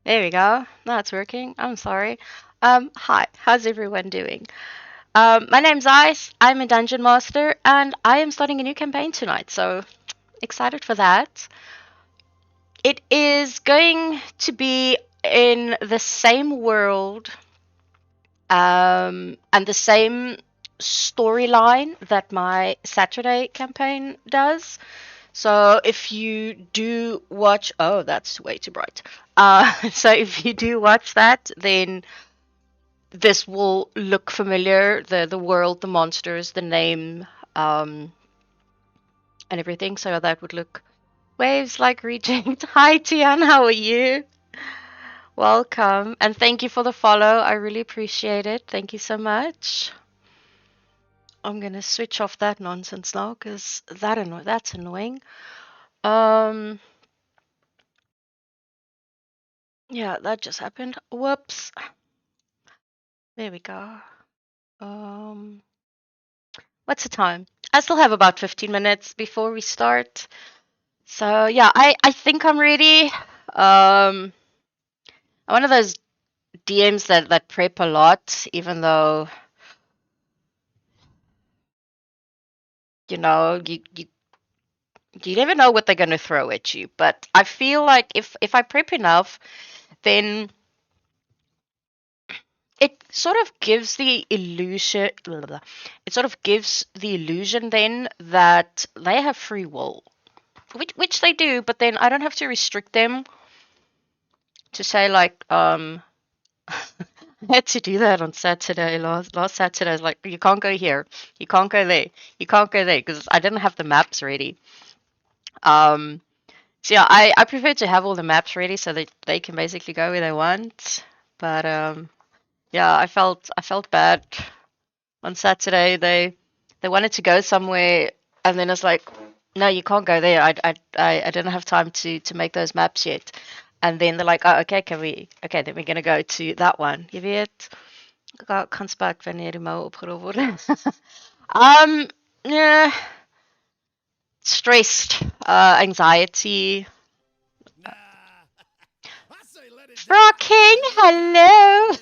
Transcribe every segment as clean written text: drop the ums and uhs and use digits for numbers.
There we go. That's working. I'm sorry. Hi, how's everyone doing? My name's Ice. I'm a dungeon master, and I am starting a new campaign tonight, so excited for that. It is going to be in the same world, and the same storyline that my Saturday campaign does. So if you do watch, oh, that's way too bright. So if you do watch that, then this will look familiar. The world, the monsters, the name, um, and everything. So that would look waves like reject. Hi Tian, how are you? Welcome and thank you for the follow. I really appreciate it. Thank you so much. I'm gonna switch off that nonsense now because that's annoying. Um, yeah, that just happened. Whoops. There we go. Um, what's the time? I still have about 15 minutes before we start. So yeah, I think I'm ready. I'm one of those DMs that prep a lot, even though you never know what they're gonna throw at you. But I feel like if I prep enough, then it sort of gives the illusion. It sort of gives the illusion then that they have free will, which they do. But then I don't have to restrict them to say like I had to do that on Saturday. Last Saturday, I was like, you can't go here, you can't go there, you can't go there, because I didn't have the maps ready. Um, so yeah, I prefer to have all the maps ready so that they can basically go where they want. But yeah, I felt bad on Saturday. They wanted to go somewhere, and then it's like, no, you can't go there. I didn't have time to make those maps yet. And then they're like, oh, okay, can we? Okay, then we're gonna go to that one. Jy weet, kan spark wanneer die mou opgerol word. Yeah, stressed, anxiety. Frocking, hello.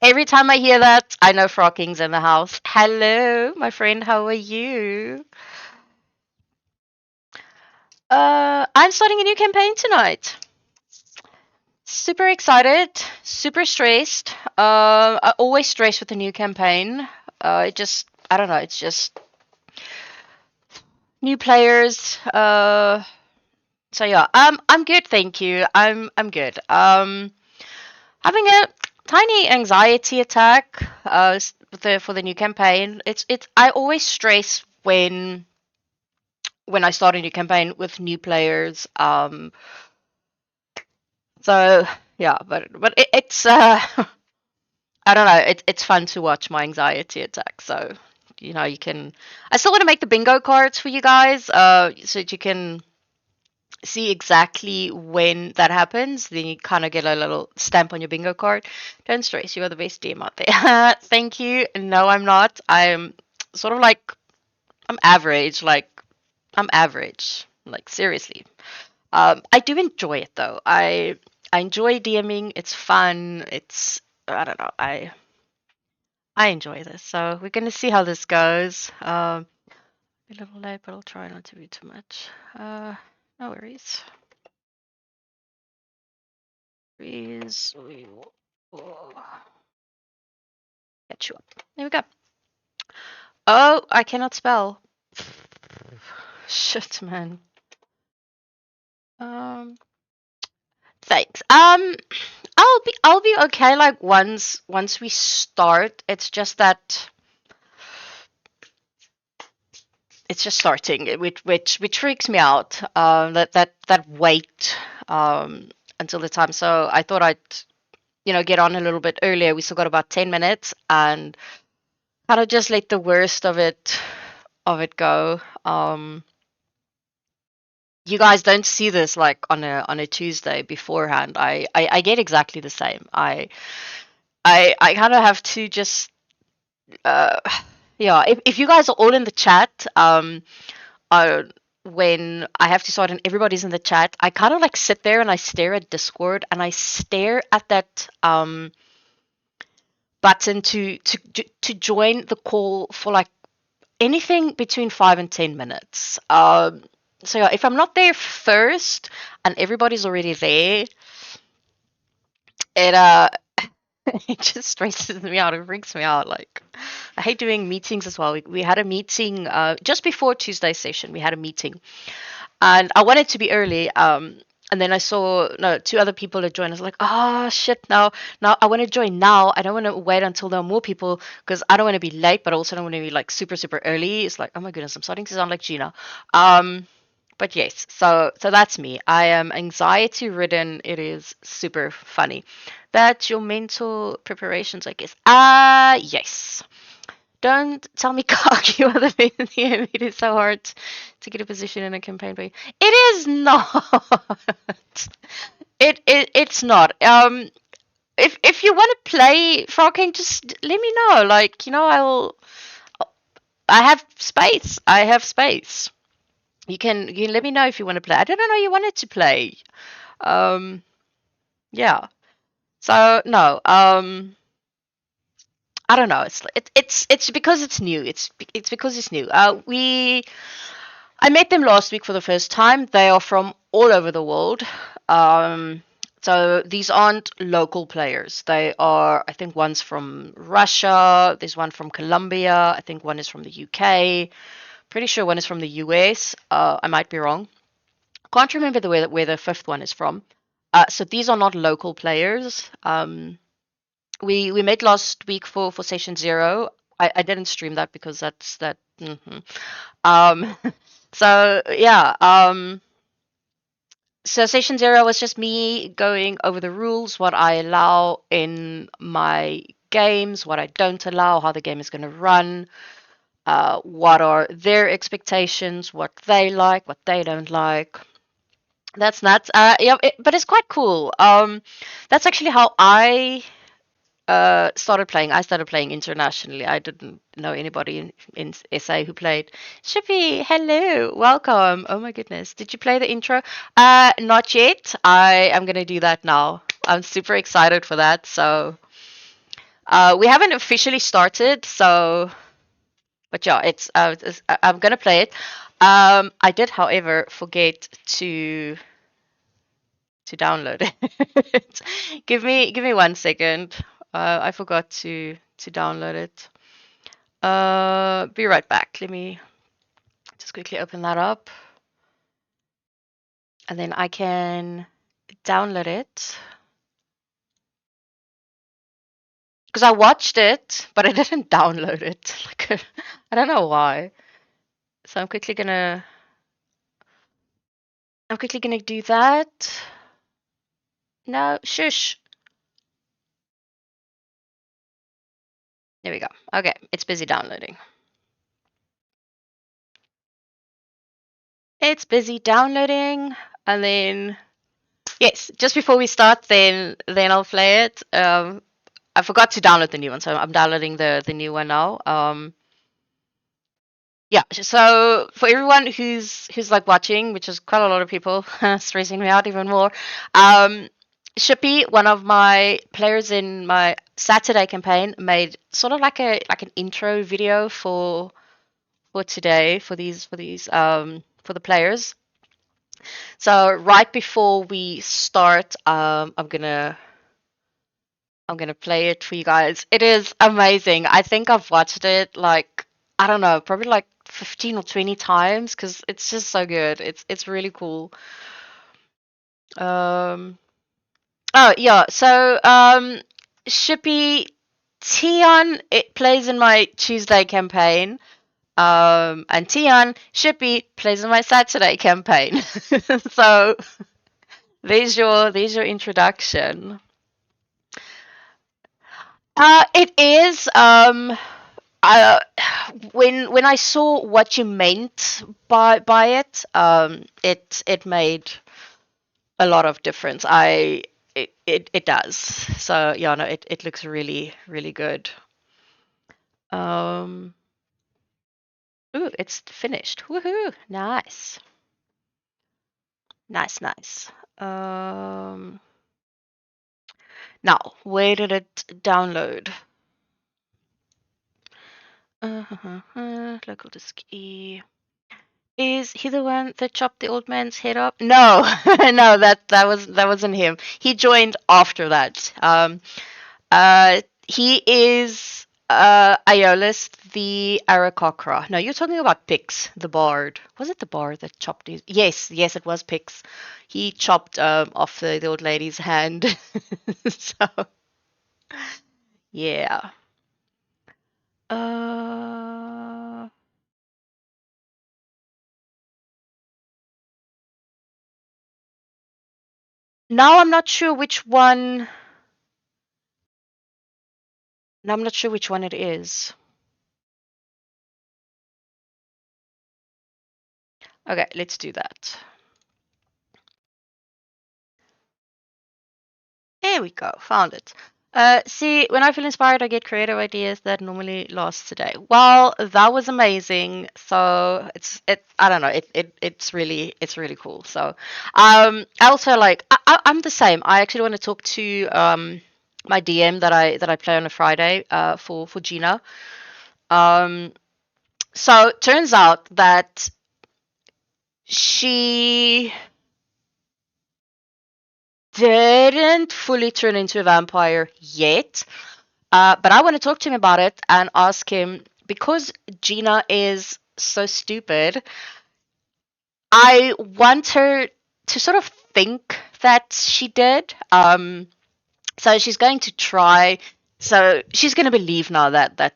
Every time I hear that, I know Frocking's in the house. Hello, my friend, how are you? I'm starting a new campaign tonight. Super excited, super stressed. I always stress with a new campaign. I don't know, it's just new players. So yeah, I'm good, thank you. I'm good. Having a tiny anxiety attack. For the new campaign. It's I always stress when I start a new campaign with new players. So yeah, but it's I don't know. It's fun to watch my anxiety attack. So you can. I still want to make the bingo cards for you guys. So that you can see exactly when that happens. Then you kind of get a little stamp on your bingo card. Don't stress. You are the best DM out there. Thank you. No, I'm not. I'm sort of like I'm average. Like I'm average. Like seriously. I do enjoy it though. I enjoy DMing. It's fun. I don't know. I enjoy this. So we're gonna see how this goes. A little late, but I'll try not to be too much. No worries. Please, we will get you up. There we go. Oh, I cannot spell. Shit, man. Um, thanks. I'll be okay. Like once we start, it's just that it's just starting, which freaks me out. That wait until the time. So I thought I'd get on a little bit earlier. We still got about 10 minutes, and kind of just let the worst of it go. You guys don't see this like on a Tuesday beforehand. I get exactly the same. I kind of have to just uh yeah. If you guys are all in the chat, uh, when I have to start and everybody's in the chat, I kind of like sit there and I stare at Discord and I stare at that button to join the call for like anything between 5 and 10 minutes. So yeah, if I'm not there first and everybody's already there, it it just stresses me out. It freaks me out. Like I hate doing meetings as well. We had a meeting just before Tuesday's session. We had a meeting, and I wanted to be early. And then I saw no two other people had joined. I was like, oh shit! Now I want to join now. I don't want to wait until there are more people because I don't want to be late, but also don't want to be like super super early. It's like, oh my goodness, I'm starting to sound like Gina. Um, but yes, so that's me. I am anxiety ridden. It is super funny. That's your mental preparations, I guess. Yes. Don't tell me cocky other than it is so hard to get a position in a campaign. But it is not. It's not. If you want to play Frogking, just let me know. Like I have space. I have space. You can let me know if you want to play. I didn't know you wanted to play. Um, yeah. So no. I don't know. It's because it's new. It's because it's new. We I met them last week for the first time. They are from all over the world. Um, so these aren't local players. They are, I think one's from Russia, there's one from Colombia, I think one is from the UK, pretty sure one is from the US. I might be wrong. Can't remember where the fifth one is from. So these are not local players. We met last week for session zero. I didn't stream that because that's that. Um, so yeah, so session zero was just me going over the rules, what I allow in my games, what I don't allow, how the game is going to run, what are their expectations, what they like, what they don't like. That's nuts. Yeah, but it's quite cool. That's actually how started playing. I started playing internationally. I didn't know anybody in SA who played. Shippy, hello, welcome. Oh my goodness, did you play the intro? Not yet. I am gonna do that now. I'm super excited for that. So, we haven't officially started. So, but yeah, I'm gonna play it. I did, however, forget to download it. Give me 1 second. I forgot to download it. Be right back. Let me just quickly open that up, and then I can download it. Because I watched it, but I didn't download it. Like I don't know why. So I'm quickly gonna do that. No, shush. There we go. Okay, it's busy downloading. It's busy downloading, and then yes, just before we start, then I'll play it. I forgot to download the new one, so I'm downloading the new one now. Yeah. So for everyone who's like watching, which is quite a lot of people, stressing me out even more. Shippy, one of my players in my Saturday campaign, made sort of like an intro video for today for the players. So right before we start, I'm gonna play it for you guys. It is amazing. I think I've watched it like I don't know, probably like 15 or 20 times because it's just so good. It's really cool. Um, oh yeah, so Shippy Tion it plays in my Tuesday campaign. And Tion Shippy plays in my Saturday campaign. So there's your introduction. It is. I, when I saw what you meant by it, it made a lot of difference. It does. So yeah, no, it looks really really good. Um, ooh, it's finished. Woohoo! Nice. Nice, nice. Um, Now, where did it download? Local disk E. Is he the one that chopped the old man's head off? No, no, that wasn't him. He joined after that. He is Aeolus the Aarakocra. No, you're talking about Pix, the bard. Was it the bard that chopped his? Yes, yes, it was Pix. He chopped off the old lady's hand. So yeah. Uh, Now I'm not sure which one. Now I'm not sure which one it is. Okay, let's do that. There we go, found it. See, when I feel inspired, I get creative ideas that normally last today. Well, that was amazing. So I don't know, it's really cool. So, I also like, I'm the same. I actually want to talk to my DM that I play on a Friday for Gina. Um, so turns out that she didn't fully turn into a vampire yet. But I want to talk to him about it and ask him because Gina is so stupid. I want her to sort of think that she did. So she's going to try. So she's going to believe now that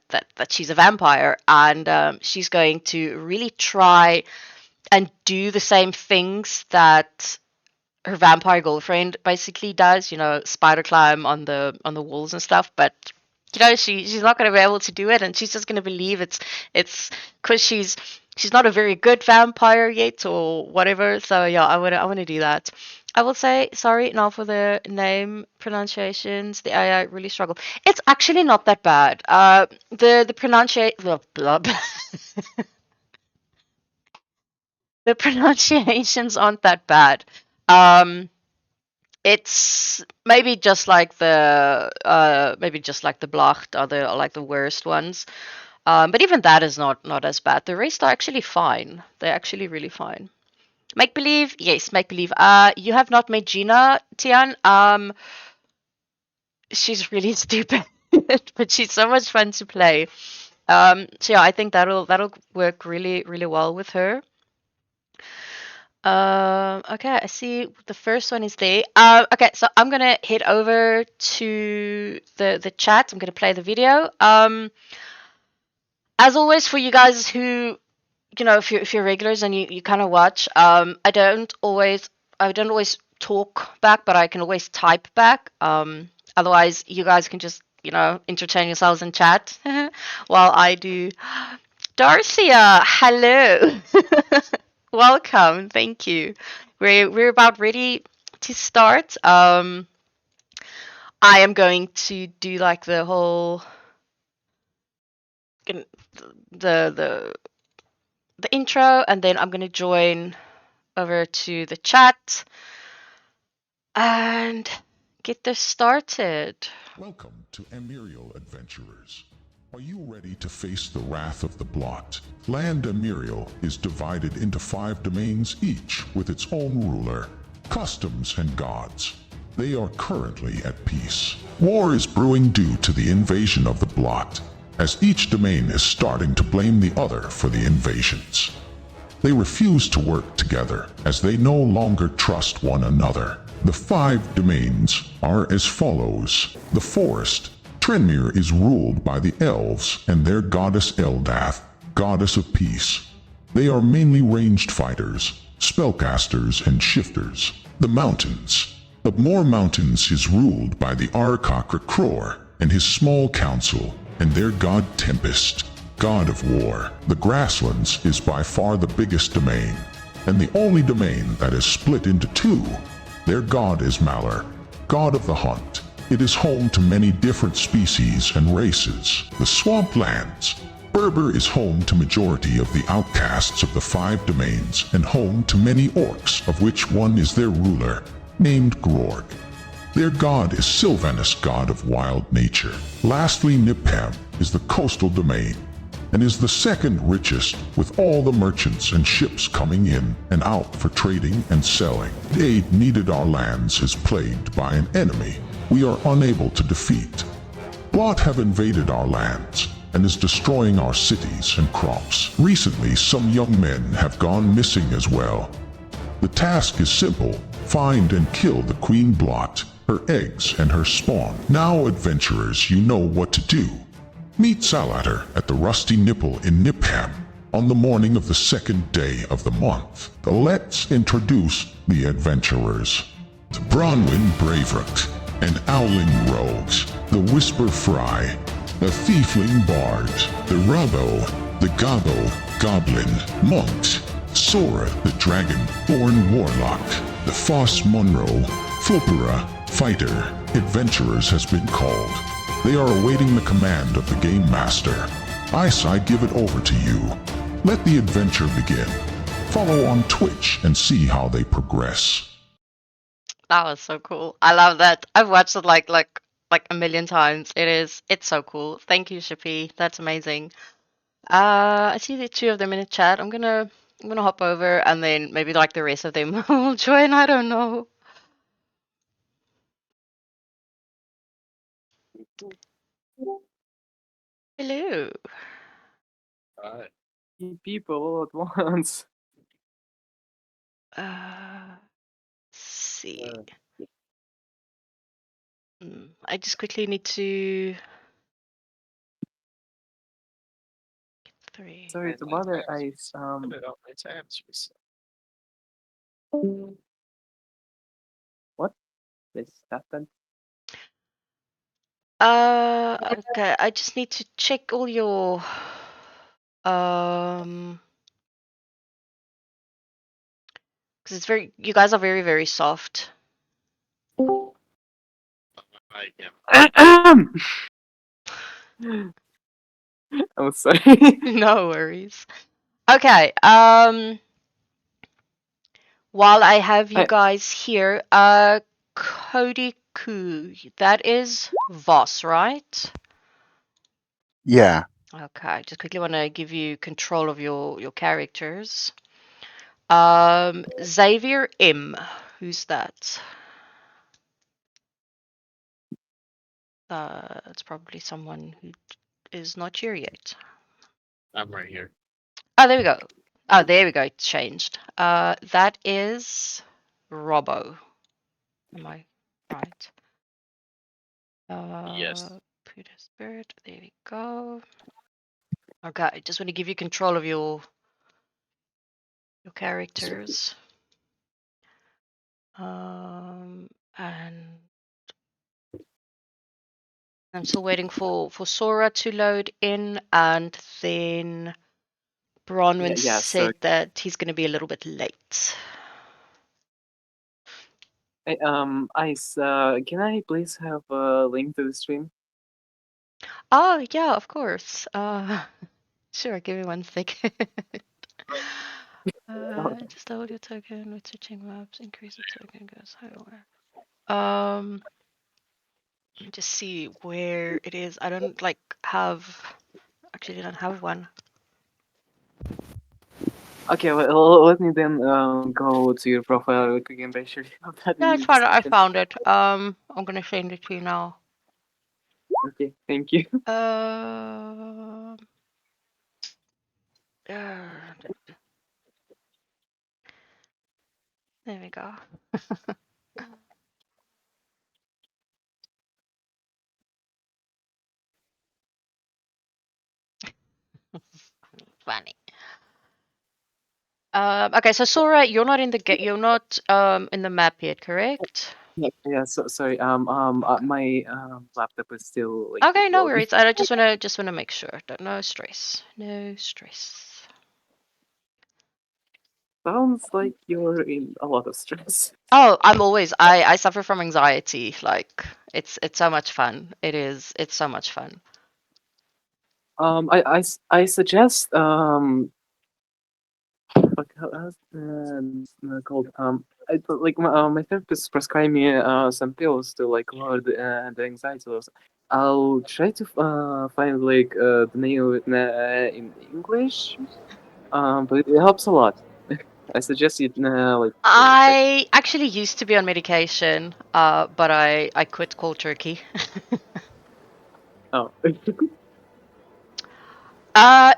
she's a vampire, and she's going to really try and do the same things that her vampire girlfriend basically does, spider climb on the walls and stuff, but she's not going to be able to do it, and she's just going to believe it's because she's not a very good vampire yet or whatever. So yeah, I want to do that. I will say sorry now for the name pronunciations. The AI really struggle. It's actually not that bad. The pronunciation the pronunciations aren't that bad. Um, It's maybe just like the Blacht are like the worst ones. But even that is not as bad. The rest are actually fine. They're actually really fine. Make believe, yes, make believe. You have not met Gina, Tian. She's really stupid, but she's so much fun to play. So yeah, I think that'll work really really well with her. Okay, I see the first one is there. Okay, so I'm gonna head over to the chat. I'm gonna play the video. As always, for you guys who, if you're regulars and you kind of watch, I don't always talk back, but I can always type back. Otherwise, you guys can just, entertain yourselves in chat while I do. Darcia, hello. Welcome. Thank you. We're about ready to start. I am going to do like the whole the the the intro, and then I'm gonna join over to the chat and get this started. Welcome to Ammerial Adventurers. Are you ready to face the wrath of the Blot? Land Ammerial is divided into 5 domains, each with its own ruler, customs, and gods. They are currently at peace. War is brewing due to the invasion of the Blot, as each domain is starting to blame the other for the invasions. They refuse to work together as they no longer trust one another. The 5 domains are as follows. The forest. Trenmere is ruled by the elves and their goddess Eldath, goddess of peace. They are mainly ranged fighters, spellcasters, and shifters. The mountains. Upmore Mountains is ruled by the Aarakocra Cror and his small council, and their god Tempest, god of war. The Grasslands is by far the biggest domain, and the only domain that is split into 2. Their god is Malor, god of the hunt. It is home to many different species and races. The Swamplands. Berber is home to majority of the outcasts of the five domains and home to many orcs, of which one is their ruler, named Grorg. Their god is Sylvanus, god of wild nature. Lastly, Nipham is the coastal domain and is the second richest, with all the merchants and ships coming in and out for trading and selling. Aid needed our lands is plagued by an enemy we are unable to defeat. Blot have invaded our lands and is destroying our cities and crops. Recently, some young men have gone missing as well. The task is simple: find and kill the Queen Blot, her eggs, and her spawn. Now, adventurers, you know what to do. Meet Salater at the Rusty Nipple in Nipham on the morning of the second day of the month. Let's introduce the adventurers. The Bronwyn Braverock, an Owling Rogues, the Whisper Fry, the Thiefling Bard, the Rubbo, the Gobbo, Goblin, Monk, Sora, the Dragonborn Warlock, the Foss Monroe, Flopera, Fighter, Adventurers has been called. They are awaiting the command of the Game Master. I give it over to you. Let the adventure begin. Follow on Twitch and see how they progress. That was so cool. I love that. I've watched it like a million times. It's so cool. Thank you, Shippy. That's amazing. I see the two of them in the chat. I'm gonna hop over and then maybe like the rest of them will join. I don't know. Hello. People all at once. Let's see. I just quickly need to get three. Sorry to bother. What? This happened. Okay. I just need to check all your because it's very. You guys are very very soft. I'm sorry. No worries. Okay. While I have you guys here, Cody Koo, that is Voss, right? Yeah. Okay, just quickly want to give you control of your characters. Xavier M, who's that? It's probably someone who is not here yet. I'm right here. Oh, there we go. Oh, there we go. It's changed. That is Robbo. Am I right? Yes. Peter Spirit. There we go. Okay, just want to give you control of your characters. And I'm still waiting for Sora to load in, and then Bronwyn said that he's going to be a little bit late. Ice, can I please have a link to the stream? Oh, yeah, of course. Sure, give me 1 second. Just hold your token with switching maps, increase the token goes higher. Let me just see where it is. I don't actually don't have one. Okay, well, let me then go to your profile real quick and make sure you have that. Yeah, it's fine. I found it. I'm gonna send it to you now. Okay, thank you. There we go. Funny. Okay, so Sora, you're not in the map yet, correct? Yeah. So sorry. My laptop is still like. Okay, no loading. worries. I just wanna make sure. No stress. No stress. Sounds like you're in a lot of stress. Oh, I suffer from anxiety. Like it's so much fun. It's so much fun. I suggest fuck, how's called like my therapist prescribed me some pills to like lower the anxiety levels. I'll try to find like the name of it in English. But it helps a lot. I suggest you like check. I actually used to be on medication, but I quit cold turkey. Oh,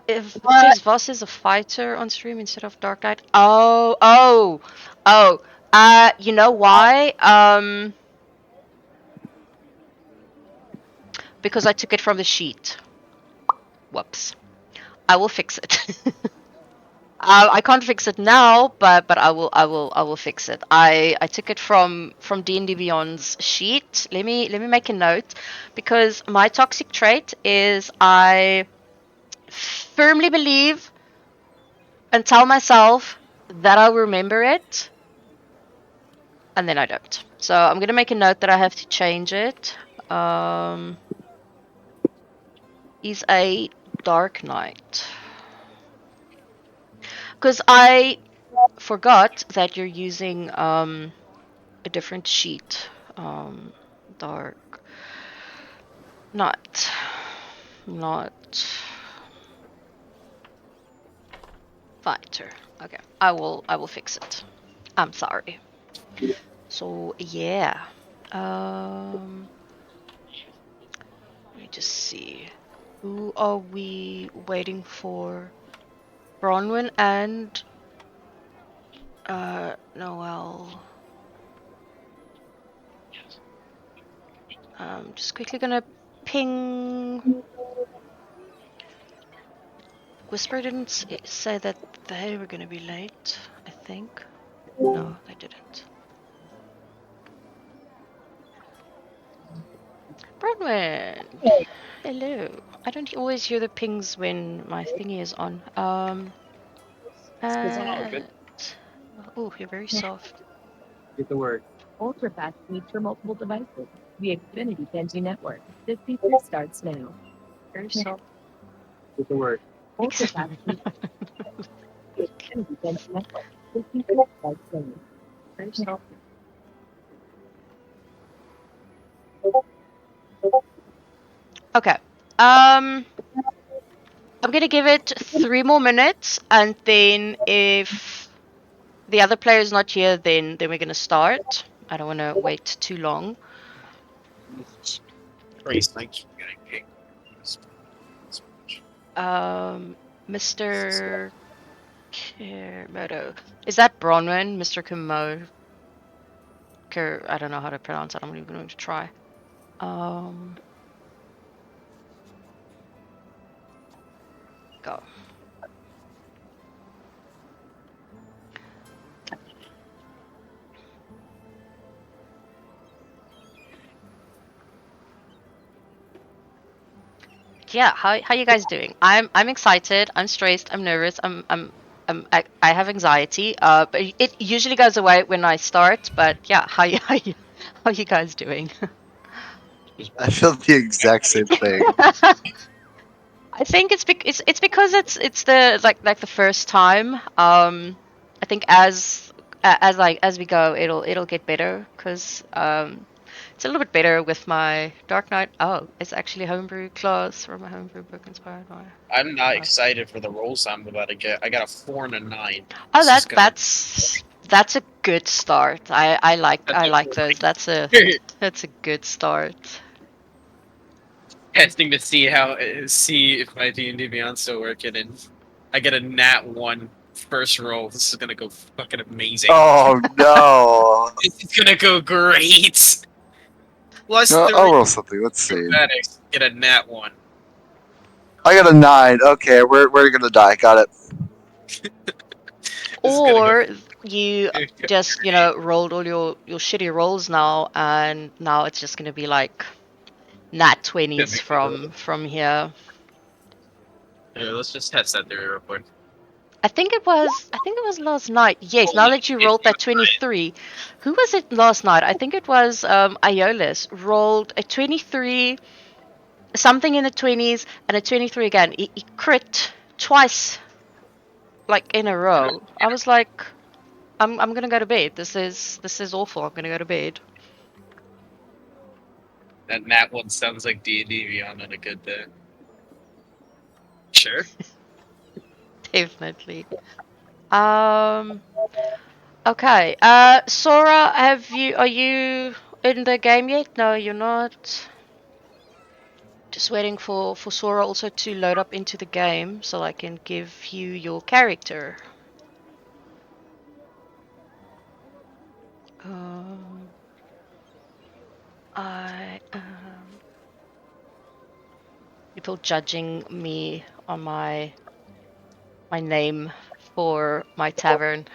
If it says Voss is a fighter on stream instead of Dark Knight. Oh. You know why? Because I took it from the sheet. Whoops. I will fix it. I can't fix it now, but I will fix it. I took it from D&D Beyond's sheet. Let me make a note, because my toxic trait is I firmly believe and tell myself that I'll remember it, and then I don't. So I'm gonna make a note that I have to change it. Is a Dark Knight, because I forgot that you're using a different sheet. Dark not fighter. Okay, I will fix it. I'm sorry. So yeah. Let me just see. Who are we waiting for? Bronwyn and Noel. Just quickly gonna ping. Whisper didn't say that they were gonna be late, I think. No, they didn't. Bronwyn! Hello. I don't always hear the pings when my thingy is on. And... Oh, you're very soft. Get the word. Ultra fast speeds for multiple devices. The Xfinity 10G network. This feature starts now. Very soft. Get the word. Ultra fast speeds. The Xfinity 10G network. This feature starts now. Very soft. Okay. I'm gonna give it 3 more minutes, and then if the other player is not here, then we're gonna start. I don't want to wait too long. Praise, thank you. Getting pinged. Mr. Kimoto. Is that Bronwyn? Mr. Kimoto? I don't know how to pronounce it. I'm not even going to try. Go. Yeah, how you guys doing? I'm excited. I'm stressed. I'm nervous. I have anxiety. But it usually goes away when I start. But yeah, how you guys doing? I feel the exact same thing. I think it's because it's the like the first time. I think as we go, it'll get better, because it's a little bit better with my Dark Knight. Oh, it's actually homebrew class from a homebrew book inspired by. I'm not excited for the rolls I'm about to get. I got a 4 and a 9. Oh, This is gonna that's a good start. I like That's those. That's a good start. testing to see if my D&D Beyond's still working, and I get a nat 1 first roll. This is gonna go fucking amazing. Oh no! This is gonna go great. Plus No, 3 I'll roll something. Let's see. acrobatics, get a nat 1. I got a 9. Okay, we're gonna die. Got it. This is gonna go. Or you just rolled all your shitty rolls now, and now it's just gonna be like nat 20s from here. Here, let's just test that theory real quick. I think it was last night. Yes, now that you rolled that 23. Who was it last night? I think it was Aeolus rolled a 23, something in the 20s and a 23 again. He crit twice, like in a row. I was like, I'm gonna go to bed. This is awful. I'm gonna go to bed. That nat one sounds like D&D Beyond on a good day. Sure. Definitely. Um. Okay. Sora, are you in the game yet? No, you're not. Just waiting for Sora also to load up into the game so I can give you your character. Um, I people judging me on my name for my tavern.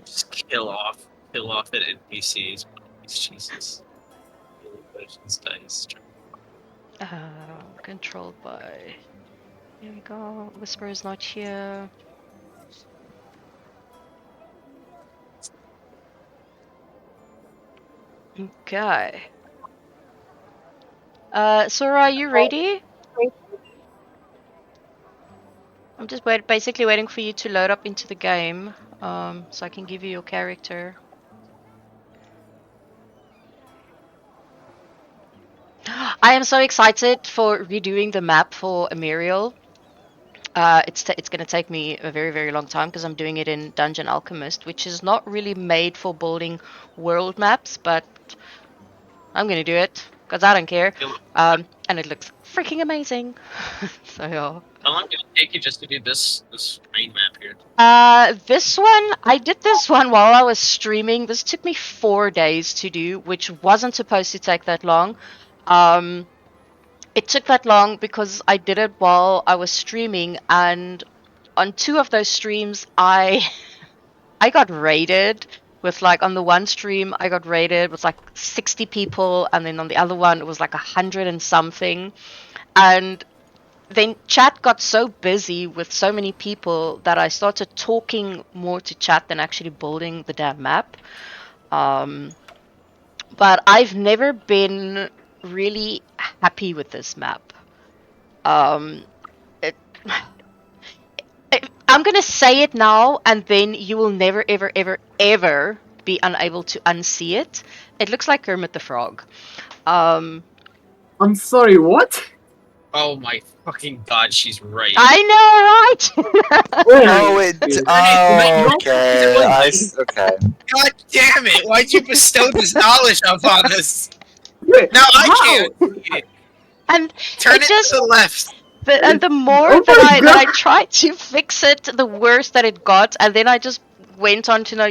Just kill off at NPCs. Jesus. Potions, dice. Controlled by. Here we go. Whisper is not here. Okay. Sora, are you ready? I'm just basically waiting for you to load up into the game, so I can give you your character. I am so excited for redoing the map for Ammerial. It's going to take me a very, very long time because I'm doing it in Dungeon Alchemist, which is not really made for building world maps, but I'm going to do it because I don't care. And it looks freaking amazing. So yeah. How long did it take you just to do this main map here? This one, I did this one while I was streaming. This took me 4 days to do, which wasn't supposed to take that long. It took that long because I did it while I was streaming, and on 2 of those streams, I got raided with like on the one stream I got raided with like 60 people, and then on the other one it was like 100 and something, and then chat got so busy with so many people that I started talking more to chat than actually building the damn map. But I've never been really happy with this map. It, I'm gonna say it now, and then you will never, ever, ever, ever be unable to unsee it. It looks like Kermit the Frog. I'm sorry, what? Oh my fucking god, she's right. I know, right? Oh, okay. Okay. God damn it! Why'd you bestow this knowledge upon us? Wait, Now I how? can't. And Turn it it just to the left. and the more Oh that my that I God. tried to fix it, the worse that it got. And then I just went on to know,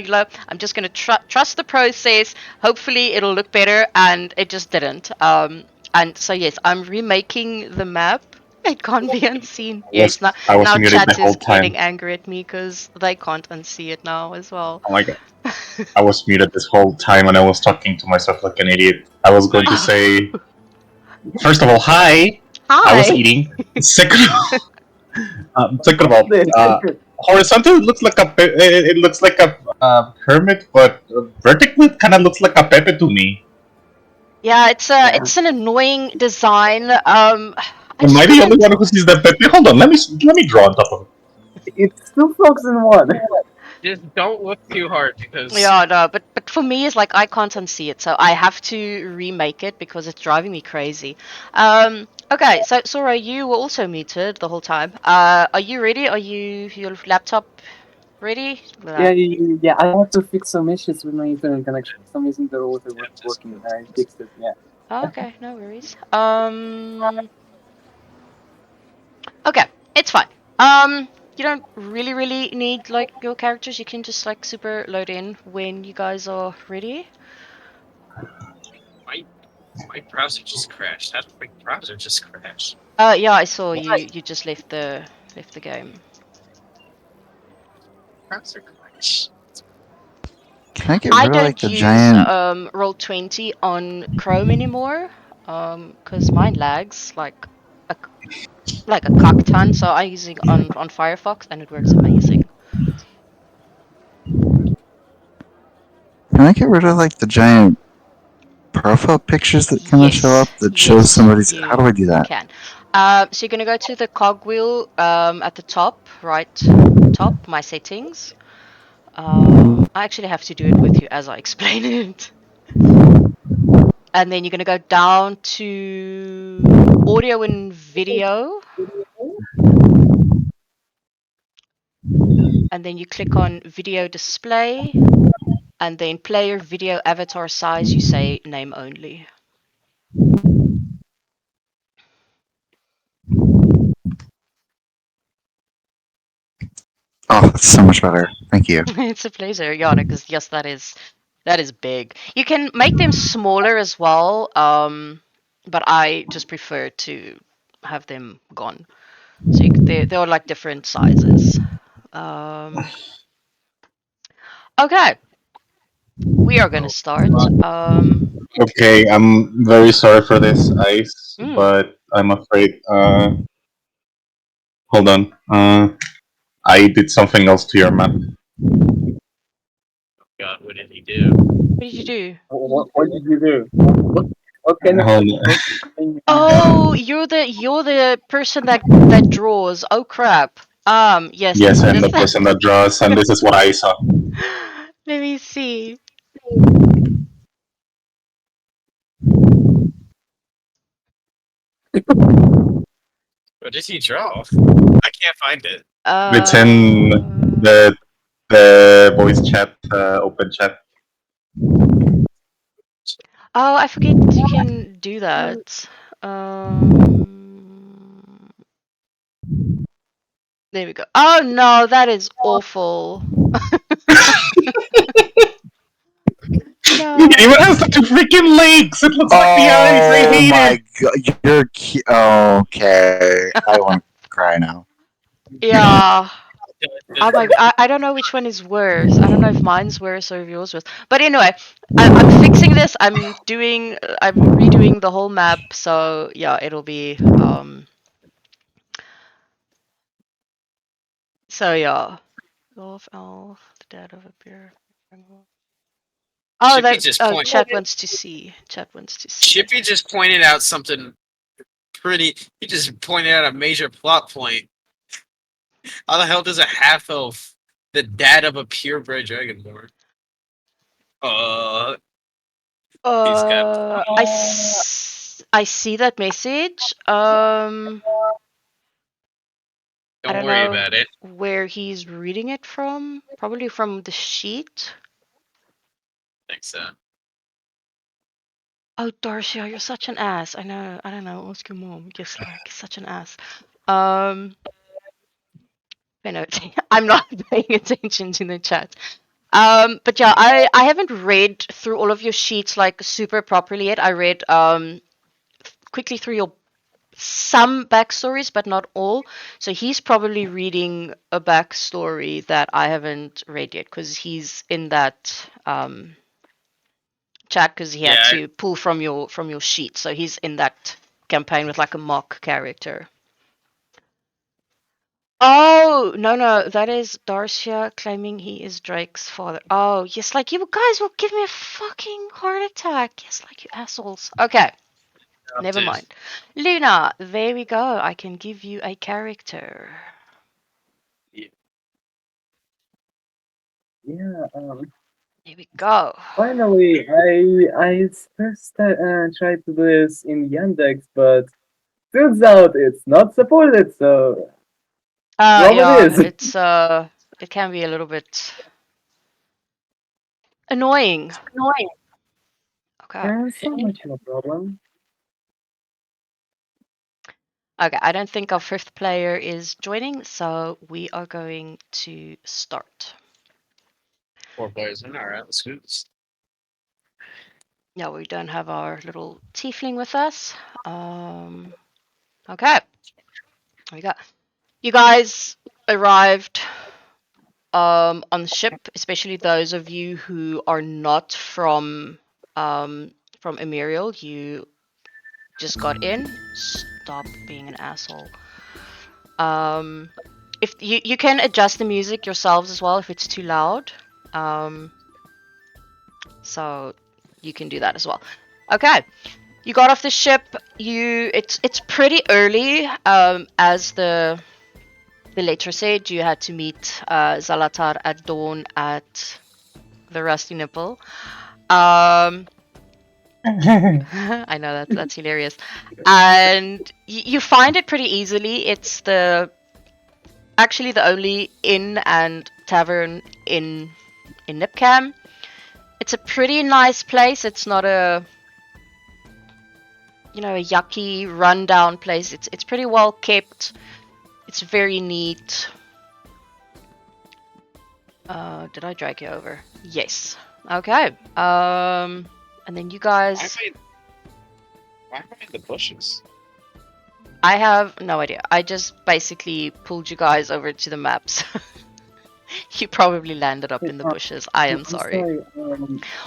I'm just going to trust the process. Hopefully, it'll look better, and it just didn't. And so yes, I'm remaking the map. It can't be unseen. Yes, I was now muted the chat whole is getting time. angry at me because they can't unsee it now as well. Oh my god. I was muted this whole time and I was talking to myself like an idiot. I was going to say, first of all, hi. I was Hi. eating. Second of all, horizontal it looks like it looks like a hermit, but vertically it kind of looks like a Pepe to me. Yeah, it's an annoying design. Am I the only one who sees that Pepe? Hold on, let me draw on top of it. It's 2 frogs in one. Just don't look too hard because Yeah, no, but for me, it's like I can't unsee it, so I have to remake it because it's driving me crazy. Okay, so Sora, you were also muted the whole time. Are you ready? Are your laptop ready? Yeah, I have to fix some issues with my internet connection. For some reason, the router wasn't working. I fixed it, yeah. Okay, no worries. Okay, it's fine. You don't really need like your characters. You can just like super load in when you guys are ready. my browser just crashed. How did my browser just crash? Yeah, I saw you just left the game. Browser crash. Can I get I rid of like don't the use giant? Roll20 on Chrome anymore, because mine lags a a cock ton. So I'm using on Firefox, and it works amazing. Can I get rid of like the giant profile pictures that kind of show Yes, up that shows yes, somebody's? How do you I do that? can. So you're gonna go to the cogwheel at the top, right top, my settings. I actually have to do it with you as I explain it. And then you're gonna go down to audio and video, and then you click on video display, and then player video avatar size, you say name only. Oh, that's so much better. Thank you. It's a pleasure, Yana, because yes, that is big. You can make them smaller as well, but I just prefer to have them gone. So they are like different sizes. Um, okay, we are gonna start. Okay, I'm very sorry for this, Ice, Mm, but I'm afraid. Hold on. I did something else to your map. God, what did he do? what did you do? What did you do? What kind of Hold on. what thing did you do? Oh, you're the person that draws. Oh crap. Yes, let Yes, me I'm the just person that draws, and this is what I saw. let me see. What did he draw? I can't find it. It's in the the voice chat, open chat. Oh, I forget you can do that. Um, there we go. Oh no, that is awful. It even No. has such a freaking legs. It looks like the eyes. I Oh hate my it. god, you're okay. I want to cry now. Yeah. Oh my, I don't know which one is worse. I don't know if mine's worse or if yours worse. But anyway, I'm fixing this. I'm redoing the whole map. So yeah, it'll be so yeah. Elf, the dad of a beer. Oh, Chippy that just point. chat wants to see. Chat wants to see. Chippy just pointed out something pretty. He just pointed out a major plot point. How the hell does a half elf, the dad of a purebred dragonborn? Uh, he's got. I see that message. I Don't don't worry know about it. where he's reading it from. Probably from the sheet. Think so. Oh, Darcia, you're such an ass. I know. I don't know. Ask your mom. Just like such an ass. Um, you know, I'm not paying attention to the chat. But yeah, I haven't read through all of your sheets like super properly yet. I read quickly through your some backstories, but not all. So he's probably reading a backstory that I haven't read yet because he's in that chat because he had Yeah, to pull from your sheet. So he's in that campaign with like a mock character. Oh no no, that is Darcia claiming he is Drake's father. Oh yes, like you guys will give me a fucking heart attack. Yes, like you assholes. Okay, never dude. mind. Luna, there we go. I can give you a character. Yeah. Here we go. Finally, I first tried to do this in Yandex, but turns out it's not supported. So problem Yeah, is. it can be a little bit annoying. Okay. So much no problem. Okay, I don't think our fifth player is joining, so we are going to start. 4 players in. All right, let's do this. Yeah, we don't have our little tiefling with us. Okay, we got you guys arrived on the ship, especially those of you who are not from Ammerial. You just got in. Stop being an asshole. Um, if you can adjust the music yourselves as well if it's too loud. Um, so you can do that as well. Okay. You got off the ship. It's pretty early. As the letter said, you had to meet Zalatar at dawn at the Rusty Nipple. I know that's hilarious, and you find it pretty easily. It's actually the only inn and tavern in Nipcam. It's a pretty nice place. It's not a a yucky, rundown place. It's pretty well kept. It's very neat. Did I drag you over? Yes. Okay. And then you guys. Why am I in the bushes? I have no idea. I just basically pulled you guys over to the maps. You probably landed up in the bushes. I am sorry.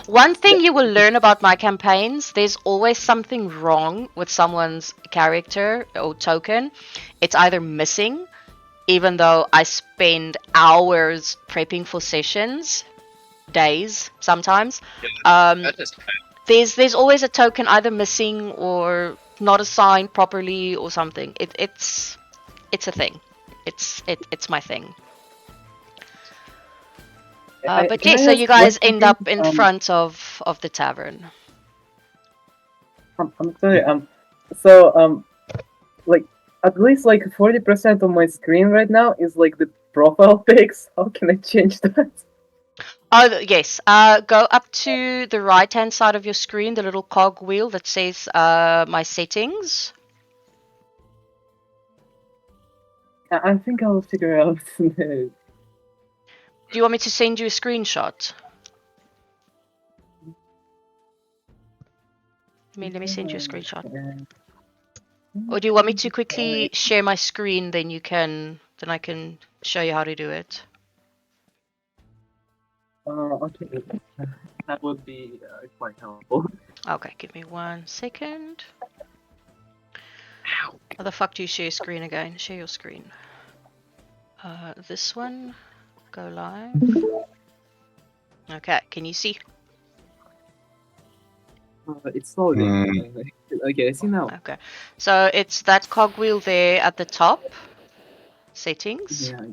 One thing you will learn about my campaigns, there's always something wrong with someone's character or token. It's either missing, even though I spend hours prepping for sessions, days sometimes. That is There's always a token either missing or not assigned properly or something. It's a thing. It's my thing. But yeah, so you guys end up in front of the tavern. I'm sorry. So like at least like 40% of my screen right now is like the profile pics. How can I change that? Oh yes. Go up to the right-hand side of your screen, the little cog wheel that says my settings. I think I'll figure out. Do you want me to send you a screenshot? Let me send you a screenshot. Or do you want me to quickly share my screen? Then I can show you how to do it. Okay, that would be quite helpful. Okay, give me 1 second. How the fuck do you share your screen again? Share your screen. This one. Go live. Okay, can you see? It's loading. Okay, I see now. Okay, so it's that cogwheel there at the top. Settings. Yeah.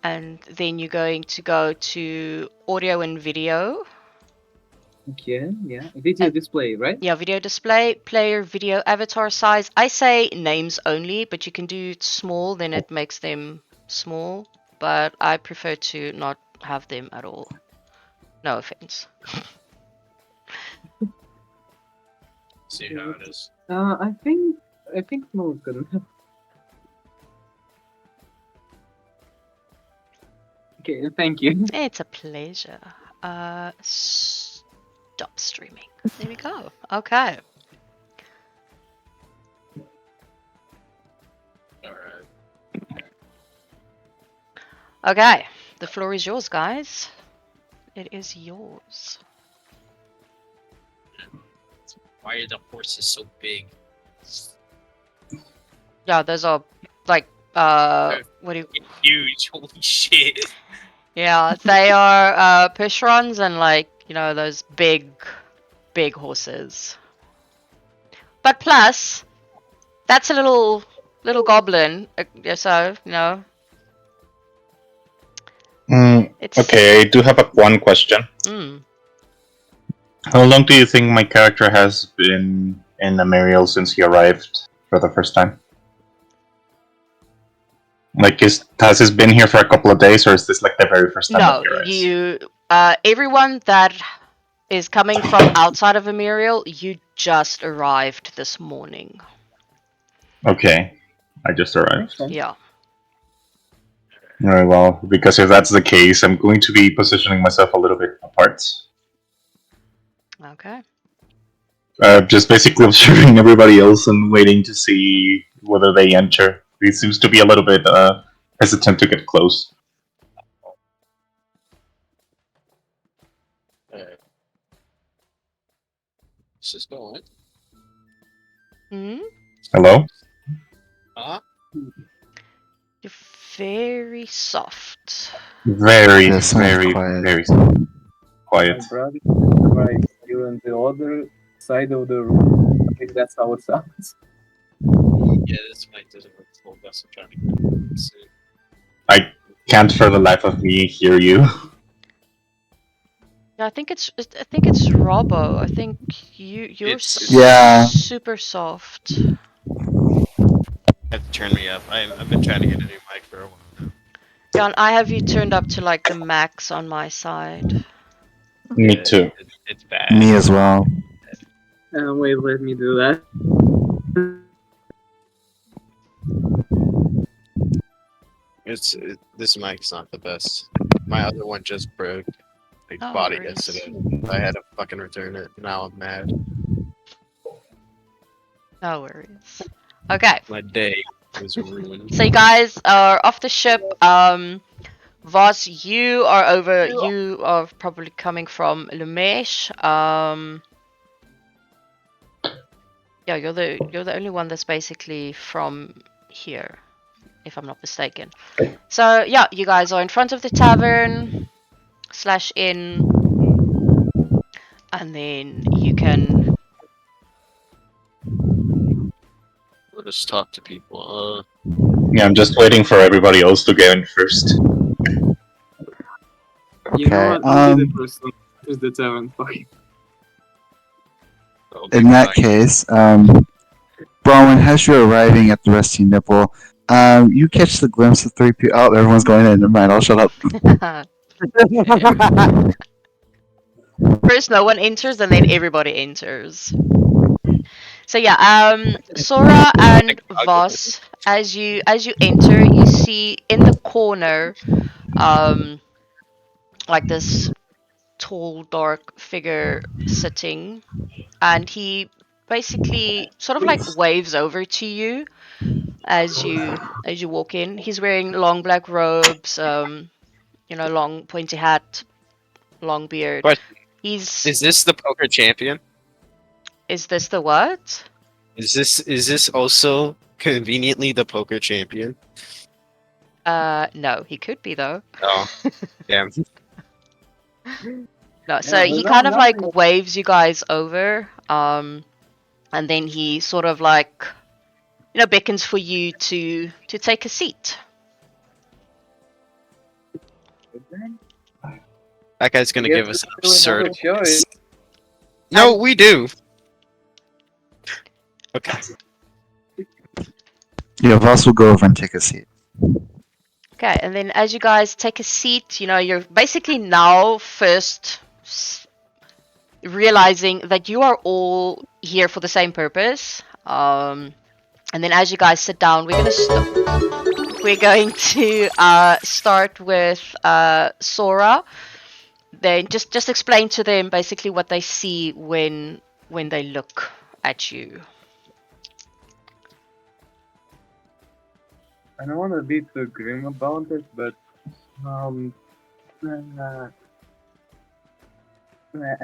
And then you're going to go to audio and video. Okay, yeah. Video display, right? Yeah, video display, player, video, avatar size. I say names only, but you can do small, then it makes them small. But I prefer to not have them at all. No offense. see how it is. I think no is good enough. Okay, thank you. It's a pleasure. Stop streaming. There we go. Okay. Alright. Okay. The floor is yours, guys. It is yours. Why are the horses so big? Yeah, those are like what do you? Huge, holy shit. Yeah, they are pushrons and like those big horses. But plus, that's a little goblin. So it's Okay, I do have one question. How long do you think my character has been in Ammerial since he arrived for the first time? Like, has this been here for a couple of days, or is this like the very first time? No, that he everyone that is coming from outside of Ammerial, you just arrived this morning. Okay, I just arrived. Okay. Yeah. Very well, because if that's the case, I'm going to be positioning myself a little bit apart. Okay. Just basically observing everybody else and waiting to see whether they enter. He seems to be a little bit hesitant to get close. Alright. Let's just go on. Hmm. Hello? Huh? You're very soft. Very, Yeah, sounds very, quiet. very quiet. My brother survived you and other side of the room. I think that's how it sounds. Yeah, this mic doesn't work full best. I'm trying to see. I can't for the life of me hear you. Yeah, I think it's Robbo. I think It's Yeah. super soft. have to turn me up. I've been trying to get a new mic for a while now. Yeah, and I have you turned up to like the max on my side. Me Yeah, too. it's bad. Me as well. Wait, let me do that. This mic's not the best. My other one just broke. Like No body worries. yesterday. I had to fucking return it. Now I'm mad. No worries. Okay. My day was ruined. So you guys are off the ship. Voss, you are probably coming from Lumesh. Yeah, you're the only one that's basically from here, if I'm not mistaken. So yeah, you guys are in front of the tavern / inn, and then you can. Let us talk to people. Yeah, I'm just waiting for everybody else to get in first. You know Okay. what? I'll be the first one to the tavern. Fine. Okay, In that fine. case, Bronwyn, as you're arriving at the Rusty Nipple, you catch the glimpse of three people. Oh, everyone's going in. Never mind. I'll shut up. First, no one enters, and then everybody enters. So yeah, Sora and Voss, as you enter, you see in the corner, like this tall, dark figure sitting, and he basically sort of like waves over to you as you walk in. He's wearing long black robes, long pointy hat, long beard. Question. He's Is this the poker champion? Is this the what? Is this also conveniently the poker champion? No, he could be though. Oh, damn. No, so Yeah, he but kind of like nothing- waves you guys over, and then he sort of like, beckons for you to take a seat. That guy's gonna Yes, give us an we really have a absurd. choice. No, we do. Okay. Yeah, Voss will go over and take a seat. Okay, and then as you guys take a seat, you're basically now first realizing that you are all here for the same purpose. And then as you guys sit down, we're going to start with Sora. Then just explain to them basically what they see when they look at you. I don't want to be too grim about it, but a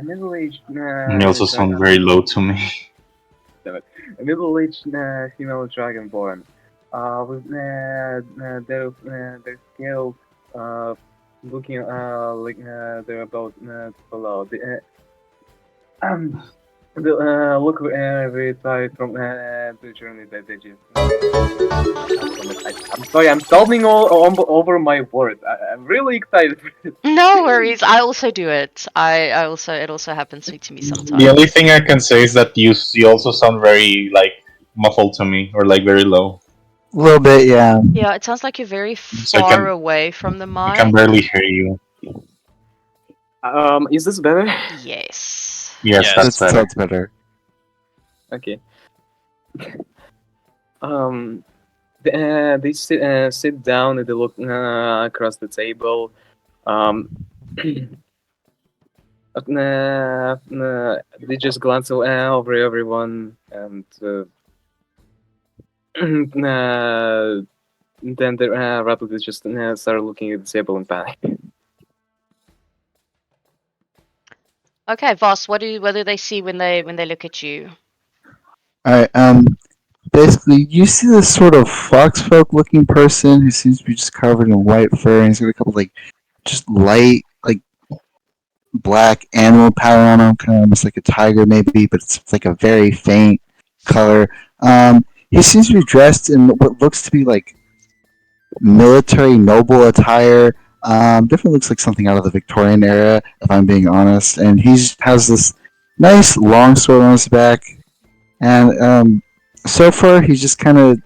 middle-aged You also sound very low to me. a middle-aged female dragonborn with their scales looking like they're about to fall out. The look very tired from the journey that they just. I'm sorry, I'm stumbling all over my words. I'm really excited for this. No worries, I also do it. It also happens to me sometimes. The only thing I can say is that you also sound very like muffled to me, or like very low. A little bit, yeah. Yeah, it sounds like you're very So far away from the I can mic. barely hear you. Is this better? Yes. Yes, Yes. that's better. Sounds better. Okay. They sit down and they look across the table. They just glance over everyone and then they rapidly just start looking at the table in panic. Okay, Voss, what do they see when they look at you? Alright, basically, you see this sort of foxfolk looking person who seems to be just covered in white fur, and he's got a couple, just light, black animal pattern on him, kind of almost like a tiger, maybe, but it's like a very faint color. He seems to be dressed in what looks to be like military noble attire. Definitely looks like something out of the Victorian era, if I'm being honest. And he has this nice long sword on his back. And so far, he's just kind of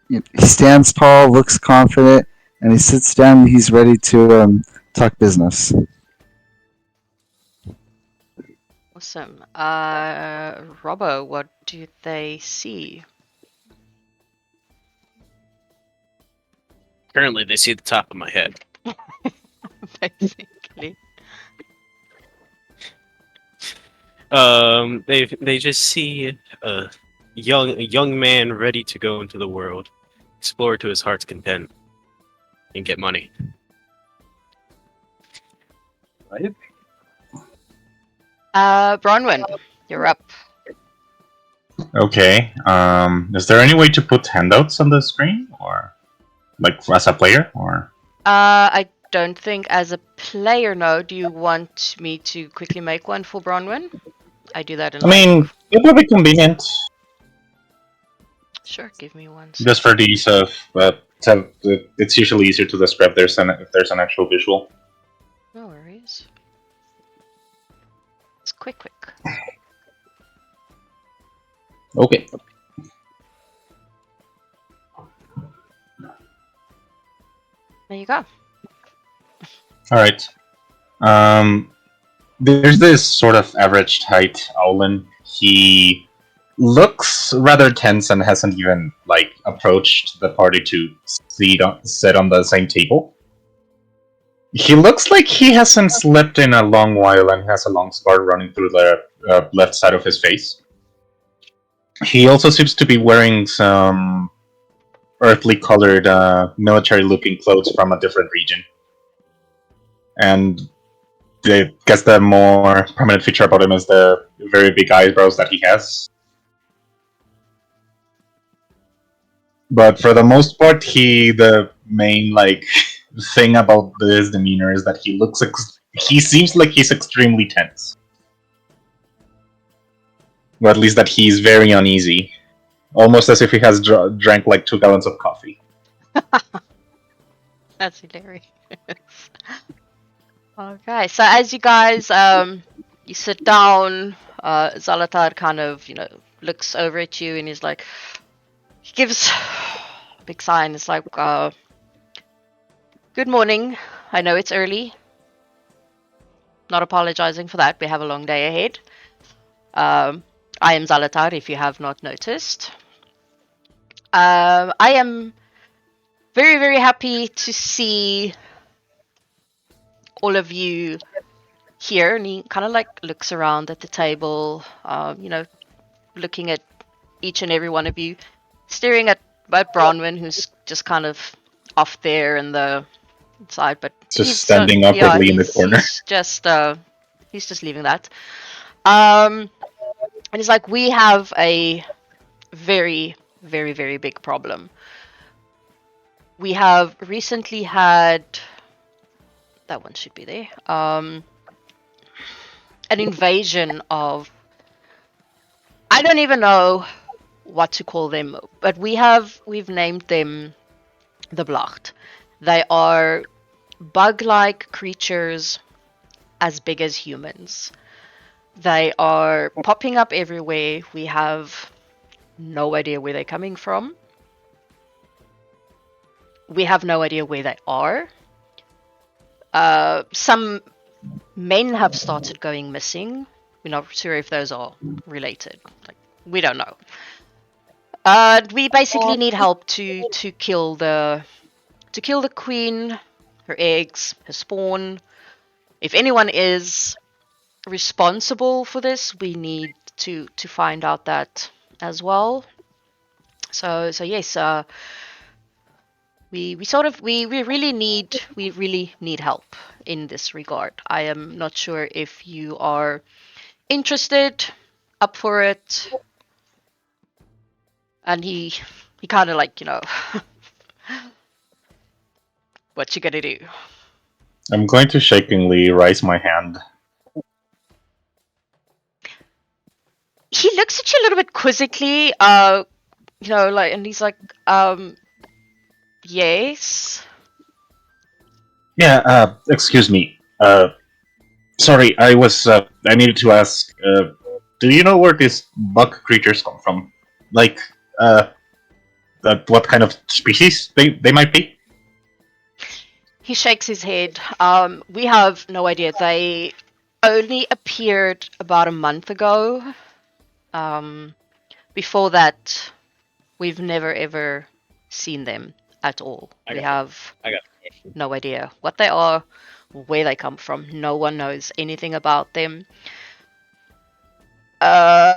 he stands tall, looks confident, and he sits down. And he's ready to talk business. Awesome. Robbo, what do they see? Currently, they see the top of my head. Basically. They just see a young man ready to go into the world, explore to his heart's content, and get money. Right? Bronwyn, you're up. Okay. Is there any way to put handouts on the screen, or like as a player, or? I don't think as a player, no. Do you want me to quickly make one for Bronwyn? I do that in I mean, it would be convenient Sure, give me one just for the ease of. It's usually easier to describe if there's an actual visual. No worries. It's quick. Okay. There you go. All right. There's this sort of average height Owlin. He looks rather tense and hasn't even like approached the party to sit on the same table. He looks like he hasn't slept in a long while and has a long scar running through the left side of his face. He also seems to be wearing some earthly colored military looking clothes from a different region. And I guess the more prominent feature about him is the very big eyebrows that he has. But for the most part, the main like thing about his demeanor is that he seems like he's extremely tense. Or at least that he's very uneasy. Almost as if he has drank like 2 gallons of coffee. That's hilarious. Okay, so as you guys you sit down, Zalatar kind of, looks over at you and he's like, he gives a big sign. It's like, good morning. I know it's early. Not apologizing for that. We have a long day ahead. I am Zalatar, if you have not noticed. I am very, very happy to see all of you here. And he kind of like looks around at the table, looking at each and every one of you, staring at Bronwyn, who's just kind of off there in the side, but Just standing awkwardly in the corner. He's just leaving that. And it's like, we have a very, very, very big problem. We have recently had, that one should be there, an invasion of, I don't even know what to call them, but we've named them the Blacht. They are bug-like creatures as big as humans. They are popping up everywhere. We have no idea where they're coming from. We have no idea where they are. Some men have started going missing. We're not sure if those are related. We don't know. We basically need help to kill the queen, her eggs, her spawn. If anyone is responsible for this, we need to find out that as well. So yes, we really need help in this regard. I am not sure if you are interested, up for it. And he kind of like, what you gonna do? I'm going to shakingly raise my hand. He looks at you a little bit quizzically, like, and he's like, yes. Yeah, excuse me. Sorry, I needed to ask, do you know where these bug creatures come from? Like, what kind of species they might be? He shakes his head. We have no idea. They only appeared about a month ago. Before that, we've never ever seen them at all. We have I got no idea what they are, where they come from. No one knows anything about them. I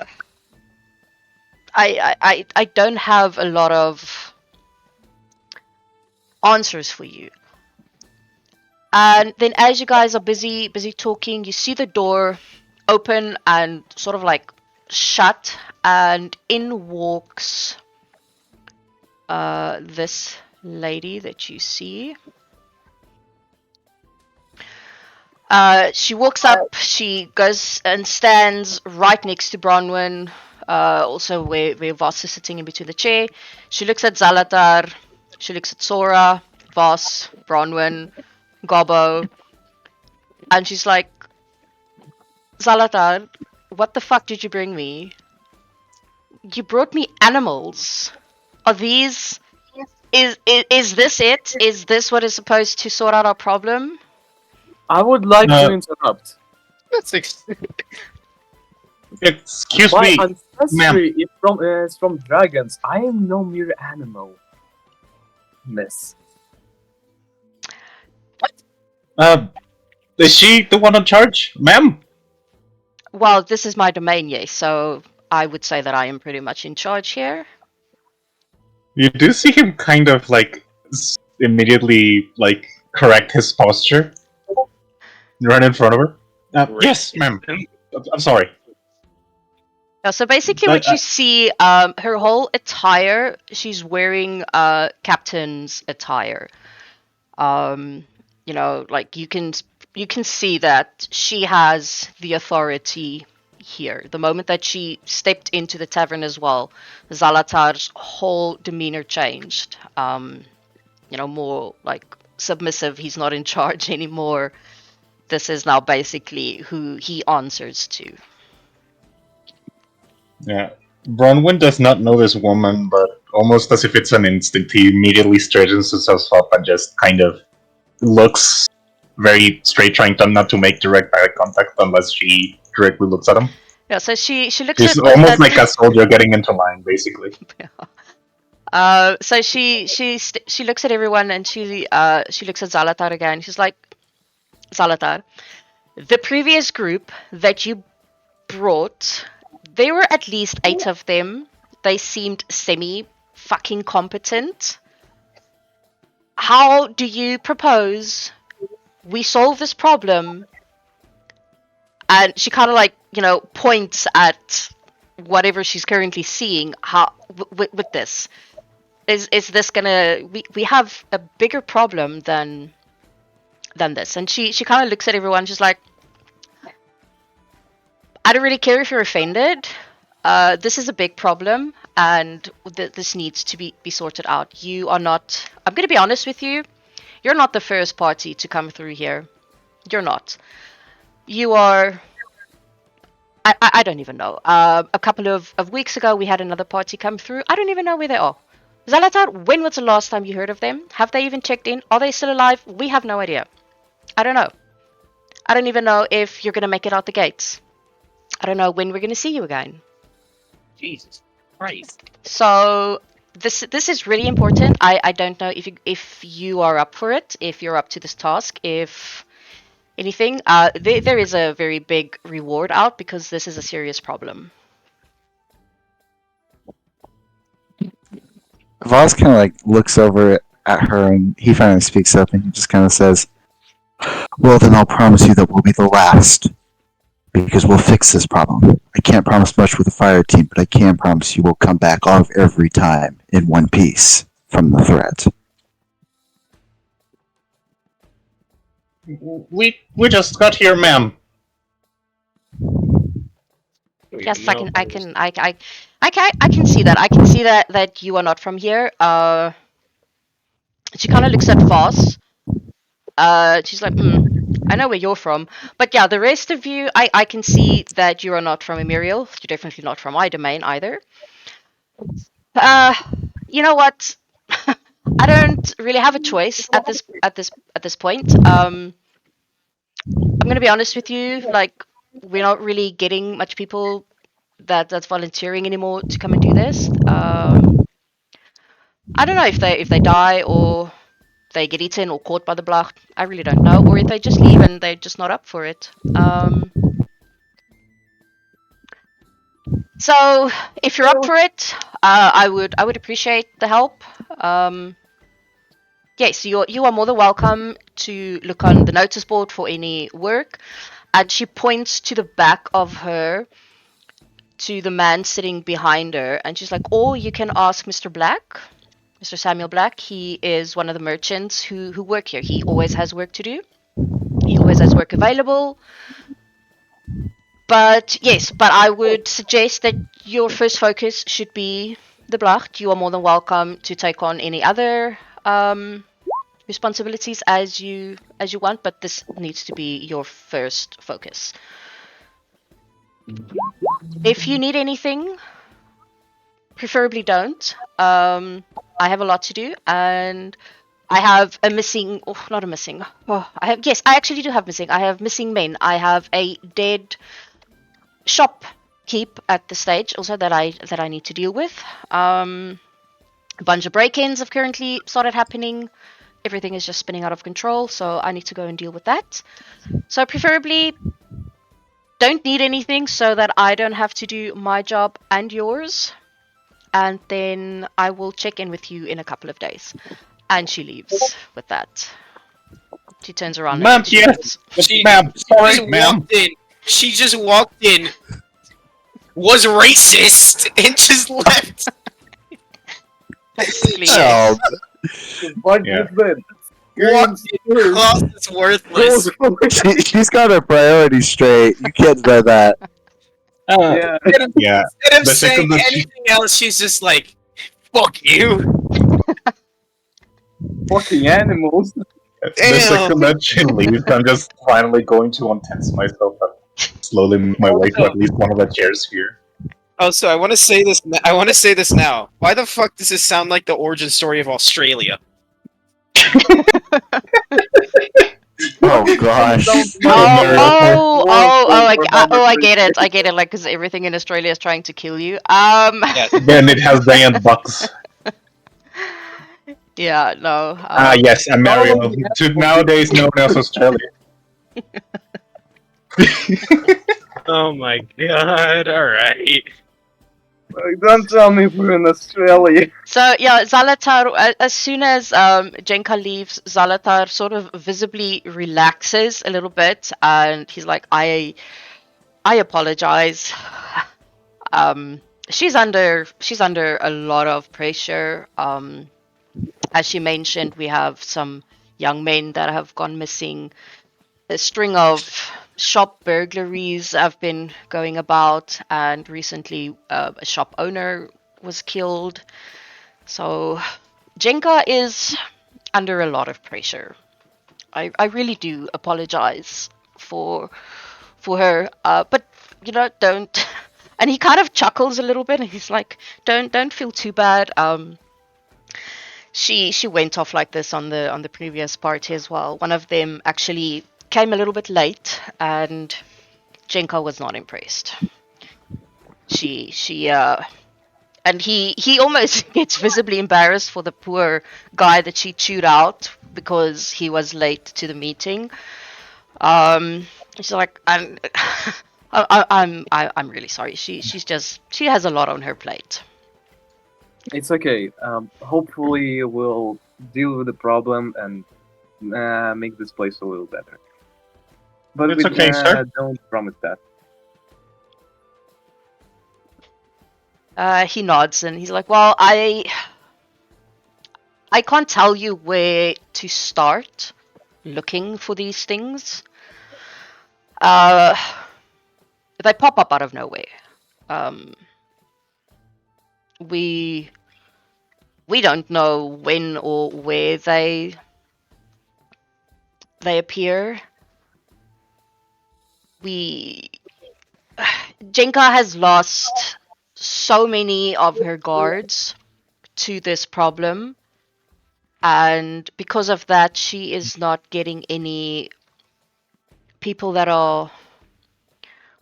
don't have a lot of answers for you. And then as you guys are busy talking, you see the door open and sort of like shut, and in walks this lady that you see. She walks up, she goes and stands right next to Bronwyn, also where Voss is sitting in between the chair. She looks at Zalatar, she looks at Sora, Voss, Bronwyn, Gobbo, and she's like, Zalatar, what the fuck did you bring me? You brought me animals. Are these... Is this it? Is this what is supposed to sort out our problem? I would like No. to interrupt. That's Excuse My me, ancestry is from dragons. I am no mere animal. Miss. is she the one in charge, ma'am? Well, this is my domain, yes, so I would say that I am pretty much in charge here. You do see him kind of like immediately like correct his posture right in front of her. Yes, ma'am. I'm sorry. Yeah, so basically what you see, her whole attire, she's wearing captain's attire. Like you can see that she has the authority here. The moment that she stepped into the tavern as well, Zalatar's whole demeanor changed. More like submissive. He's not in charge anymore. This is now basically who he answers to. Yeah. Bronwyn does not know this woman, but almost as if it's an instinct, he immediately straightens himself up and just kind of looks very straight, trying to not to make direct eye contact unless she directly looks at him. Yeah, so she looks She's at almost like a soldier getting into line, basically. So she looks at everyone and she looks at Zalatar again. She's like, Zalatar, the previous group that you brought, there were at least 8 of them. They seemed semi-fucking competent. How do you propose we solve this problem? And she kind of like, points at whatever she's currently seeing. How with this? Is this gonna... We have a bigger problem than this. And she kind of looks at everyone. She's like, I don't really care if you're offended. This is a big problem, and this needs to be sorted out. You are not... I'm going to be honest with you. You're not the first party to come through here. You're not. You are... I don't even know. A couple of weeks ago, we had another party come through. I don't even know where they are. Zalatar, when was the last time you heard of them? Have they even checked in? Are they still alive? We have no idea. I don't know. I don't even know if you're going to make it out the gates. I don't know when we're going to see you again. Jesus Christ. So this is really important. I don't know if you are up for it, if you're up to this task, if anything. There is a very big reward out because this is a serious problem. Voss kind of like looks over at her and he finally speaks up and he just kind of says, well, then I'll promise you that we'll be the last because we'll fix this problem. I can't promise much with the fire team, but I can promise you we'll come back off every time in one piece from the threat. We just got here, ma'am. Yes, I can see that. I can see that you are not from here. She kind of looks at Voss. She's like, I know where you're from. But yeah, the rest of you, I can see that you are not from Ammerial. You're definitely not from my domain either. Uh, you know what? I don't really have a choice at this point. I'm gonna be honest with you. Like, we're not really getting much people that's volunteering anymore to come and do this. I don't know if they die or they get eaten or caught by the block. I really don't know, or if they just leave and they're just not up for it. So if you're up for it, I would appreciate the help. Yes, you are more than welcome to look on the notice board for any work. And she points to the back of her to the man sitting behind her, and she's like, "Or you can ask Mr. Black, Mr. Samuel Black. He is one of the merchants who work here. He always has work to do. He always has work available. But yes, but I would suggest that your first focus should be the Blacht. You are more than welcome to take on any other responsibilities as you want, but this needs to be your first focus. If you need anything, preferably don't. I have a lot to do, and I have a missing, oh, not a missing. Oh, yes, I actually do have missing. I have missing men. I have a dead shop keep at the stage also that I need to deal with. A bunch of break-ins have currently started happening. Everything is just spinning out of control, so I need to go and deal with that. So preferably don't need anything so that I don't have to do my job and yours. And then I will check in with you in a couple of days. And she leaves with that. She turns around Ma'am, and she yes. leaves. Ma'am, sorry, just ma'am. walked in. She just walked in, was racist, and just left. Basically, Oh, yes. What Yeah. is that? Walked in, class is worthless. she's got her priorities straight. You can't deny that. Yeah. Yeah. Instead of The saying second that she anything else, she's just like, "Fuck you." Fucking animals. the Damn. second that she leaves, I'm just finally going to untense myself and slowly make my way to at least one of the chairs here. Also, I want to say this. I want to say this now. Why the fuck does this sound like the origin story of Australia? Oh gosh. Oh, I get get it. I get it. Like, because everything in Australia is trying to kill you. Yes. Then it has giant bucks. Yeah, no. Yes, Ammerial. Nowadays known as Australia. Oh my god! All right. Don't tell me we're in Australia. So yeah, Zalatar. As soon as Jenka leaves, Zalatar sort of visibly relaxes a little bit, and he's like, "I apologize. She's under a lot of pressure. As she mentioned, we have some young men that have gone missing. A string of shop burglaries have been going about, and recently a shop owner was killed. So Jenka is under a lot of pressure. I really do apologize for her, but don't. And he kind of chuckles a little bit, and he's like, "Don't feel too bad. She went off like this on the previous party as well. One of them actually came a little bit late, and Jenka was not impressed. She and he almost gets visibly embarrassed for the poor guy that she chewed out because he was late to the meeting. She's like, I'm really sorry. She has a lot on her plate. It's okay. Hopefully we'll deal with the problem and make this place a little better. But It's we okay, sir. don't promise that. He nods and he's like, well, I can't tell you where to start, looking for these things. Uh, they pop up out of nowhere. Um, we we don't know when or where they appear. We Jenka has lost so many of her guards to this problem, and because of that, she is not getting any people that are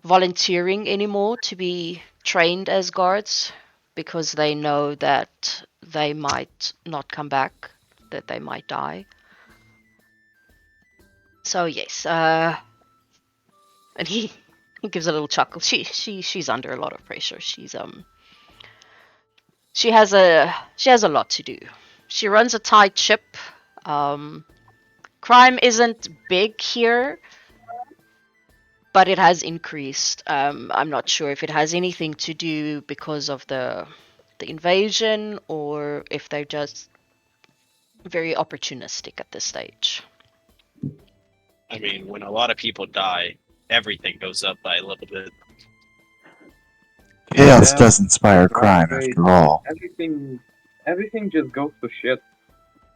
volunteering anymore to be trained as guards because they know that they might not come back, that they might die. So yes, and he gives a little chuckle. She's under a lot of pressure. She has a lot to do. She runs a tight ship. Um, Crime isn't big here, but it has increased. I'm not sure if it has anything to do because of the invasion or if they're just very opportunistic at this stage. I mean, when a lot of people die, everything goes up by a little bit. Chaos Yeah, does inspire crime crime, rate, after all. everything just goes to shit.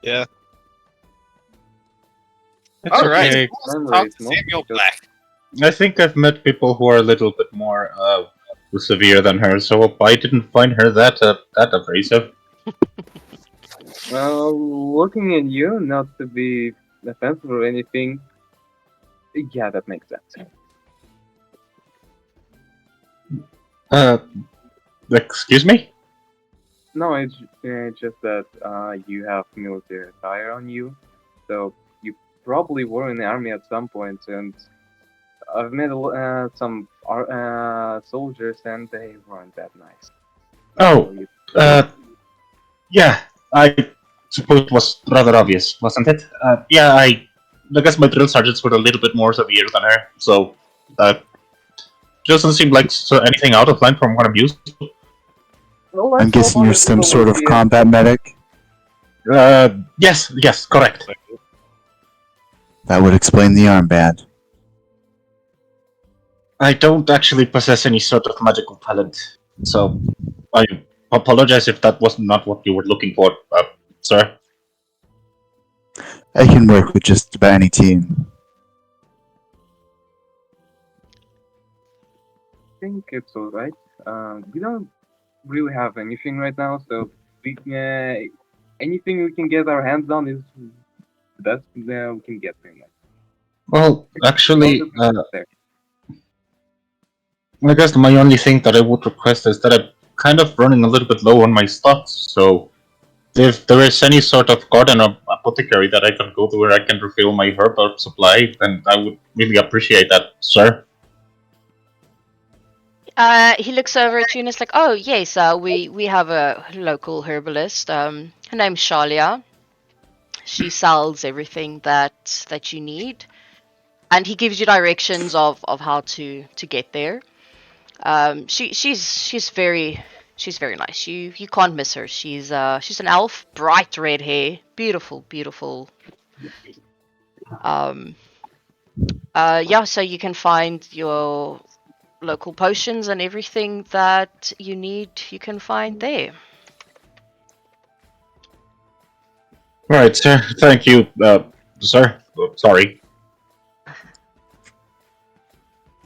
Yeah. It's All right. okay. Crime Talk rates to mostly Samuel just Black. I think I've met people who are a little bit more severe than her, so I didn't find her that abrasive. looking at you, not to be offensive or anything. Yeah, that makes sense. Uh, excuse me? No, it's just that you have military attire on you, so you probably were in the army at some point. And I've met some soldiers, and they weren't that nice. Oh, So you, uh, yeah. I suppose it was rather obvious, wasn't it? Yeah, I guess my drill sergeants were a little bit more severe than her, so doesn't seem like anything out of line from what I'm used to. well, I'm let's hope guessing you're other some people sort will of be. combat medic. Yes, correct. That would explain the armband. I don't actually possess any sort of magical talent, so I apologize if that was not what you were looking for, sir. I can work with just about any team. I think it's alright. We don't really have anything right now, so anything we can get our hands on is the best we can get. Pretty much. Well, actually, All the there. I guess my only thing that I would request is that I'm kind of running a little bit low on my stocks, so if there is any sort of garden or apothecary that I can go to where I can refill my herb supply, then I would really appreciate that, sir. He looks over at you and is like, "Oh yes, we have a local herbalist. Her name's Shalia. She sells everything that you need, and he gives you directions of how to get there. She's very nice. You can't miss her. She's an elf, bright red hair, beautiful. Um, yeah. So you can find your local potions and everything that you need. You can find there. Right, sir. Thank you, sir. Sorry.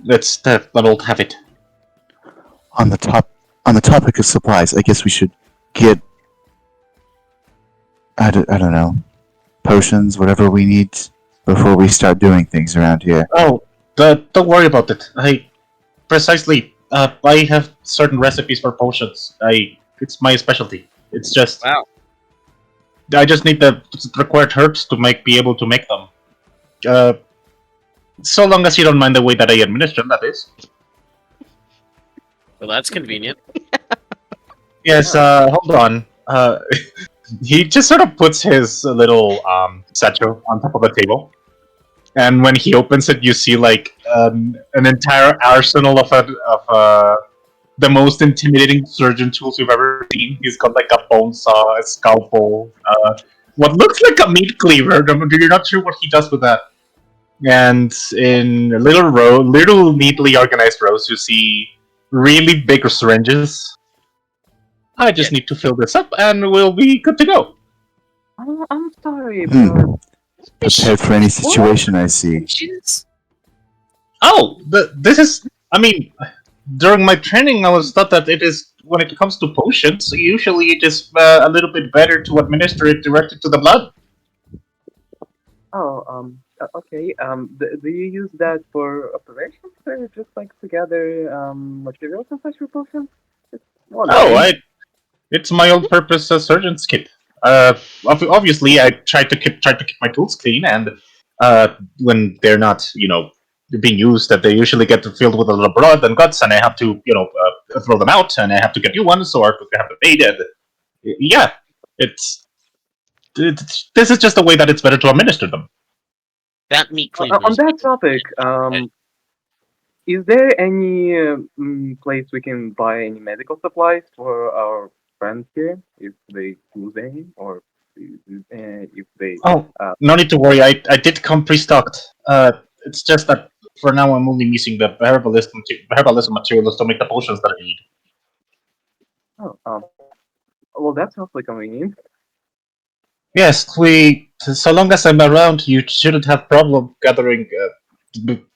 That's that old habit. On the topic of supplies, I guess we should get I don't know, potions, whatever we need before we start doing things around here. Oh, don't worry about it. Precisely. I have certain recipes for potions. It's my specialty. It's just Wow. I just need the required herbs to be able to make them. So long as you don't mind the way that I administer them, that is. Well, that's convenient. Yes. Hold on. He just sort of puts his little satchel on top of the table, and when he opens it, you see like an entire arsenal of the most intimidating surgeon tools you've ever seen. He's got like a bone saw, a scalpel, what looks like a meat cleaver. You're not sure what he does with that. And in little neatly organized rows, you see really big syringes. I just need to fill this up, and we'll be good to go. I'm sorry, but Hmm. Prepared for any situation, I see. Jeez. Oh, this is. I mean, during my training, I was taught that it is when it comes to potions. Usually, it is a little bit better to administer it directly to the blood. oh, okay. Do you use that for operations or just like to gather materials and such for potions? Just Oh, wondering. it's my all-purpose surgeon's kit. Obviously, I try to keep my tools clean, and when they're not, being used, that they usually get filled with a lot of blood and guts, and I have to, throw them out, and I have to get new ones, or have them made. And yeah, it's, this is just a way that it's better to administer them. That meat On cleaver's that topic, is there any place we can buy any medical supplies for our friends here if they lose any or if they Oh, uh, no need to worry. I did come pre-stocked. It's just that for now I'm only missing the herbalism materials to make the potions that I need. oh well that sounds like convenient. Yes, so long as I'm around, you shouldn't have problem gathering,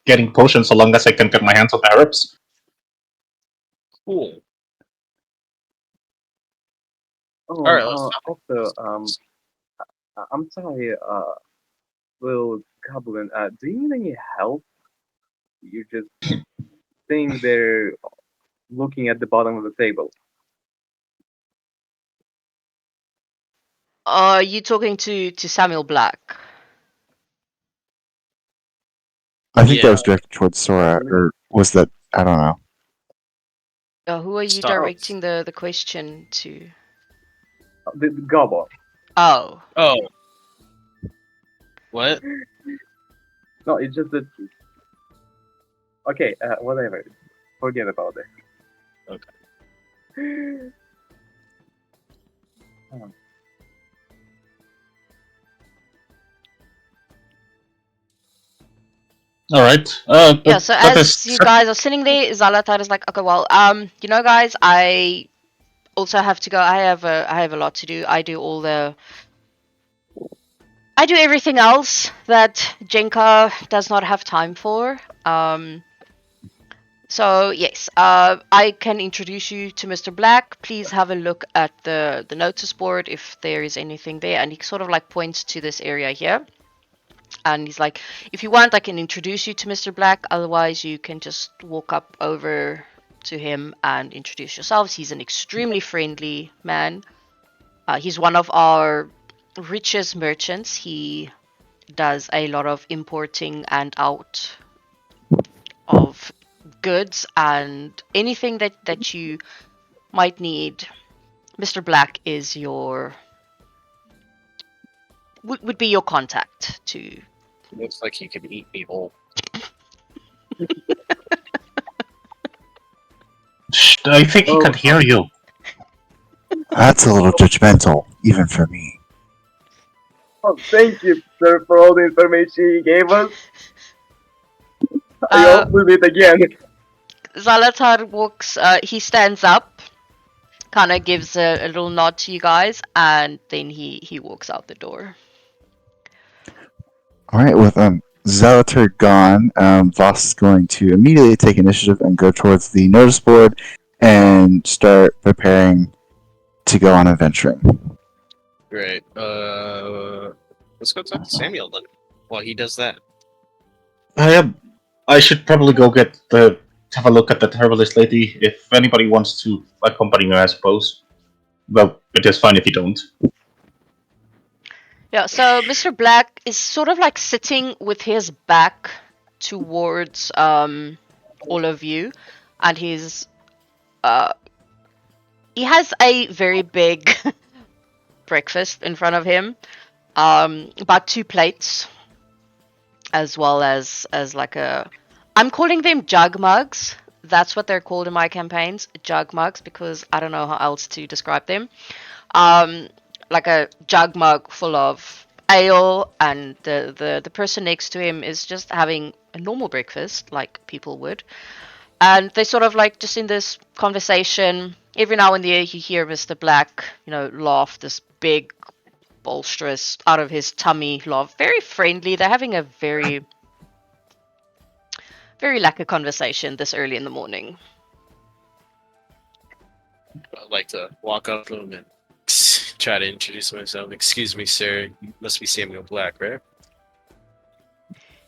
getting potions. So long as I can get my hands on the herbs. cool. Oh All right, let's talk. also I'm sorry little goblin do you need any help? You're just sitting there looking at the bottom of the table. Are you talking to Samuel Black? I think that Yeah, was directed towards Sora, or was that? I don't know. Who are you Stop. directing the question to? The goblin. Oh, Oh, what? No, it's just that. Okay, whatever. Forget about it. Okay. Um, All right. yeah. But So that is. as you guys are sitting there, Zalatar is like, okay, well, guys, I also have to go. I have a lot to do. I do everything else that Jenka does not have time for. So yes, I can introduce you to Mr. Black. Please have a look at the notice board if there is anything there. And he sort of like points to this area here. And he's like, if you want, I can introduce you to Mr. Black. Otherwise, you can just walk up over to him and introduce yourselves. He's an extremely friendly man. He's one of our richest merchants. He does a lot of importing and out of goods and anything that you might need. Mr. Black is would be your contact to. Looks like he could eat me whole. Shh, I think he Oh, can hear you. That's a little judgmental, even for me. thank you, sir, for all the information you gave us. I Uh, hope we meet again. Zalatar walks. He stands up, kind of gives a little nod to you guys, and then he walks out the door. All right, with Zelator gone, Voss is going to immediately take initiative and go towards the notice board and start preparing to go on adventuring. Great. Let's go talk to Samuel then. While he does that. I should probably go have a look at that herbalist lady. If anybody wants to accompany me, I suppose. Well, it is fine if you don't. Yeah. So Mr. Black is sort of like sitting with his back towards all of you, and he has a very big breakfast in front of him. About 2 plates, as well as like I'm calling them jug mugs. That's what they're called in my campaigns, jug mugs, because I don't know how else to describe them. Um, like a jug mug full of ale, and the person next to him is just having a normal breakfast like people would. And they sort of like just in this conversation. Every now and then you hear Mr. Black, laugh this big, bolsterous, out of his tummy laugh. Very friendly. They're having a very, very lacquer conversation this early in the morning. I'd like to walk up to him and try to introduce myself. Excuse me, sir. You must be Samuel Black, right?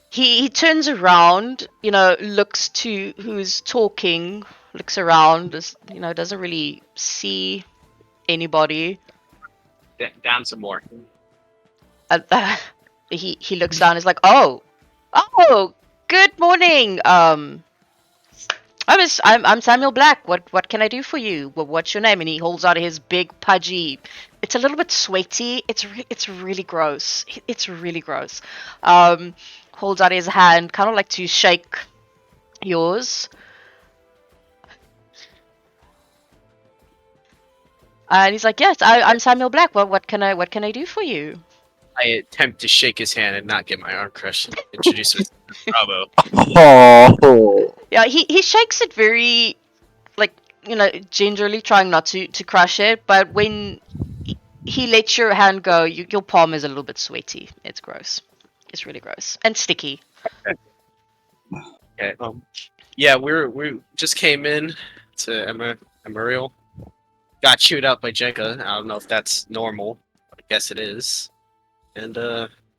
He turns around, looks to who's talking, looks around, doesn't really see anybody. Down some more. He looks down. He's like, oh, good morning. I'm Samuel Black. What can I do for you? What's your name? And he holds out his big pudgy. It's a little bit sweaty. It's really gross. It's really gross. Holds out his hand, kind of like to shake yours. And he's like, yes, I'm Samuel Black. What can I do for you? I attempt to shake his hand and not get my arm crushed. Introduce myself. Bravo. Oh, Yeah, he shakes it very, like, gingerly, trying not to crush it. But when he lets your hand go, your palm is a little bit sweaty. It's gross. It's really gross and sticky. Okay. Yeah, we just came in to Ammerial. Got chewed out by Jenka. I don't know if that's normal. I guess it is. And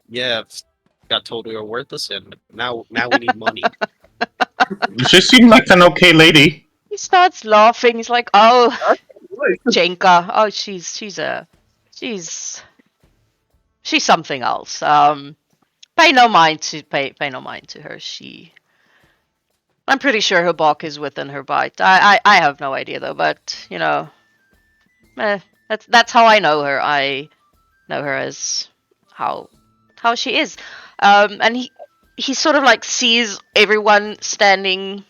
yeah, got told we were worthless, and now we need money. She seemed like an okay lady. He starts laughing. He's like, "Oh, Jenka. Oh, she's something else. Pay no mind to her. I'm pretty sure her bark is within her bite. I have no idea though, but that's how I know her. I know her as how she is. And he sort of like sees everyone standing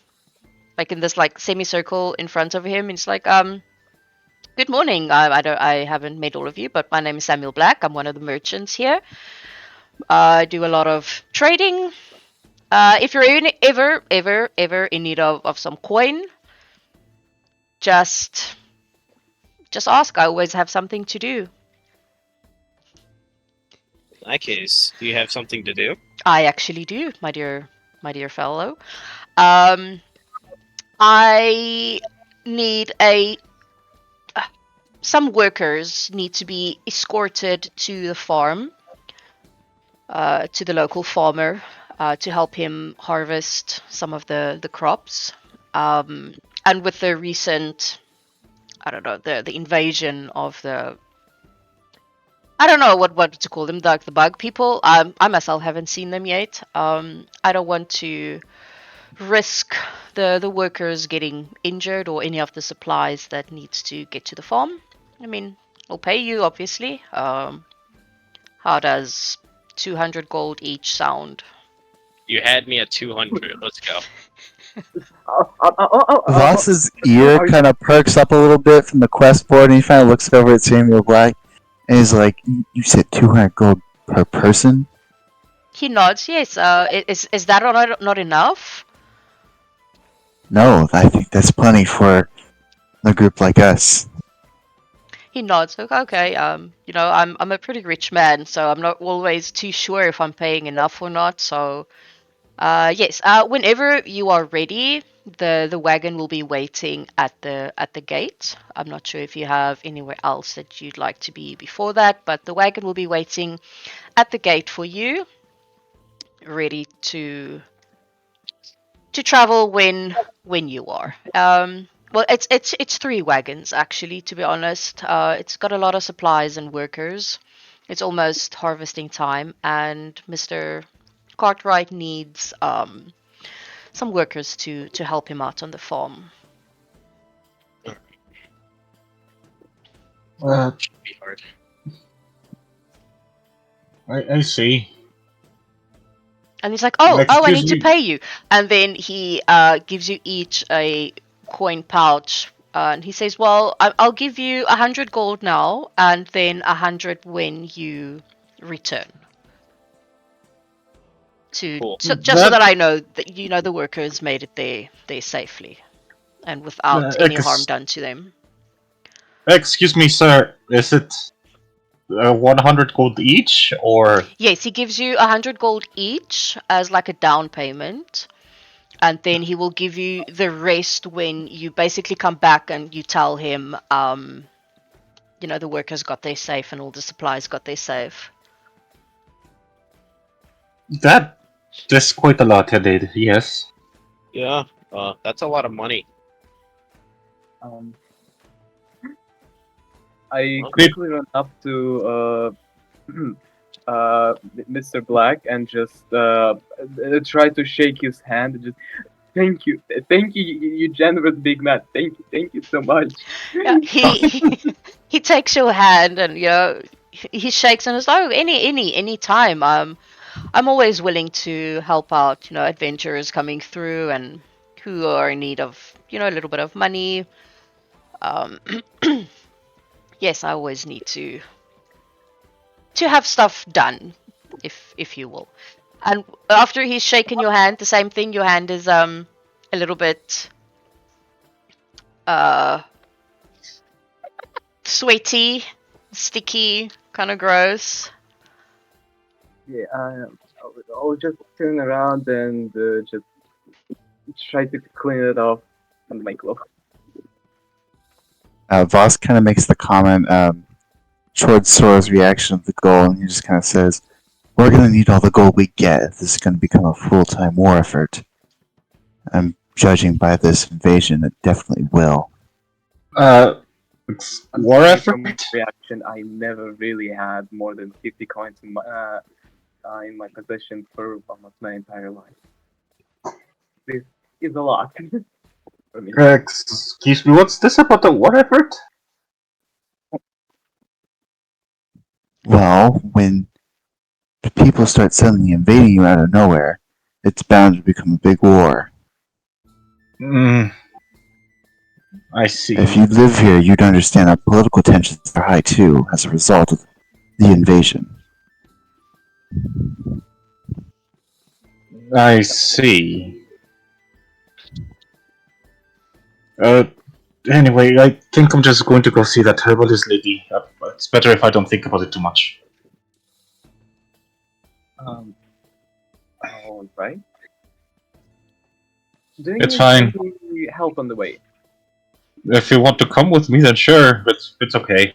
like in this like semicircle in front of him. He's like, good morning. I haven't met all of you, but my name is Samuel Black. I'm one of the merchants here. I do a lot of trading. If you're ever in need of some coin, just ask. I always have something to do. In that case, do you have something to do? I actually do, my dear fellow. I need some workers need to be escorted to the farm, to the local farmer, to help him harvest some of the crops. And with the recent, I don't know, the invasion of I don't know what to call them, the bug people. I myself haven't seen them yet. I don't want to risk the workers getting injured or any of the supplies that needs to get to the farm. I mean, I'll pay you, obviously. How does 200 gold each sound? You had me at 200. Let's go. Voss's ear kind of perks up a little bit from the quest board, and he kind of looks over at Samuel Black, and he's like, "You said 200 gold per person?" He nods. Yes. Is that not enough? No, I think that's plenty for a group like us. He nods. Okay. I'm a pretty rich man, so I'm not always too sure if I'm paying enough or not. So, yes. Whenever you are ready, the wagon will be waiting at the gate. I'm not sure if you have anywhere else that you'd like to be before that, but the wagon will be waiting at the gate for you, ready to travel when you are. Well, it's 3 wagons actually. To be honest, it's got a lot of supplies and workers. It's almost harvesting time, and Mr. Cartwright needs some workers to help him out on the farm. Should be hard. I see. And he's like, oh, I Excuse need to me. pay you. And then he gives you each a coin pouch And he says, "Well, I'll give you 100 gold now, and then 100 when you return." Cool. Just so that I know that the workers made it there safely and without any harm done to them. Excuse me, sir. Is it 100 gold each, or Yes, he gives you 100 gold each as like a down payment, and then he will give you the rest when you basically come back and you tell him, the workers got their safe and all the supplies got their safe. that? That's quite a lot, indeed. Yes. Yeah. That's a lot of money. Um, I Okay. quickly run up to Mr. Black and just try to shake his hand. And just thank you, you generous big man. Thank you so much. Yeah, he takes your hand and he shakes and is like, "Oh, any time. I'm always willing to help out. Adventurers coming through and who are in need of a little bit of money. Um, yes, I always need to have stuff done, if you will." And after he's shaken your hand, the same thing. Your hand is a little bit uh sweaty, sticky, kind of gross. Yeah, I'll just turn around and just try to clean it off on my clothes. Voss kind of makes the comment towards Sora's reaction of the goal, and he just kind of says, "We're going to need all the gold we get if this is going to become a full-time war effort. I'm judging by this invasion, it definitely will." It's I'm war sorry effort? for my reaction. I never really had more than 50 coins in my possession for almost my entire life. This is a lot for me. Excuse me, what's this about the war effort? Well, when the people start suddenly invading you out of nowhere, it's bound to become a big war. Hmm, I see. If you live here, you'd understand that political tensions are high too as a result of the invasion. I see. Uh, anyway, I think I'm just going to go see that herbalist lady. It's better if I don't think about it too much. All right. Do you It's need fine. any help on the way? If you want to come with me, then sure. It's okay.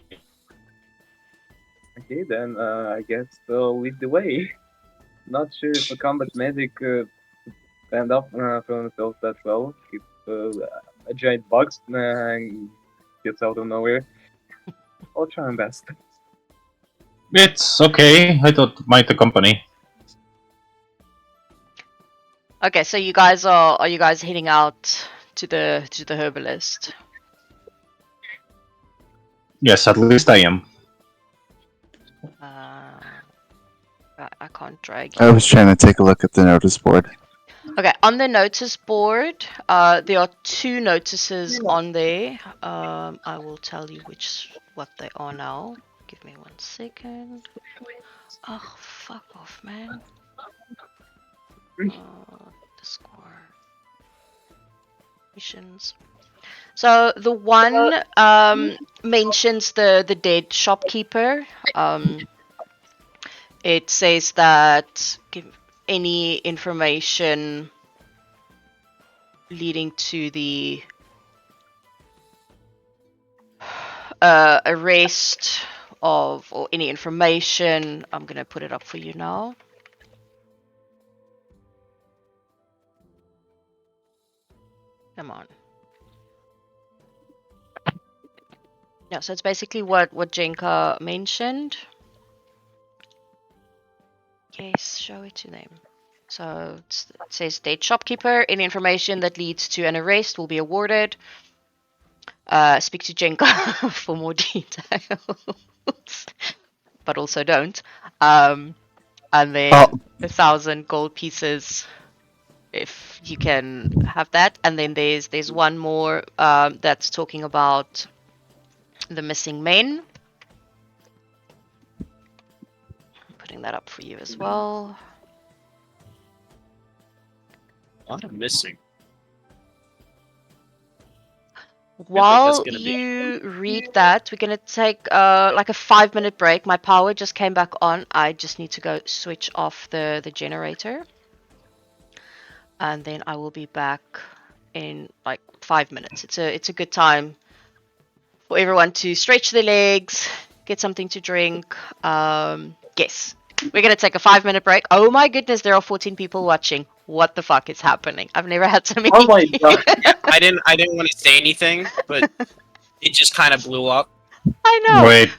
Okay, then I guess I'll lead the way. Not sure if a combat medic could stand up for himself that well. If a giant bug gets out of nowhere, I'll try my best. It's okay. I don't mind the company. Okay, so are you guys heading out to the herbalist? Yes, at least I am. I can't drag I was you. trying to take a look at the notice board. Okay, on the notice board, there are two notices on there. I will tell you what they are now. Give me 1 second. Oh, fuck off, man. Discord missions. So the one mentions the dead shopkeeper. It says that give any information leading to the arrest of or any information. I'm gonna put it up for you now. Come on. Yeah, so it's basically what Jenka mentioned. Yes, show it to them. So it says dead shopkeeper. Any information that leads to an arrest will be awarded. Speak to Jenka for more details, but also don't. And then Oh, 1,000 gold pieces. if you can have that. And then there's one more that's talking about the missing men. I'm putting that up for you as well. A lot of missing. While gonna be- you read that, we're gonna take like a 5-minute break. My power just came back on. I just need to go switch off the generator. And then I will be back in like 5 minutes. It's a good time for everyone to stretch their legs, get something to drink. Yes. We're gonna take a 5-minute break. Oh my goodness, there are 14 people watching. What the fuck is happening? I've never had so many. Oh my god. I didn't want to say anything, but it just kind of blew up. I know. Wait,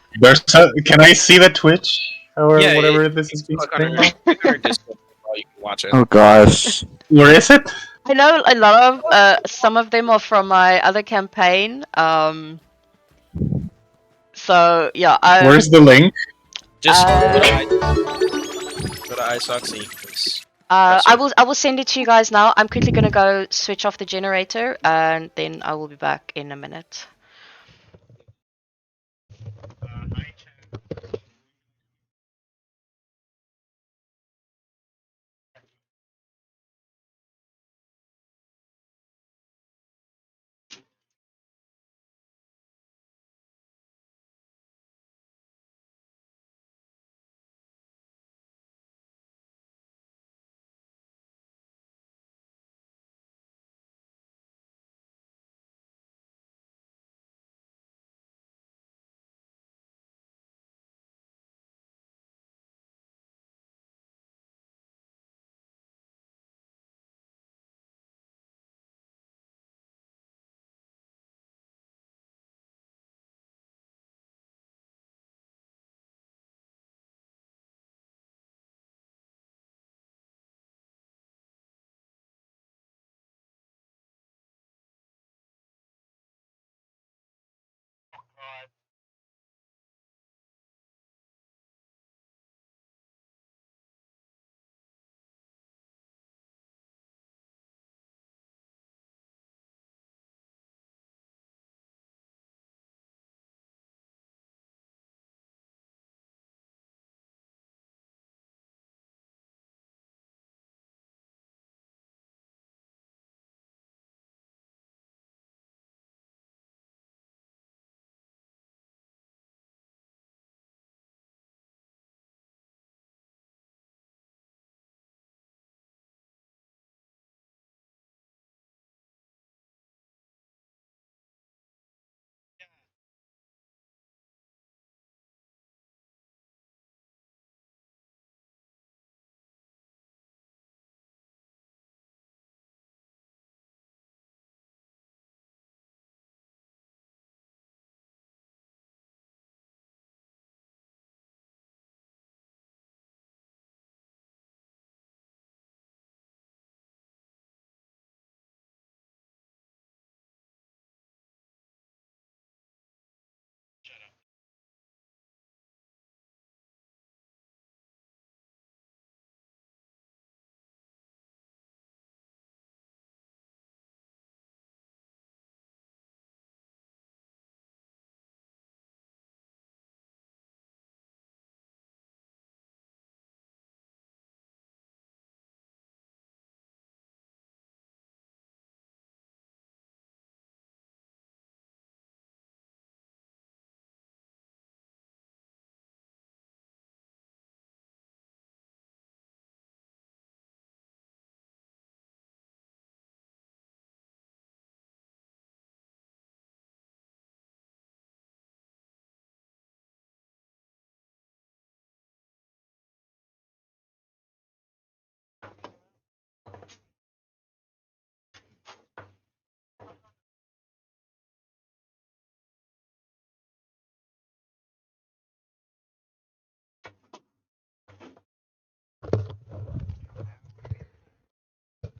can I see the Twitch or Yeah, whatever this is being Click on streamed our, on? click on our Discord while you can watch it. Oh gosh. Where is it? I know a lot of some of them are from my other campaign. So yeah, Where's the link? Just Uh, go to iSoxy. 'cause that's I will send it to you guys now. I'm quickly gonna go switch off the generator and then I will be back in a minute.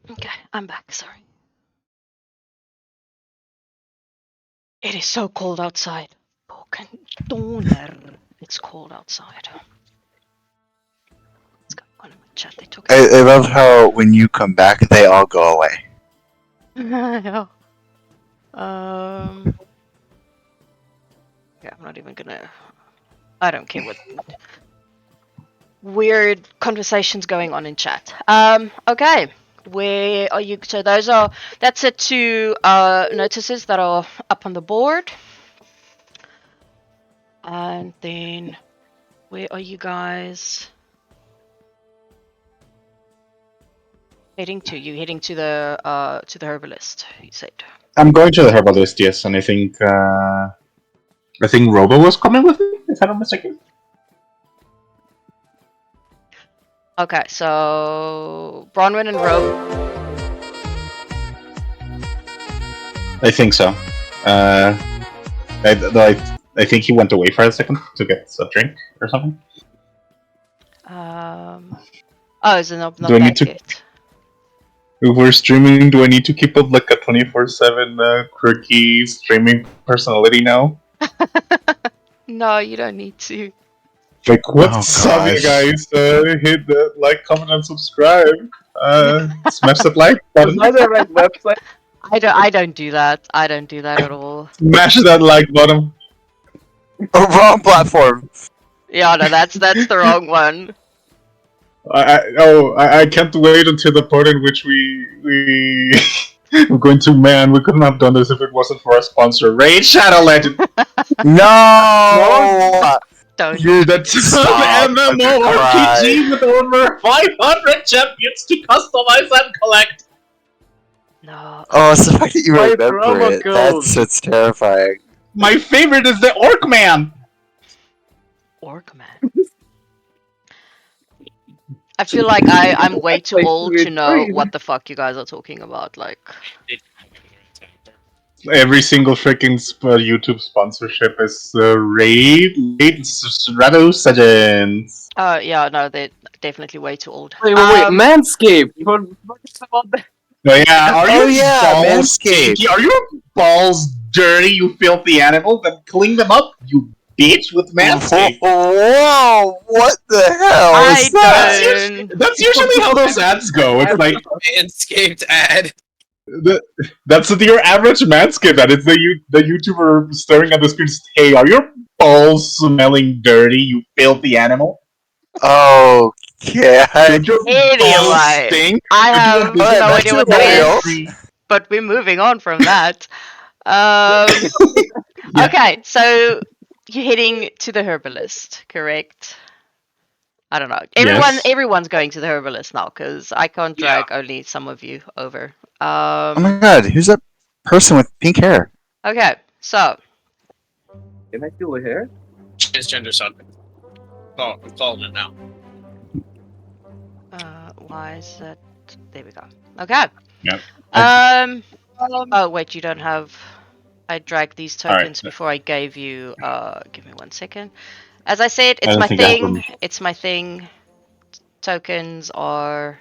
Okay, I'm back, sorry. It is so cold outside. Fucking Donner. It's cold outside. Let's go. Chat, they talking. I love how when you come back, they all go away. Yeah. Yeah, I'm not even gonna. I don't care what weird conversations going on in chat. Okay. Where are you? So that's it. Two notices that are up on the board. And then where are you guys heading to? You heading to the herbalist, you said. I'm going to the herbalist, yes, and I think Robo was coming with me, if I'm not mistaken. Okay, so Bronwyn and Robe. I think so. I think he went away for a second to get a drink or something. Oh, is it not Do I need back to? yet? If we're streaming, do I need to keep up like a 24/7 quirky streaming personality now? No, you don't need to. Like, what's up, you gosh. guys? Hit the like, comment, and subscribe. Smash that like button. Is that the right website? I don't do that. I don't do that at all. Smash that like button. Oh, wrong platform. Yeah, no, that's the wrong one. I can't wait until the part in which we're going to, man, we couldn't have done this if it wasn't for our sponsor, Raid Shadow Legend. No! Don't. You're the top MMORPG with over 500 champions to customize and collect. No. Oh, it's the fact that you My remember promo it. code. That's terrifying. My favorite is the Orc Man. Orc man. I feel like I'm way too old to know what the fuck you guys are talking about. Like, Every single freaking YouTube sponsorship is Raid Shadow Legends. yeah, no, they're definitely way too old. Wait, Manscaped. You forgot about that? Oh yeah, are Oh, your yeah, balls Manscaped. stinky? Are your balls dirty, you filthy animal? Then clean them up, you bitch, with Manscaped. Whoa! What the hell I is that? don't. That's usually how those ads go. It's like Manscaped ad. that's your average Manscaped ad. It's the YouTuber staring at the screen. Hey, are your balls smelling dirty, you filthy animal? Okay. Don't your balls Anyway, stink? I Don't have you no back idea to what the that video. is, but we're moving on from that. Yeah. Okay, so you're heading to the herbalist, correct? I don't know. Yes. Everyone's going to the herbalist now because I can't drag only some of you over. Oh my god, who's that person with pink hair? Okay, so Can I feel the hair? Transgender son. Oh, I'm calling it now. why is that? There we go. Okay. Yep. Oh wait, you don't have. I dragged these tokens before I gave you. Give me 1 second. As I said, it's don't my think I have thing. them. It's my thing. Tokens are.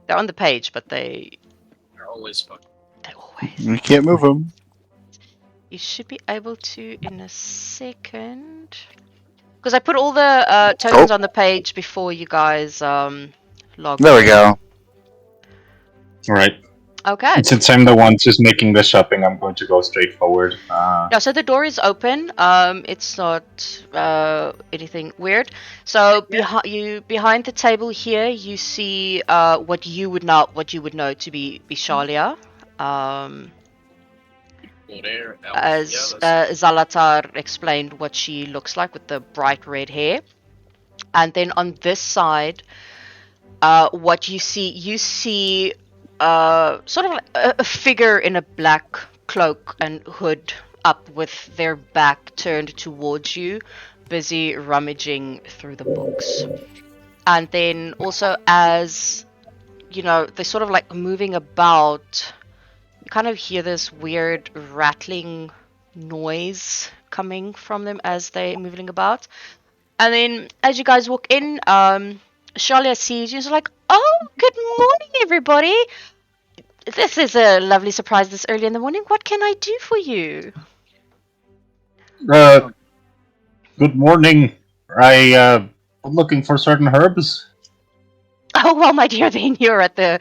They're on the page, but They're always fucking. they always. You can't move them. You should be able to in a second. Because I put all the tokens on the page before you guys log There we in. go. Alright. Okay. Since I'm the one who's making the shopping, I'm going to go straight forward. Yeah, so the door is open. It's not anything weird. So behind the table here, you see what you would know to be Shalia. As Zalatar explained what she looks like with the bright red hair. And then on this side, what you see sort of like a figure in a black cloak and hood up with their back turned towards you, busy rummaging through the books. And then also as, you know, they're sort of like moving about, you kind of hear this weird rattling noise coming from them as they're moving about. And then as you guys walk in, Shalia sees you and is like, "Oh, good morning, everybody. This is a lovely surprise this early in the morning. What can I do for you?" Good morning. looking for certain herbs. Oh well, my dear, then you're at the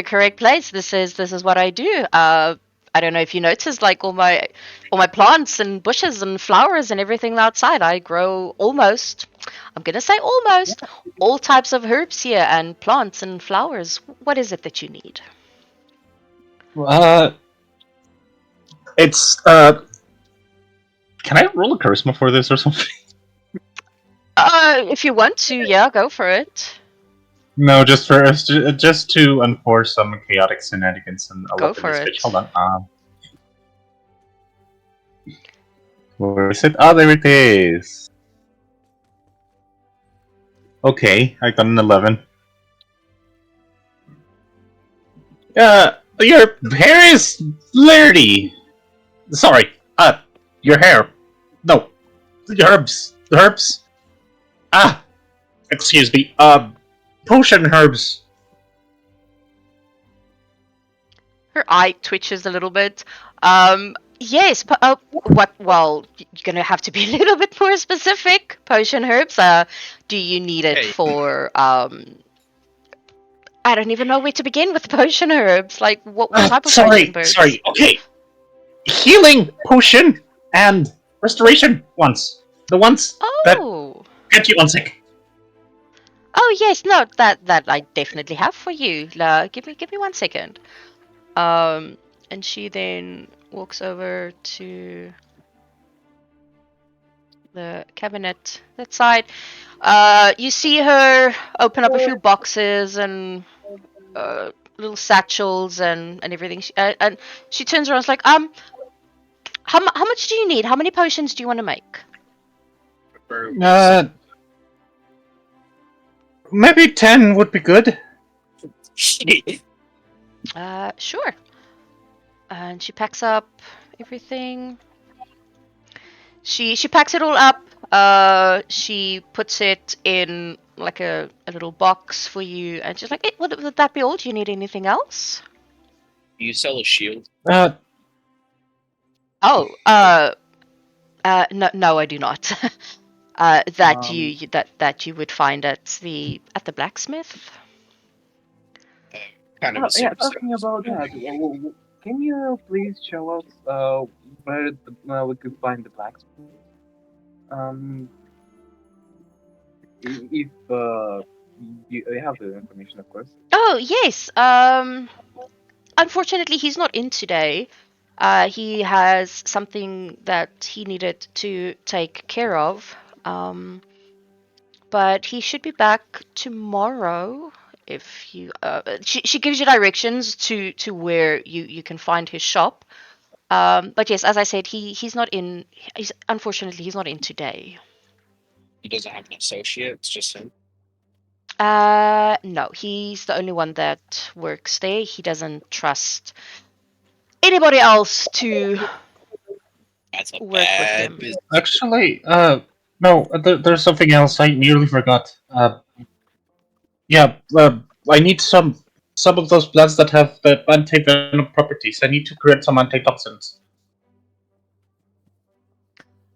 correct place. This is what I do. I don't know if you noticed, like all my plants and bushes and flowers and everything outside. I grow almost. I'm gonna say almost all types of herbs here and plants and flowers. What is it that you need? Uh, it's Can I roll a charisma for this or something? If you want to, yeah, go for it. No, just to enforce some chaotic shenanigans and all Go up in for this bitch. Hold it. on. Where is it? Oh, there it is. Okay, I got an 11. Your hair is flirty. Sorry. Your hair. No, the herbs. The herbs. Ah, excuse me. Potion herbs. Her eye twitches a little bit. Yes, but what? Well, you're gonna have to be a little bit more specific. Potion herbs. Do you need it Hey. for? I don't even know where to begin with potion herbs. Like, what type of potion herbs? Sorry. Okay. Healing potion and restoration ones. The ones that Oh, get you unsick. oh yes, no, that I definitely have for you. Give me 1 second. Um, and she then walks over to the cabinet that side. You see her open up a few boxes and little satchels and everything. And she turns around, and is like, how much do you need? How many potions do you want to make? Uh, maybe 10 would be good. Sure. And she packs up everything. She packs it all up. She puts it in like a little box for you, and she's like, would that be all? Do you need anything else? You sell a shield. Oh, no, no, I do not. That Um, that you would find at the blacksmith. Kind of yeah, assumes so. talking about that, can you please show us where we could find the blacksmith? Um, if you have the information, of course. Oh yes. Unfortunately, he's not in today. He has something that he needed to take care of. But he should be back tomorrow. If you, she gives you directions to where you can find his shop. But yes, as I said, he's not in. He's not in today. He doesn't have an associate. It's just him. No, he's the only one that works there. He doesn't trust anybody else to That's a work with bad him. business. Actually, no, there's something else I nearly forgot. Yeah, I need some of those plants that have the anti-venom properties. I need to create some antitoxins.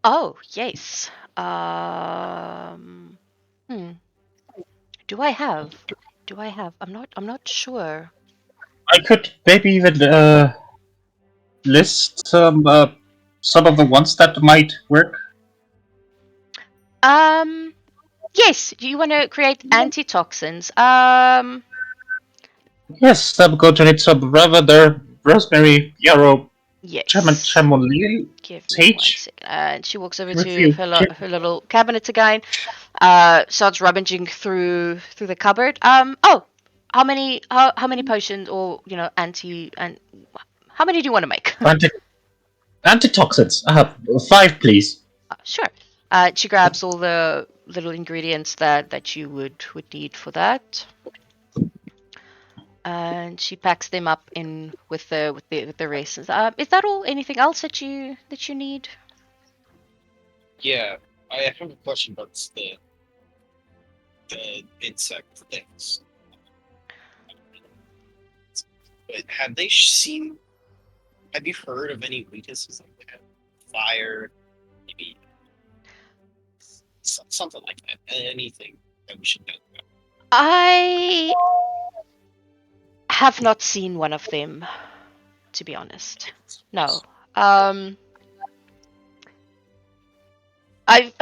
Oh yes. Hmm. Do I have? Do I have? I'm not sure. I could maybe even list some of the ones that might work. Yes, do you want to create antitoxins? Yes, I'm going to need some lavender, rosemary, yarrow, Yes. chamomile, Give me one sage, second. And she walks over with to you. her little cabinet again. Starts rummaging through the cupboard. Oh, how many potions or and how many do you want to make? Anti- antitoxins. 5, please. Sure. She grabs all the little ingredients that you would need for that, and she packs them up in with the rest. Is that all? Anything else that you need? Yeah, I have a question about the insect things. But have they seen? Have you heard of any weaknesses like that? Fire, maybe Something like that. Anything that we should know. I have not seen one of them, to be honest. No. Um, I've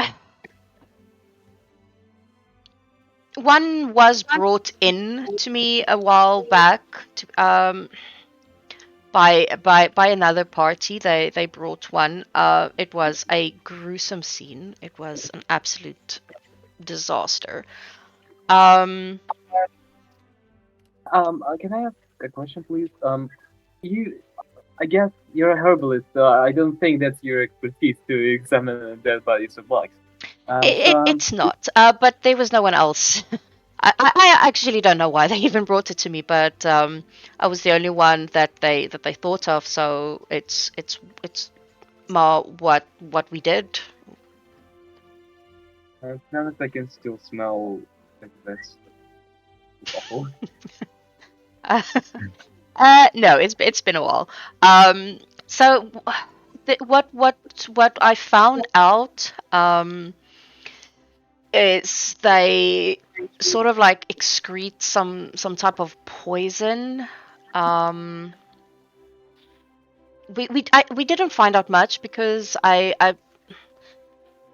one was brought in to me a while back to, by another party. They brought one. It was a gruesome scene. It was an absolute disaster. Um, Can I ask a question, please? You, I guess you're a herbalist, so I don't think that's your expertise to examine dead bodies of bugs. it's not. But there was no one else. I actually don't know why they even brought it to me, but I was the only one that they thought of. So it's more what we did. to be honest, I can still smell like this awful. No, it's been a while. So what I found out is they sort of like excrete some type of poison. Um, we didn't find out much because I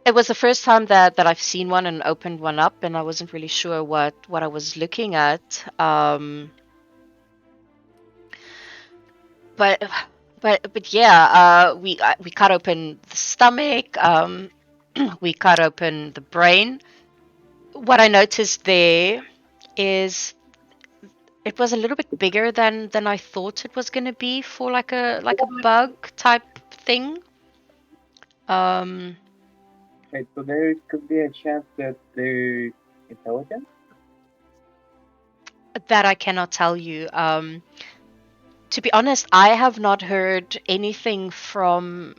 it was the first time that I've seen one and opened one up, and I wasn't really sure what I was looking at. But but yeah, we cut open the stomach. We cut open the brain. What I noticed there is it was a little bit bigger than I thought it was going to be for like a bug type thing. Um, Okay, so there could be a chance that they're intelligent. that I cannot tell you. To be honest, I have not heard anything from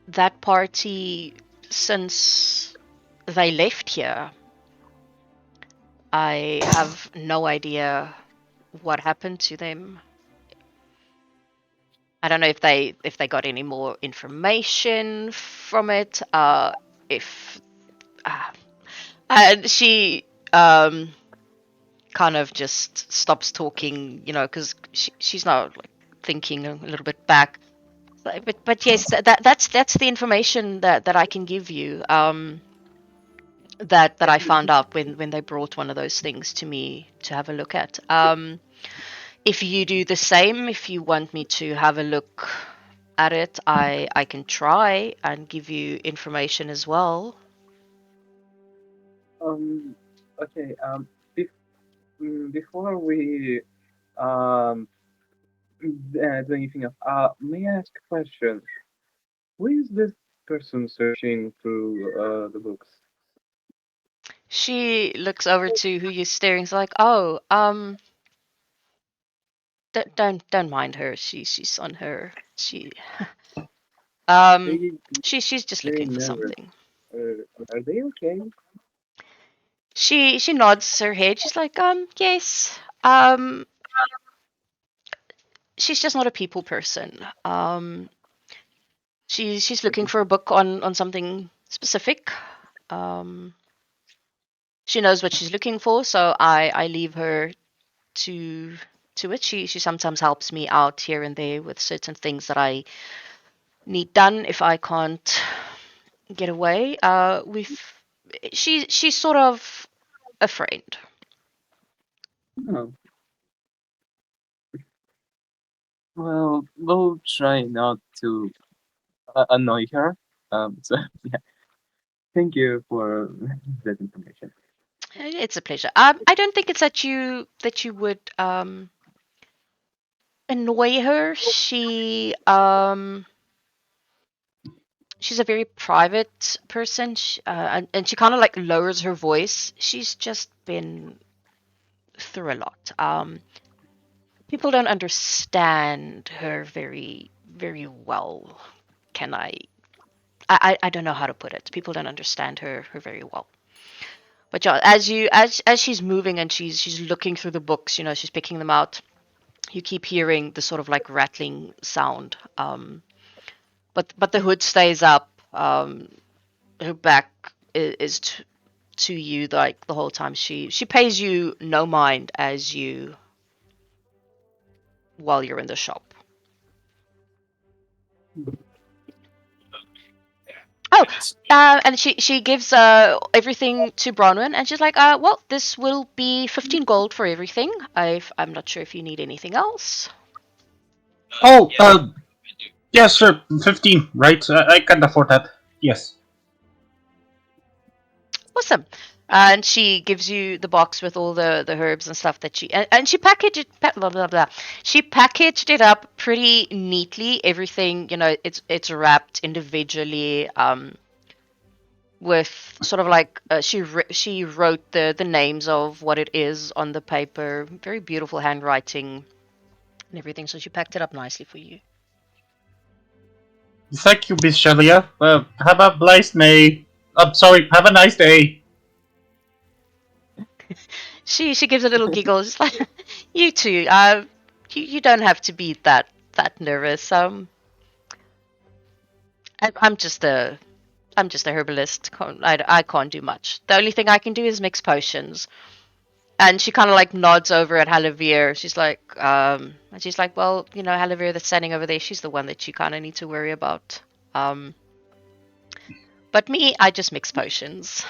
that party since they left here. I have no idea what happened to them. I don't know if they got any more information from it. If uh, and she kind of just stops talking, you know, because she's now like thinking a little bit back. But yes, that's the information that I can give you. That I found out when they brought one of those things to me to have a look at. If you do the same, if you want me to have a look at it, I can try and give you information as well. Um, okay. Before we um do anything else, may I ask a question? Who is this person searching through the books? She looks over to who you're staring. Is like, oh, don't mind her. She's on her. Um, They she's just very looking for nervous. something. Are they okay? She nods her head. She's like, yes. Um, she's just not a people person. She's looking for a book on something specific. Um, she knows what she's looking for, so I leave her to it. She sometimes helps me out here and there with certain things that I need done if I can't get away. She's sort of a friend. Oh, well, we'll try not to annoy her. So yeah, thank you for that information. It's a pleasure. I don't think it's that you would annoy her. She's a very private person, and she kind of like lowers her voice. She's just been through a lot. People don't understand her very well. Can I don't know how to put it. People don't understand her very well. But yeah, as she's moving and she's looking through the books, you know, she's picking them out. You keep hearing the sort of like rattling sound. But the hood stays up. Her back is to you like the whole time. She pays you no mind as you while you're in the shop. Oh, and she gives everything to Bronwyn, and she's like, well, this will be 15 gold for everything. I'm not sure if you need anything else. Oh, yeah, sure, 15, right? I can afford that. Yes. Awesome. And she gives you the box with all the herbs and stuff that and she packaged it blah blah blah. She packaged it up pretty neatly. Everything, it's wrapped individually. With sort of like she wrote the names of what it is on the paper. Very beautiful handwriting and everything. So she packed it up nicely for you. Thank you, Miss Shelia. Have a nice day. I'm sorry, have a nice day. She gives a little giggle, just like you too. You don't have to be that nervous. I'm just a herbalist. I can't do much. The only thing I can do is mix potions. And she kind of like nods over at Halavir. She's like, well, Halavir that's standing over there, she's the one that you kind of need to worry about. Um, but me, I just mix potions.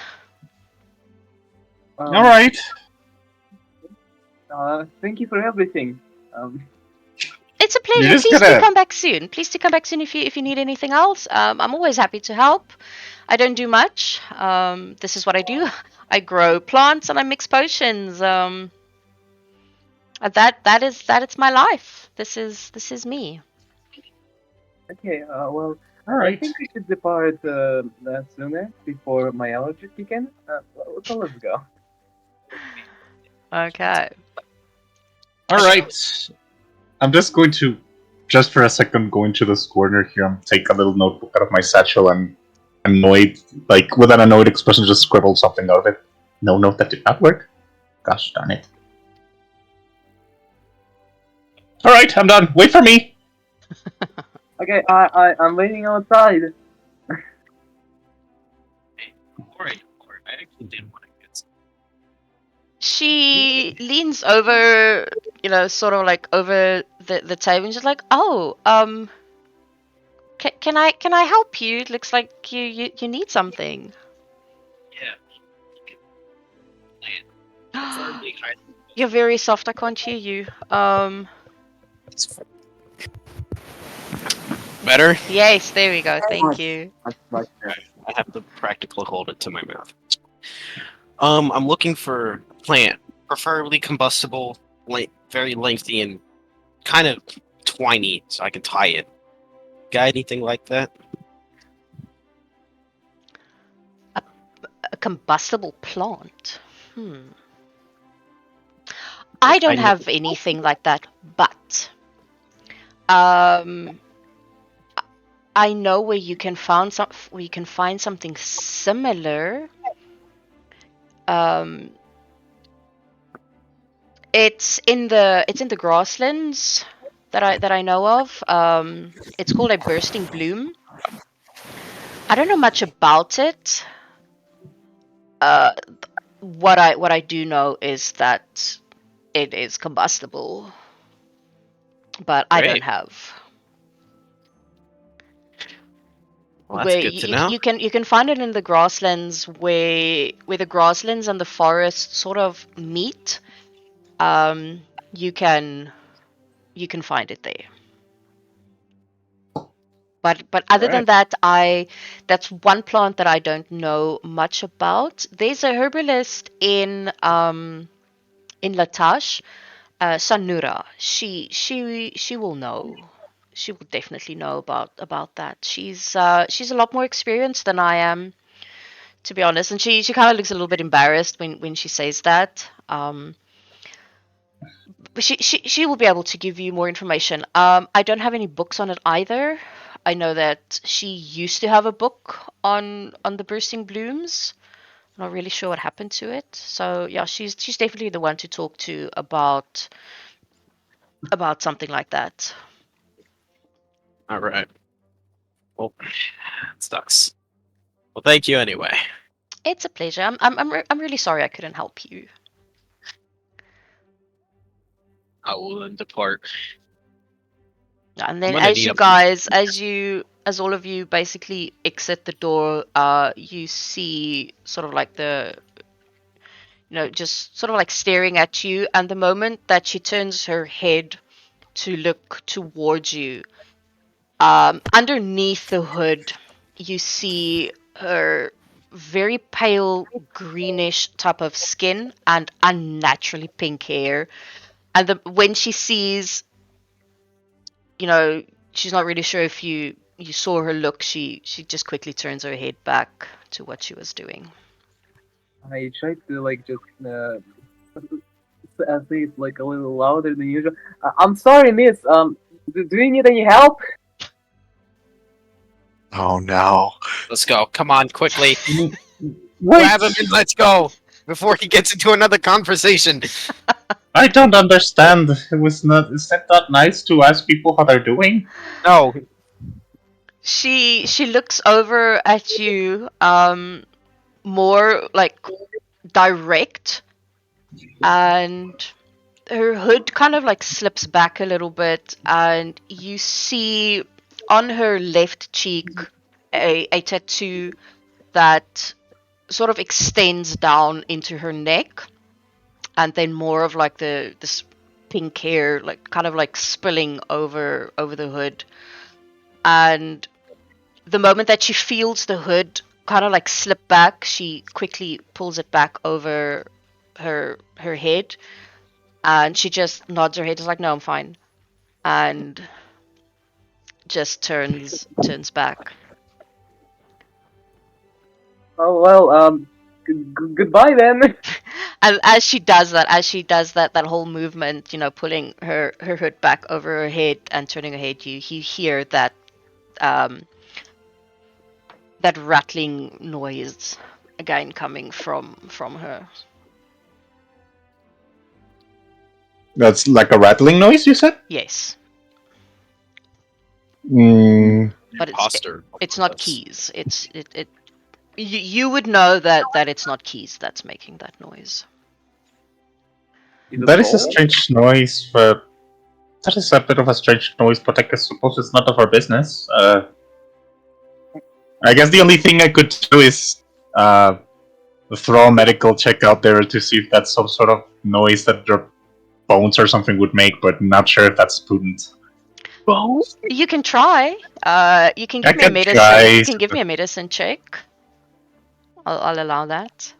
All right. Thank you for everything. It's a You're pleasure. just Please do gonna. come back soon. Please do come back soon if you need anything else. I'm always happy to help. I don't do much. This is what I do. I grow plants and I mix potions. That is my life. This is me. Okay, well, All I right. think we should depart sooner before my allergies kick in. So let's go. Okay. All right. I'm just going to, just for a second, go into this corner here and take a little notebook out of my satchel and annoyed, like with an annoyed expression, just scribble something out of it. No, that did not work. Gosh darn it. All right, I'm done. Wait for me. Okay, I'm waiting outside. Alright, I actually did want to get some. She leans over, sort of like over the table, and she's like, "Oh, can I help you? It looks like you need something." Yeah, preferably high. You're very soft. I can't hear you. Better? Yes, there we go. Thank you. Much I have to practically hold it to my mouth. I'm looking for a plant, preferably combustible, very lengthy and kind of twiny, so I can tie it. Got anything like that? A combustible plant. I don't know. have anything like that, but um, I know where you can find something similar. Um, it's in the grasslands that I know of. It's called a bursting bloom. I don't know much about it. Uh, what I do know is that it is combustible, but I don't Great. have. Well, that's Where good to you, know. you can find it in the grasslands where the grasslands and the forest sort of meet. Um, you can find it there. But other than Alright. that, that's one plant that I don't know much about. There's a herbalist in Latash, Sanura. She will know. She will definitely know about that. She's a lot more experienced than I am, to be honest, and she kind of looks a little bit embarrassed when she says that. But she will be able to give you more information. I don't have any books on it either. I know that she used to have a book on the bursting blooms. I'm not really sure what happened to it. So yeah, she's definitely the one to talk to about something like that. Alright. Well, it sucks. Well, thank you anyway. It's a pleasure. I'm really sorry I couldn't help you. I will then depart. And I'm then gonna as need you a. guys, as all of you basically exit the door, you see sort of like the, just sort of like staring at you. And the moment that she turns her head to look towards you, underneath the hood, you see her very pale greenish type of skin and unnaturally pink hair. And when she sees, you know, she's not really sure if you saw her look. She just quickly turns her head back to what she was doing. I tried to like just say it like a little louder than usual. I'm sorry, miss. Do you need any help? Oh no. Let's go. Come on, quickly. Wait, Grab him and let's go before he gets into another conversation. I don't understand. It was not. Is that not nice to ask people how they're doing? No. She looks over at you, more like direct, and her hood kind of like slips back a little bit, and you see on her left cheek a tattoo that sort of extends down into her neck, and then more of like this pink hair like kind of like spilling over the hood. And the moment that she feels the hood kind of like slip back, she quickly pulls it back over her head, and she just nods her head, is like, no, I'm fine, and just turns back. Oh well. Goodbye then. And as she does that whole movement, pulling her hood back over her head and turning her head, you hear um that rattling noise again coming from her. That's like a rattling noise, you said? Yes, Mm, but Imposter. it's not keys. You would know that it's not keys that's making that noise. Is it that is a Paul? strange noise, but that is a bit of a strange noise, but I suppose it's none of our business. I guess the only thing I could do is uh, throw a medical check out there to see if that's some sort of noise that your bones or something would make, but not sure if that's prudent. Bones? You can try. You can I give me a could medicine. try. You can give me a medicine check. I'll allow that.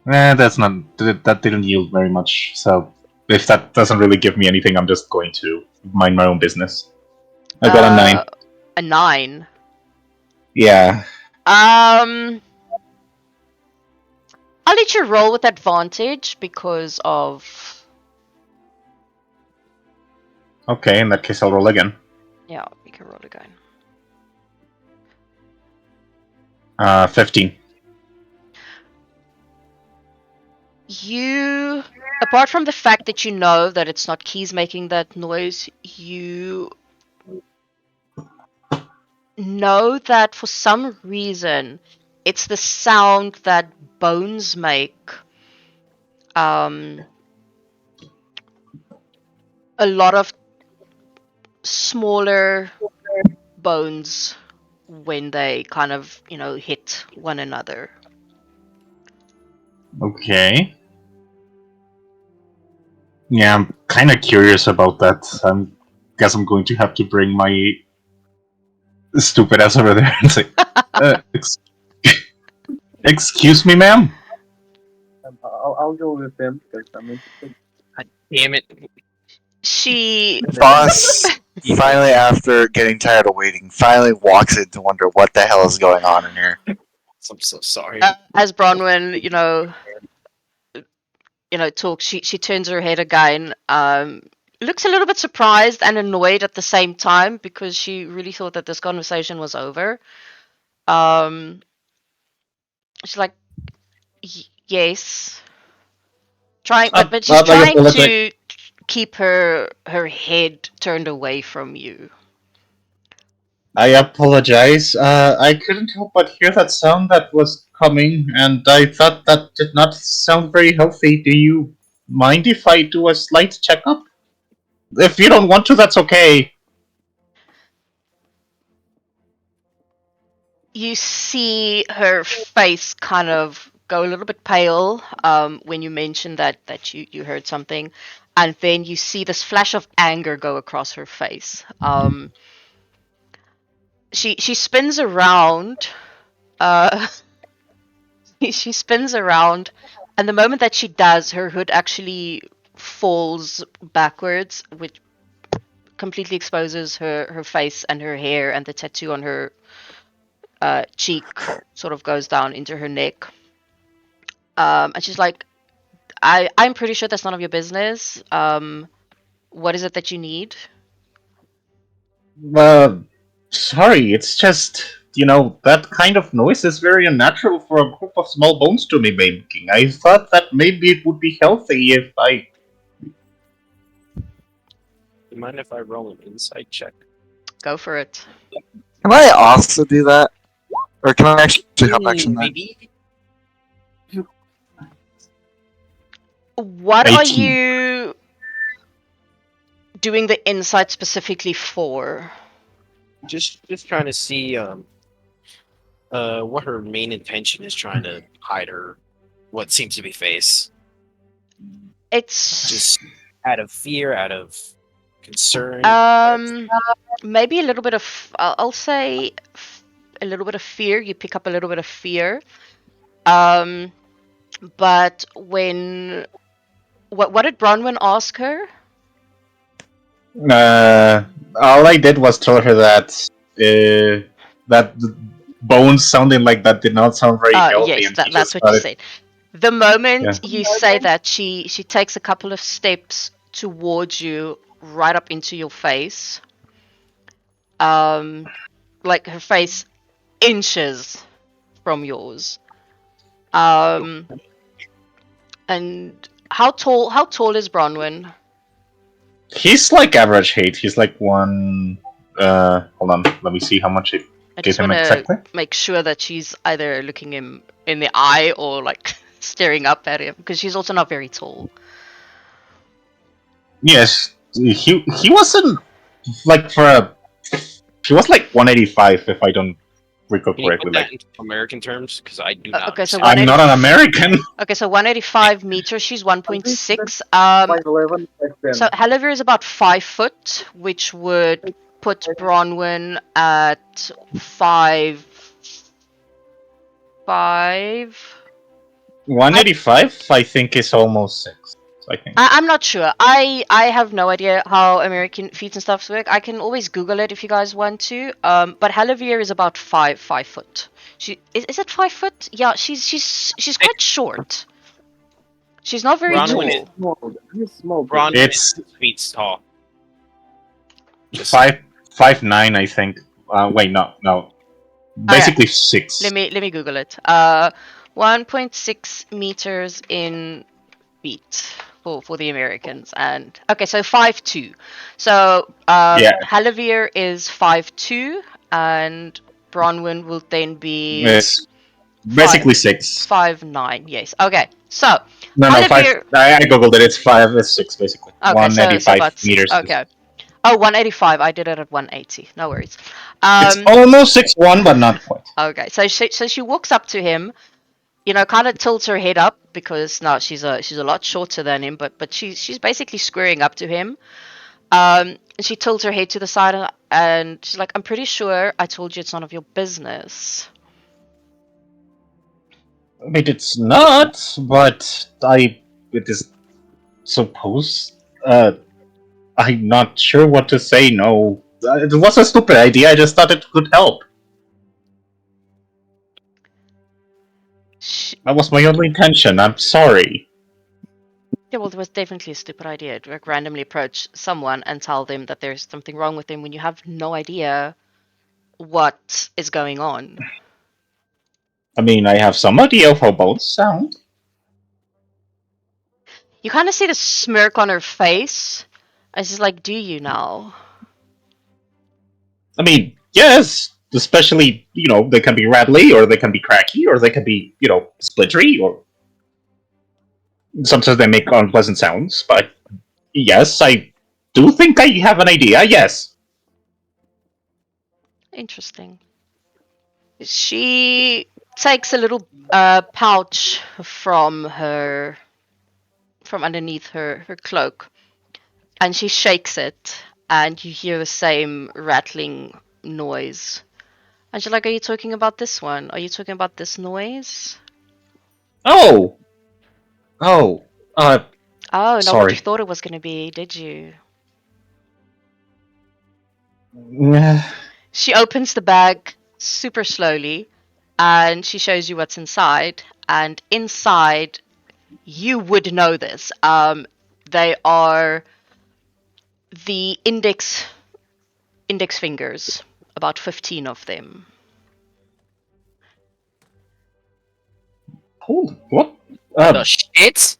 That's not. That didn't yield very much. So if that doesn't really give me anything, I'm just going to mind my own business. I got a 9. A 9. Yeah. Um, I'll let you roll with advantage because of. Okay, in that case, I'll roll again. Yeah, you can roll again. 15. You, apart from the fact that you know that it's not keys making that noise, you know that for some reason it's the sound that bones make. Um, a lot of smaller bones when they kind of, hit one another. Okay. Yeah, I'm kind of curious about that. Guess I'm going to have to bring my stupid ass over there and say, uh, ex- "Excuse me, ma'am." I'll go with him because I'm interested. God damn it. She Boss, finally, after getting tired of waiting, finally walks in to wonder what the hell is going on in here. I'm so sorry. as Bronwyn, talks, she turns her head again, looks a little bit surprised and annoyed at the same time because she really thought that this conversation was over. Um, she's like, yes, trying, but she's I trying apologize. to keep her head turned away from you. I apologize. I couldn't help but hear that sound that was coming, and I thought that did not sound very healthy. Do you mind if I do a slight checkup? If you don't want to, that's okay. You see her face kind of go a little bit pale when you mention that you heard something, and then you see this flash of anger go across her face. She spins around. Uh, she spins around, and the moment that she does, her hood actually falls backwards, which completely exposes her face and her hair, and the tattoo on her cheek sort of goes down into her neck. And she's like, I'm pretty sure that's none of your business. What is it that you need? Uh, Sorry, it's just, that kind of noise is very unnatural for a group of small bones to be making. I thought that maybe it would be healthy if I. You mind if I roll an insight check? Go for it. Can I also do that? Or can I actually help action that? Maybe. What are 18. you doing the insight specifically for? Just trying to see what her main intention is, trying to hide her what seems to be face. It's Just out of fear, out of concern. maybe a little bit of I'll say a little bit of fear. You pick up a little bit of fear. But what did Bronwyn ask her? All I did was tell her that the bones sounding like that did not sound very healthy, Yes, and she that's just what you started. said. The moment Yeah. you say that, she takes a couple of steps towards you, right up into your face. Like her face inches from yours. And how tall is Bronwyn? He's like average height. He's like one. Hold on. Let me see how much it I gave just him want to exactly. make sure that she's either looking him in the eye or like staring up at him, because she's also not very tall. Yes, he wasn't like for a. He was like 185, if I don't recall Can you correctly. put that Like, into American terms? Because I do not Okay, so understand. I'm not an American. Okay, so 185 meters. She's 1.6. 5'11", 5'10". So Helliver is about 5 foot, which would put Bronwyn at 5'5". 185, I think, is almost 6. I think. I'm not sure. I have no idea how American feet and stuff work. I can always Google it if you guys want to. But Helliver is about 5 foot. She is it 5 foot? Yeah, she's quite short. She's not very Bronwyn is tall. He's small. Bronwyn It's- is 6 feet tall. Just 5'9", I think. Wait, no. Basically 6. Let me Google it. 1.6 meters in feet for the Americans, and okay, so 5'2". So Yeah. Halavir is 5'2", and Bronwyn will then be It's basically 6. 5'9". Yes. Okay. So No, 5. Halavir. I googled it. It's 5. It's 6 basically. Okay. So 185 about 6. meters. Okay. Oh, 185. I did it at 180. No worries. It's almost 6'1", but not quite. Okay. So she walks up to him, kind of tilts her head up, because no, she's a lot shorter than him, but she's basically squaring up to him. And she tilts her head to the side, and she's like, "I'm pretty sure I told you it's none of your business." I mean, it's not, but it is supposed. I'm not sure what to say. No, it was a stupid idea. I just thought it could help. That was my only intention. I'm sorry. Yeah, well, it was definitely a stupid idea to like randomly approach someone and tell them that there's something wrong with them when you have no idea what is going on. I mean, I have some idea of how bones sound. You kind of see the smirk on her face. And she's like, "Do you now?" I mean, Yes, especially, they can be rattly, or they can be cracky, or they can be, splittery, or sometimes they make unpleasant sounds. But yes, I do think I have an idea. Yes. Interesting. She takes a little pouch from underneath her cloak, and she shakes it, and you hear the same rattling noise. And she's like, "Are you talking about this one? Are you talking about this noise?" Oh. Oh. Oh, not what you Sorry. thought it was going to be, did you? She opens the bag super slowly, and she shows you what's inside. And inside, you would know this. They are the index fingers, about 15 of them. Holy, what? The shit?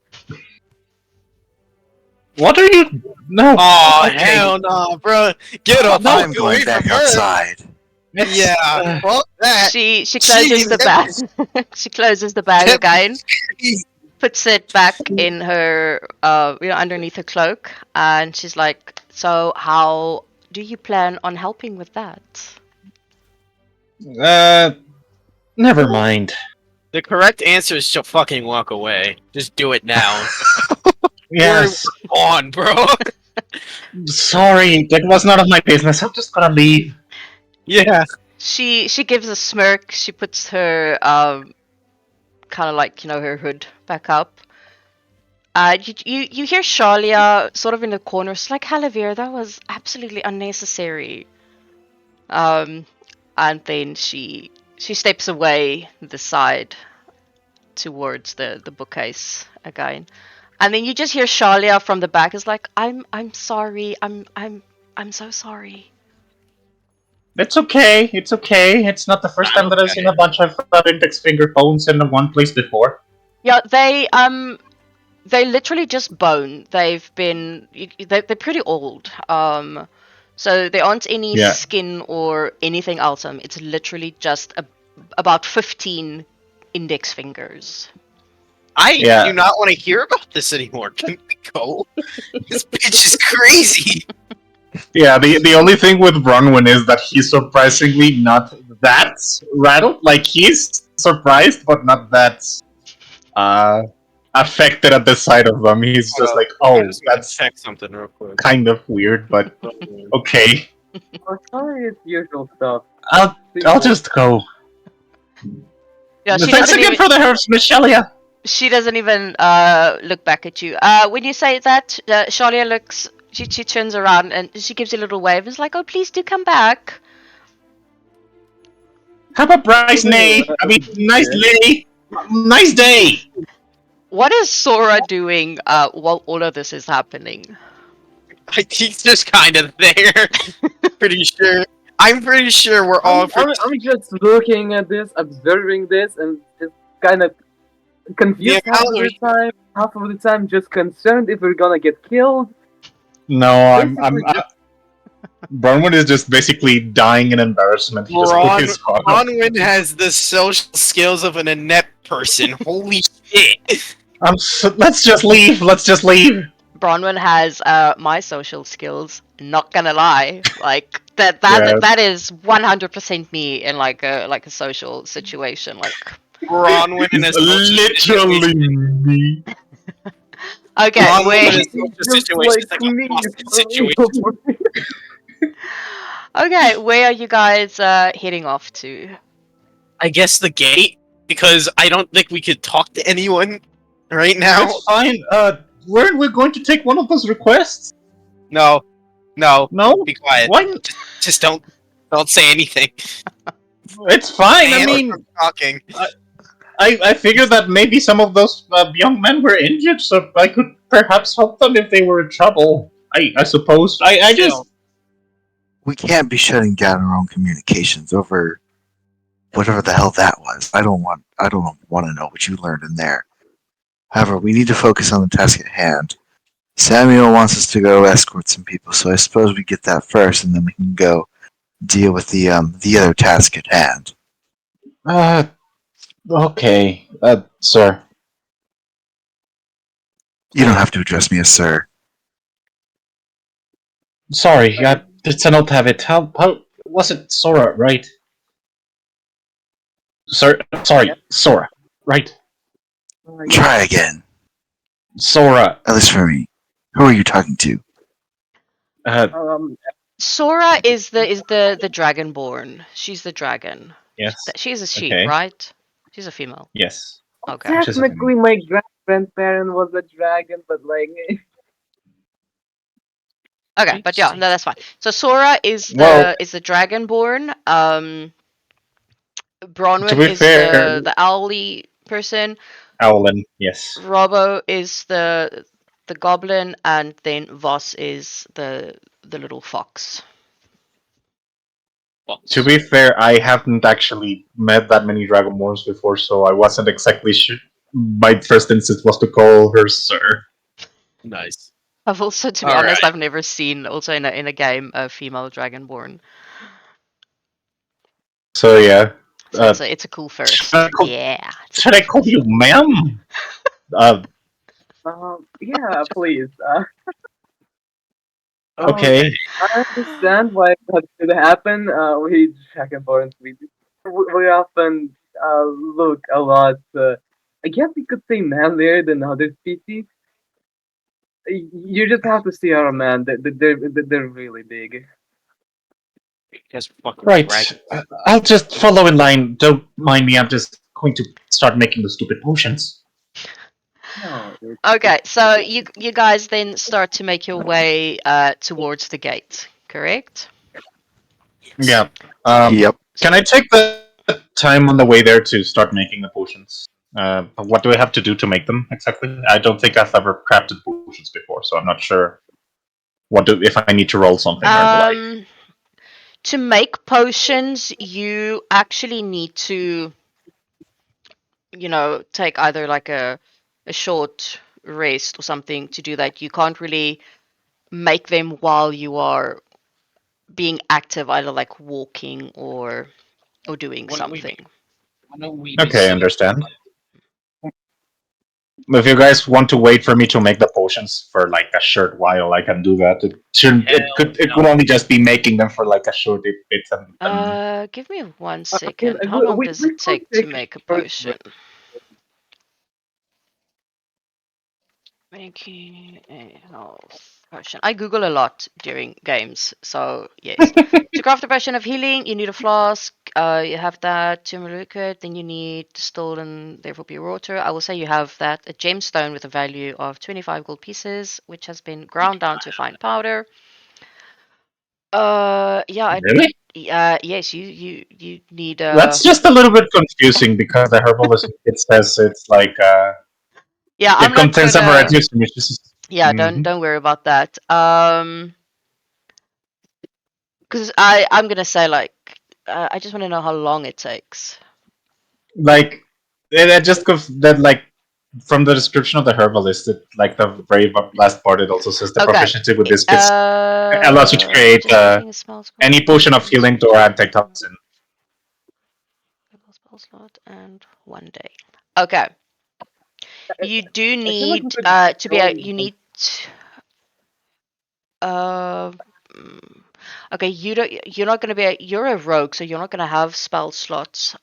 What are you? No. Oh Okay. hell no, bro! Get the I'm fuck going away back from her! outside. It's, Yeah, fuck that. She closes the bag. She closes the bag again, puts it back in her underneath her cloak, and she's like, "So how do you plan on helping with that?" Never mind. The correct answer is to fucking walk away. Just do it now. Yes. We're on, bro. Sorry, that was none of my business. I'm just gonna leave. Yeah. She gives a smirk. She puts her kind of like her hood back up. You hear Charlia sort of in the corner. She's like, "Halavir, that was absolutely unnecessary." And then she steps away the side towards the bookcase again. And then you just hear Charlia from the back is like, I'm sorry. I'm so sorry." It's okay. It's okay. It's not the first time that I've seen a bunch of index finger bones in one place before. Yeah, they literally just bone. They're pretty old. So there aren't any Yeah. skin or anything else on them. It's literally just about 15 index fingers. I Yeah. do not want to hear about this anymore. Can we go? This bitch is crazy. Yeah, the only thing with Bronwyn is that he's surprisingly not that rattled. Like, he's surprised, but not that affected at the sight of them. He's just like, oh, I'm just gonna that's check something real quick. kind of weird, but okay. Oh, sorry, it's usual stuff. I'll just go. Yeah, Thanks again for the herbs, Miss Shelia. she doesn't even look back at you. When you say that, Shalia looks. She turns around and she gives you a little wave. It's like, "Oh, please do come back." Have a bright day. I mean, nice day. Nice day. What is Sora doing while all of this is happening? He's just kind of there. Pretty sure. I'm pretty sure we're all. I'm just looking at this, observing this, and just kind of confused Yeah, half of the time. Half of the time, just concerned if we're gonna get killed. No, I'm. Bronwyn is just basically dying in embarrassment. He just put his phone up. Bronwyn has the social skills of an inept person. Holy shit! Let's just leave. Let's just leave. Bronwyn has my social skills. Not gonna lie, like that Yeah. that is 100% me in like a social situation. Like, Bronwyn in a social Literally situation. me. okay, Bronwyn in a wait. social situation is like a hostage situation. Okay, where are you guys heading off to? I guess the gate, because I don't think we could talk to anyone right now. It's fine. Weren't we going to take one of those requests? No, No. be quiet. Why? Just don't say anything. It's fine. I Ban mean, from talking. I figured that maybe some of those young men were injured, so I could perhaps help them if they were in trouble. I suppose. I just. We can't be shutting down our own communications over whatever the hell that was. I don't want to know what you learned in there. However, we need to focus on the task at hand. Samuel wants us to go escort some people, so I suppose we get that first, and then we can go deal with the other task at hand. Uh, okay, sir. You don't have to address me as sir. Sorry, it's an old habit. How was it, Sora? Right? Sir, Yeah. sorry, Sora. Right? Yeah. Try again, Sora. at least for me. Who are you talking to? Uh, Um. Sora is the dragonborn. She's the dragon. yes. She's a she, Okay. right? She's a female. Yes. Okay. She's a female. Technically, my grandparent was a dragon, but like, Okay, but yeah, no, that's fine. So Sora is Well, the dragonborn. to Bronwyn be is fair, the owly person. Owlin, yes. Robbo is the goblin, and then Voss is the little fox. To be fair, I haven't actually met that many Dragonborns before, so I wasn't exactly sure. My first instinct was to call her Sir. Nice. I've also, to be All honest, right. I've never seen also in a game a female dragonborn. So yeah. So it's a cool Should first. I call, Yeah, it's a should cool I call first. you ma'am? Uh, yeah, please. okay. I understand why that should happen. We dragonborns, we often look a lot. I guess you could say manlier than other species. You just have to see our man. They're really big. Just fucking drag. Right. I'll just follow in line. Don't mind me. I'm just going to start making the stupid potions. No, Okay, so you guys then start to make your way towards the gate, correct? Yeah. Yep. So Can I take the time on the way there to start making the potions? What do I have to do to make them exactly? I don't think I've ever crafted potions before, so I'm not sure if I need to roll something or the like. to make potions, you actually need to, take either like a short rest or something to do that. You can't really make them while you are being active, either like walking or doing When we something. when we be Okay, I sitting. understand. If you guys want to wait for me to make the potions for like a short while, I can do that. It shouldn't. It No. would only just be making them for like a short bit, and Give me one I mean, second. How long does we it could take to take a make a short potion? break. Making a health potion. I Google a lot during games, so yes. To craft a potion of healing, you need a flask. You have that turmeric liquid. Then you need distilled and therefore pure water. I will say you have that a gemstone with a value of 25 gold pieces, which has been ground down to fine powder. Yeah, really, yes, you need that's just a little bit confusing because the herbalism it says it's like Yeah, I'm it not contains a gonna. variety of species. Yeah, don't Mhm. don't worry about that. Because I'm gonna say like I just want to know how long it takes. Like it just goes that like from the description of the herbalist, it, like the very last part, it also says the Okay. proficiency with this kit allows you to create Generating a spell slot, any potion of healing or antitoxin. spell slot and 1 day. Okay. You do I feel like we need could to be a roll. you need uh mm, okay, you're not gonna be you're a rogue, so you're not gonna have spell slots.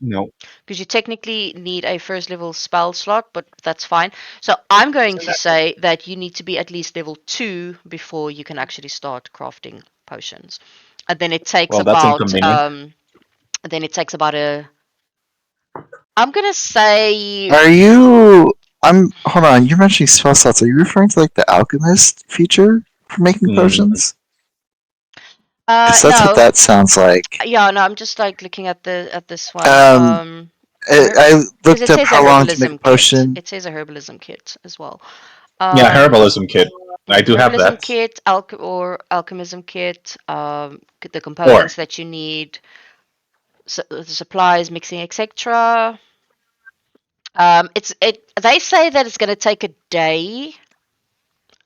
No, Because you technically need a first level spell slot, but that's fine. So I'm going Isn't to that say that you need to be at least level 2 before you can actually start crafting potions. And then it takes well, that's about inconvenient. a I'm gonna say Are you? I'm. Hold on. You're mentioning spell slots. Are you referring to like the alchemist feature for making Mm, potions? Because that's what no. that sounds like. Yeah, no, I'm just like looking at this one. Um, I Because looked it up says a how long to make a herbalism kit. potion. It says a herbalism kit as well. yeah, Um, herbalism kit. I do have Herbalism that. kit, or alchemism kit, the Or components that you need, the supplies, mixing, etc. They say that it's going to take a day.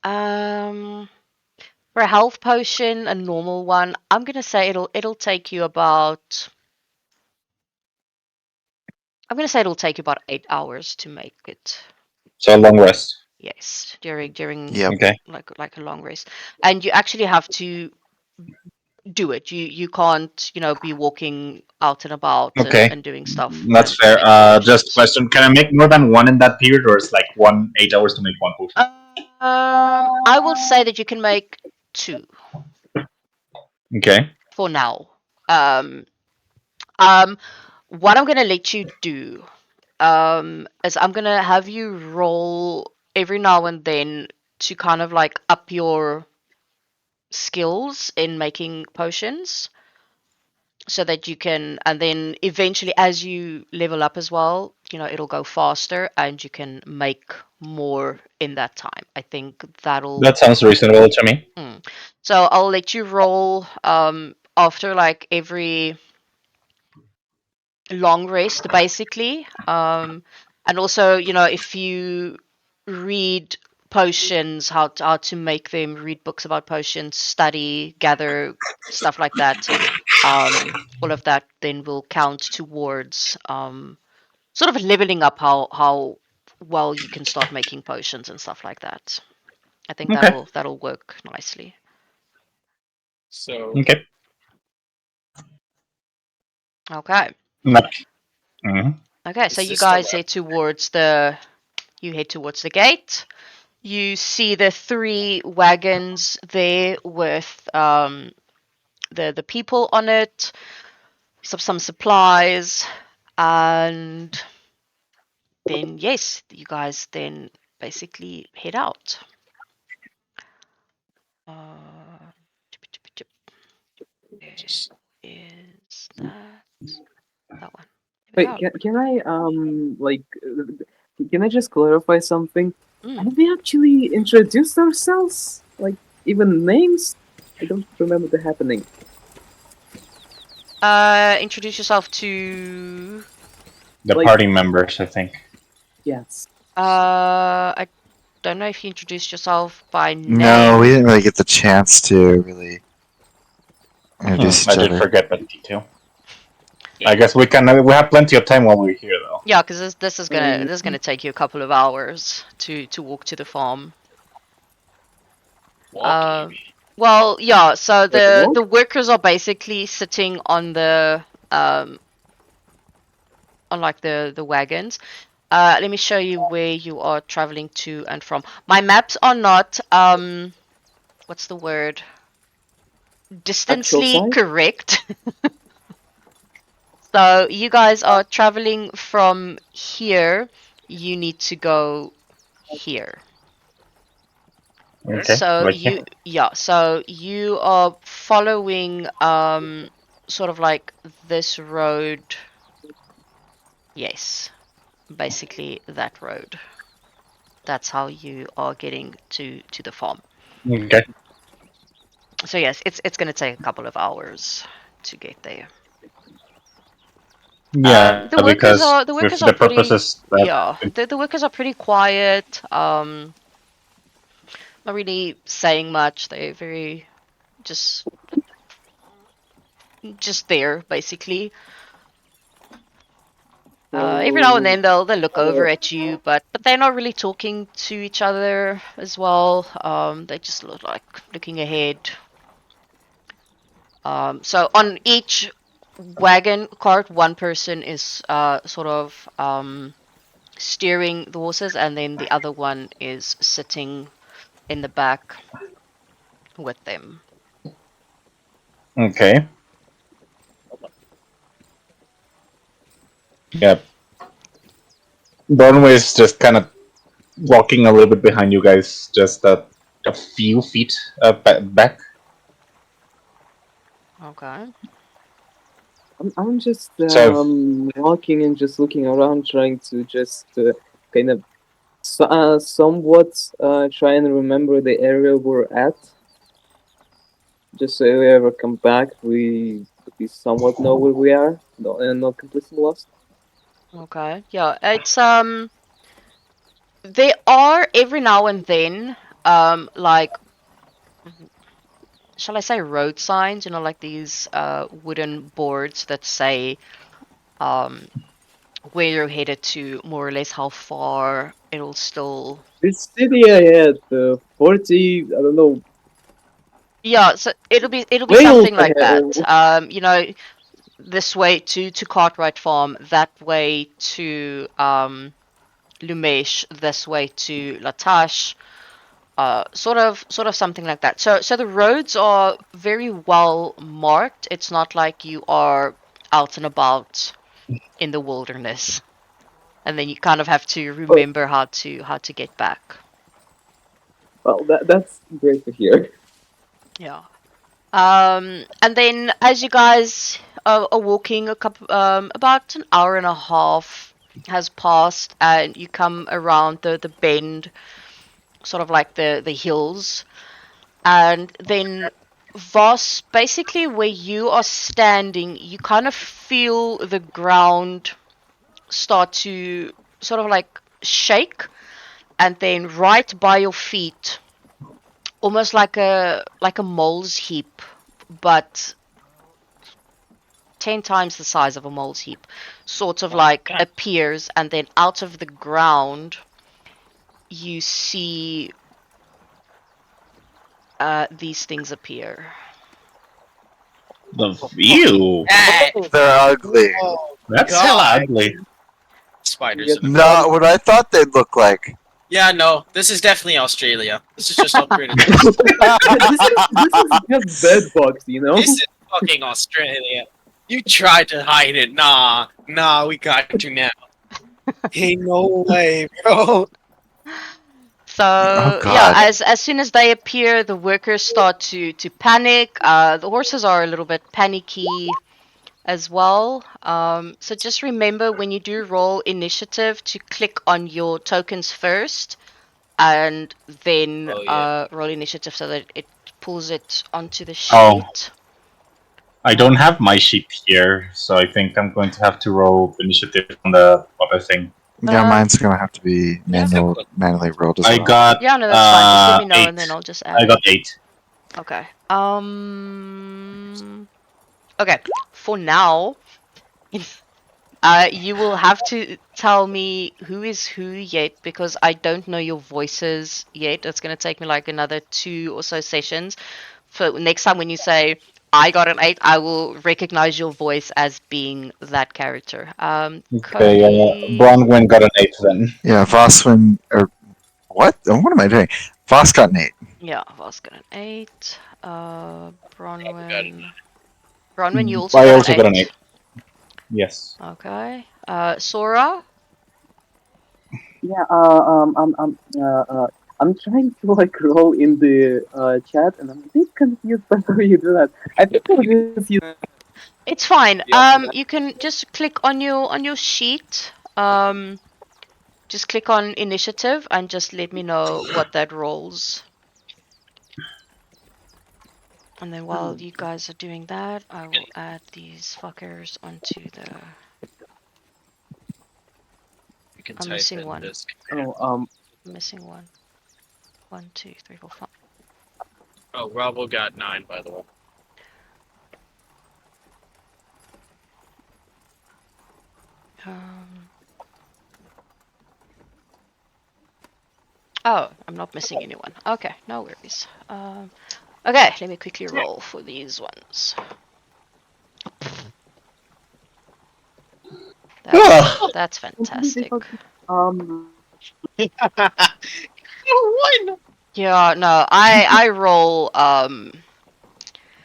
Um, For a health potion, a normal one, I'm gonna say it'll take you about. I'm gonna say it'll take you about 8 hours to make it. So a long rest. Yes, during Yep. Okay. like a long rest, and you actually have to do it. You can't be walking out and about Okay. and doing stuff That's and fair. making Just potions. question: can I make more than one in that period, or is like 8 hours to make one potion? I will say that you can make two Okay. for now. Um, um, what I'm gonna let you do, is I'm gonna have you roll every now and then to kind of like up your skills in making potions so that you can, and then eventually as you level up as well, it'll go faster and you can make more in that time. I think that'll. That sounds reasonable to me. So I'll let you roll after like every long rest basically. And also, if you read potions, how to make them, read books about potions, study, gather stuff like that. All of that then will count towards sort of leveling up how well you can start making potions and stuff like that. I think Okay. that'll work nicely. So Okay. Okay. Not. Mhm. Okay, so is you this the guys route? head towards the gate. You see the three wagons there with the people on it, some supplies, and then yes, you guys then basically head out. Uh, Just is that one? There we Wait, go. can I can I just clarify something? Mm. Have we actually introduced ourselves? Like even names? I don't remember the happening. Introduce yourself to. The Like party members, I think. yes. I don't know if you introduced yourself by No, we name. didn't really get the chance to really introduce I each did other. forget that detail. yeah. I guess we can. We have plenty of time while we're here, though. Yeah, because this is Um, gonna take you a couple of hours to walk to the farm. Walking. Um, well, yeah. So like a the walk? workers are basically sitting on like the wagons. Let me show you where you are traveling to and from. My maps are not what's the word? Actual Distancely size? correct. So you guys are traveling from here. You need to go here. Where? Okay. So Like here. you are following sort of like this road. Yes, basically that road. That's how you are getting to the farm. Okay. So yes, it's going to take a couple of hours to get there. Yeah, The workers because are with the pretty, purposes that. yeah, the workers are pretty quiet. Not really saying much. They're very just just there basically. Every now and So then they'll look over uh, at you, but they're not really talking to each other as well. They just look like looking ahead. So on each wagon cart, one person is sort of steering the horses, and then the other one is sitting in the back with them. Okay. Yeah. Dornway is just kind of walking a little bit behind you guys, just a few feet back. Okay. I'm just So walking and just looking around, trying to just kind of somewhat try and remember the area we're at, just so if we ever come back, we somewhat know where we are, and not completely lost. Okay. Yeah, it's they are every now and then like shall I say road signs, like these wooden boards that say where you're headed to, more or less how far it'll still. This city I had 40, I don't know, Yeah, so it'll be whales something like ahead. that. This way to Cartwright Farm, that way to Lumesh, this way to Latash, sort of something like that. So the roads are very well marked. It's not like you are out and about in the wilderness, and then you kind of have to Oh, remember how to get back. well, that's great to hear. Yeah. And then as you guys are walking, about an hour and a half has passed, and you come around the bend, sort of like the hills, and then Voss, basically where you are standing, you kind of feel the ground start to sort of like shake, and then right by your feet, almost like a mole's heap, but 10 times the size of a mole's heap, sort of like appears, and then out of the ground you see these things appear. The view. Ah, They're ugly. oh That's hella God! ugly. Spiders Yes, in the Not what I thought they'd look like. Yeah, no, this is definitely Australia. This is just upgraded. this is just bed bugs, you know. This is fucking Australia. You tried to hide it. Nah, we got you now. Ain't no way, bro. Oh So yeah, God. as soon as they appear, the workers start to panic. The horses are a little bit panicky as well. So just remember when you do roll initiative to click on your tokens first, and then Oh yeah. roll initiative so that it pulls it onto the Oh, sheet. I don't have my sheep here, so I think I'm going to have to roll initiative on the other thing. Yeah, mine's gonna have to be Yeah. manually rolled as I well. got Yeah, no, that's fine. Just let me know, and then 8. I'll just add I it. got 8. Okay. Okay. For now, you will have to tell me who is who yet, because I don't know your voices yet. It's gonna take me like another 2 or so sessions. For next time when you say I got an 8, I will recognize your voice as being that character. Okay, Cody. Bronwyn got an 8 then. Yeah, Voswin or what? What am I doing? Voss got an 8. Yeah, Voss got an 8. Got it. Bronwyn. Bronwyn, you also I got an also got an 8. 8. Yes. Okay. Sora. Yeah. I'm trying to like roll in the chat, and I'm a bit confused by how you do that. I think I'll just use It's fine. the option. You can just click on your sheet. Just click on initiative and just let me know what that rolls. And then while you guys are doing that, I will add these fuckers onto the. You can I'm type missing in one. this. Oh, I'm missing one. 1, 2, 3, 4, 5. Oh, Robbo got 9, by the way. Um. Oh, I'm not missing anyone. Okay, no worries. Okay, let me quickly roll for these ones. Ugh. That's fantastic. um, One. Yeah, no, I roll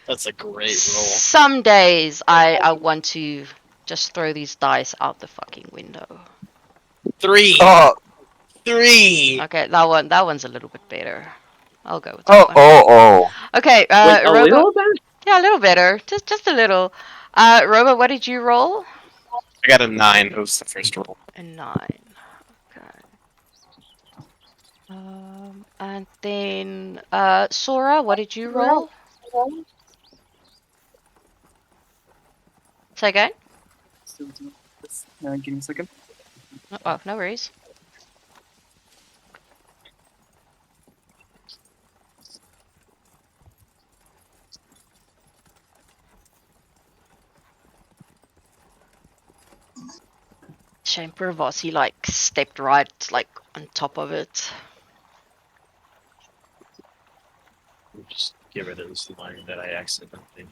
That's a great roll. some days I want to just throw these dice out the fucking window. 3. Oh, 3. Okay, that one's a little bit better. I'll go with that oh, one. oh, oh. Okay, wait, a Robo. little bit. Yeah, a little better. Just a little. Robo, what did you roll? I got a 9. It was the first roll. A 9. Okay. And then Sora, what did you roll? Say again? Still doing this. Give me a second. Oh, no worries. Shame poor Voss, he like stepped right like on top of it. We'll just get rid of this line that I accidentally.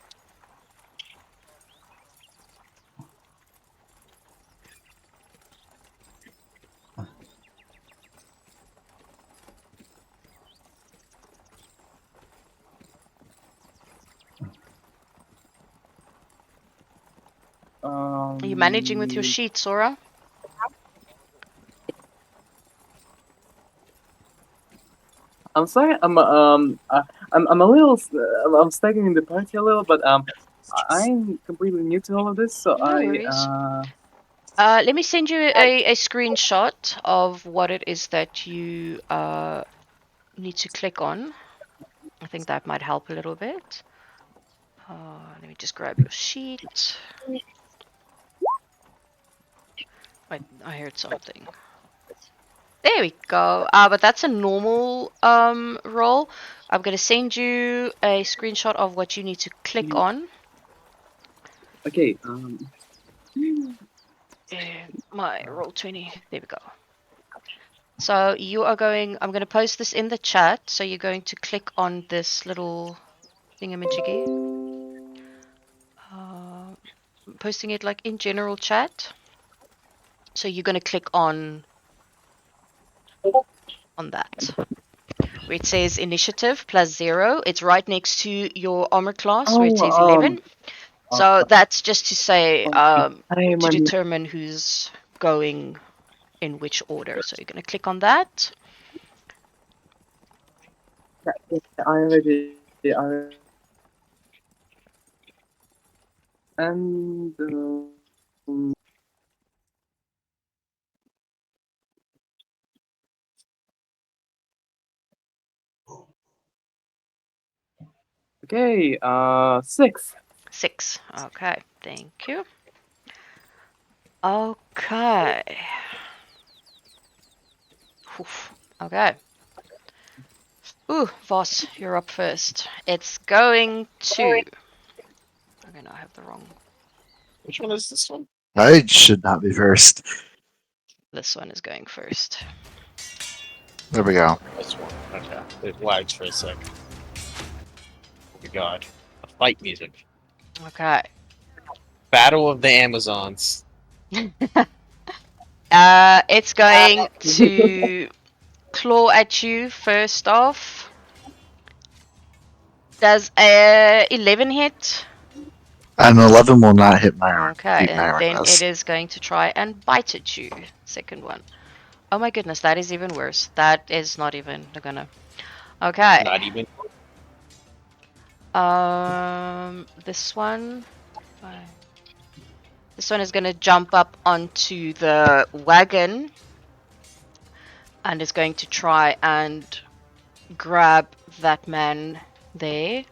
Are you managing with your sheet, Sora? I'm sorry. I'm a little. I'm staggering the party a little, but I'm completely new to all of this, so No worries. I. Let me send you a screenshot of what it is that you need to click on. I think that might help a little bit. Let me just grab your sheet. Wait, I heard something. There we go. But that's a normal roll. I'm gonna send you a screenshot of what you need to click on. Okay. My roll 20. There we go. So you are going. I'm gonna post this in the chat. So you're going to click on this little thingamajiggy. I'm posting it like in general chat. So you're gonna click on that. Where it says initiative +0. It's right next to your armor class where it says 11. So that's just to say, to determine who's going in which order. So you're going to click on that. I'm ready. And okay. 6. 6. Okay, thank you. Okay. Oof. Okay. Ooh, Voss, you're up first. It's going to. Okay, no, I have the wrong. Which one is this one? I should not be first. This one is going first. There we go. This one. Okay. It lags for a sec. Oh my god. A fight music. Okay. Battle of the Amazons. It's going to claw at you first off. Does a 11 hit? An 11 will not hit my Okay, beat my and then class. it is going to try and bite at you. Second one. Oh my goodness, that is even worse. That is not even gonna. Okay. Not even. This one. This one is gonna jump up onto the wagon and is going to try and grab that man there.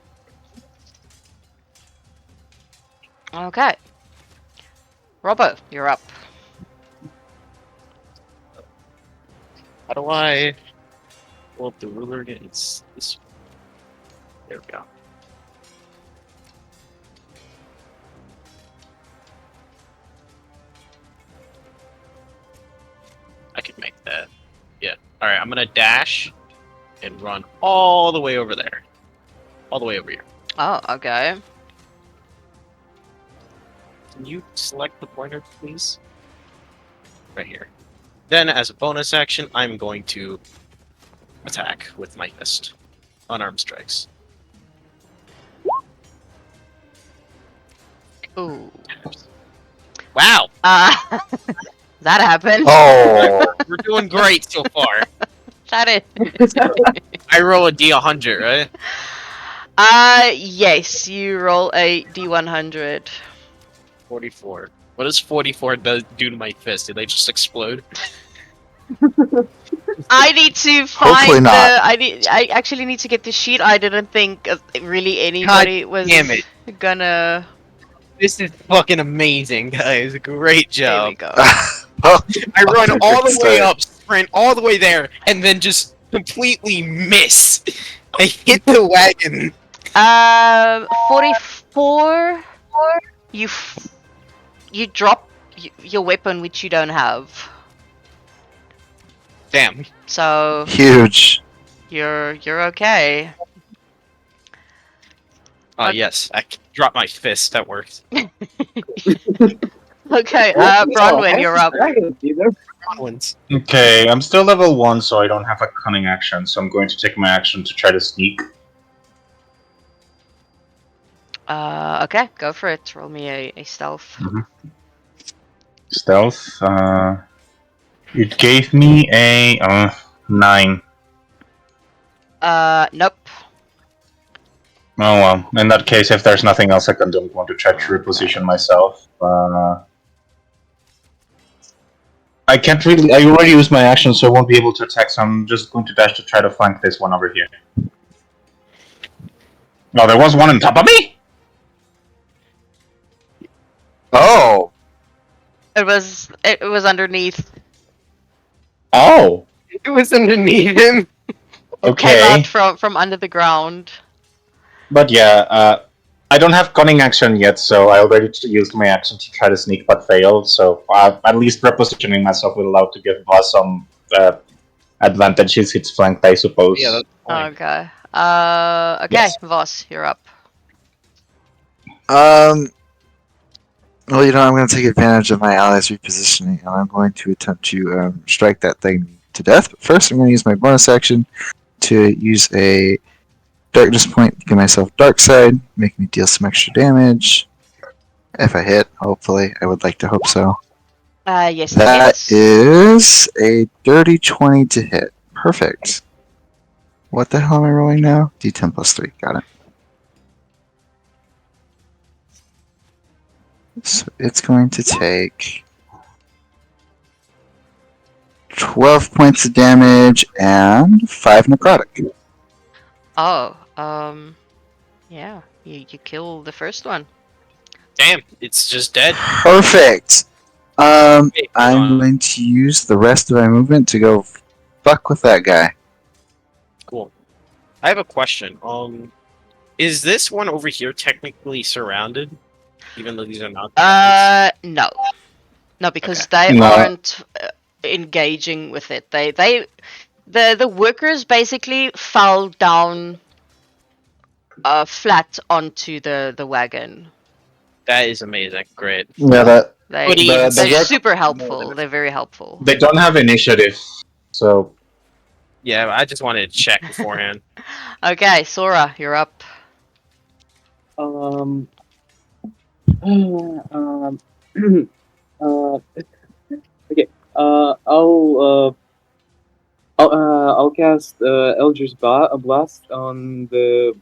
Okay. Robbo, you're up. How do I. Well, the ruler again. It's this. There we go. I can make that. Yeah. Alright, I'm gonna dash and run all the way over there. All the way over here. Oh, okay. Can you select the pointer, please? Right here. Then, as a bonus action, I'm going to attack with my fist. Unarmed strikes. Ooh. Wow! That happened. Oh, We're doing great so far. That is. I roll a D100, right? Yes, you roll a D100. 44. What does 44 do to my fist? Did they just explode? I need to Hopefully find the. not. I actually need to get the sheet. I didn't think really anybody was damn it. gonna. This is fucking amazing, guys. Great There we job. go. well, I run okay, all good the way start. up, sprint all the way there, and then just completely miss. I hit the wagon. 44. You drop your weapon, which you don't have. Damn. So Huge. you're okay. Oh Okay. yes, I dropped my fist. That worked. Okay, Oh, Bronwyn, you're up. Either. Rollins. Okay, I'm still level 1, so I don't have a cunning action, so I'm going to take my action to try to sneak. Okay, go for it. Roll me a stealth. Stealth, it gave me a 9. Nope. Oh well, in that case, if there's nothing else I can do, I'm going to try to Okay. reposition myself. I can't really. I already used my action, so I won't be able to attack. So I'm just going to dash to try to flank this one over here. No, there was one on top of me. Oh. It was underneath. Oh, It was underneath him. It came okay. out from under the ground. But yeah, I don't have cunning action yet, so I already used my action to try to sneak, but failed. So at least repositioning myself will allow to give Boss some advantages. It's flanked, I suppose. Yeah, that's fine. Okay. Okay, Yes. Voss, you're up. Well, I'm going to take advantage of my allies repositioning, and I'm going to attempt to strike that thing to death. But first, I'm going to use my bonus action to use a darkness point to give myself dark side, make me deal some extra damage. If I hit, hopefully, I would like to hope so. Yes, it That hits. is a dirty 20 to hit. Perfect. What the hell am I rolling now? D10 plus 3. Got it. So it's going to take 12 points of damage and 5 necrotic. Oh, yeah, you kill the first one. Damn, it's just dead. Perfect. Wait, hold I'm on. going to use the rest of my movement to go fuck with that guy. Cool. I have a question. Is this one over here technically surrounded, even though these are not? No, no, because Okay. they No. aren't engaging with it. The workers basically fell down flat onto the wagon. That is amazing. Great. Yeah, that They're work- super helpful. They're very helpful. they don't have initiative, so Yeah, I just wanted to check beforehand. Okay, Sora, you're up. Um. um. Okay. I'll cast Eldritch Blast on the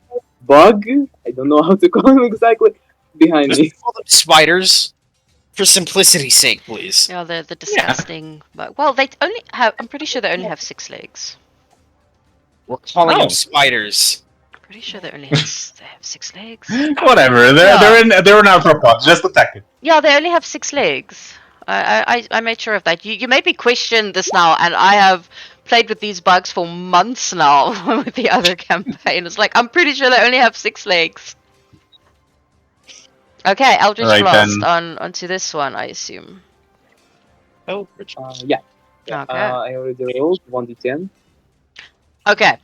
bug. I don't know how to call him exactly. Behind me. Just call them spiders, for simplicity's sake, please. Yeah, the disgusting. But well, they only have. I'm pretty sure they only have 6 legs. We're calling Oh. them spiders. Pretty sure they only have they have 6 legs. whatever. They're in arthropods. Just attack it. Yeah, they only have 6 legs. I made sure of that. You made me question this now, and I have played with these bugs for months now with the other campaign. It's like I'm pretty sure they only have 6 legs. Okay, Eldritch Right, Blast then. onto this one, I assume. Oh, Yeah. Okay. I already rolled 1d10. Okay.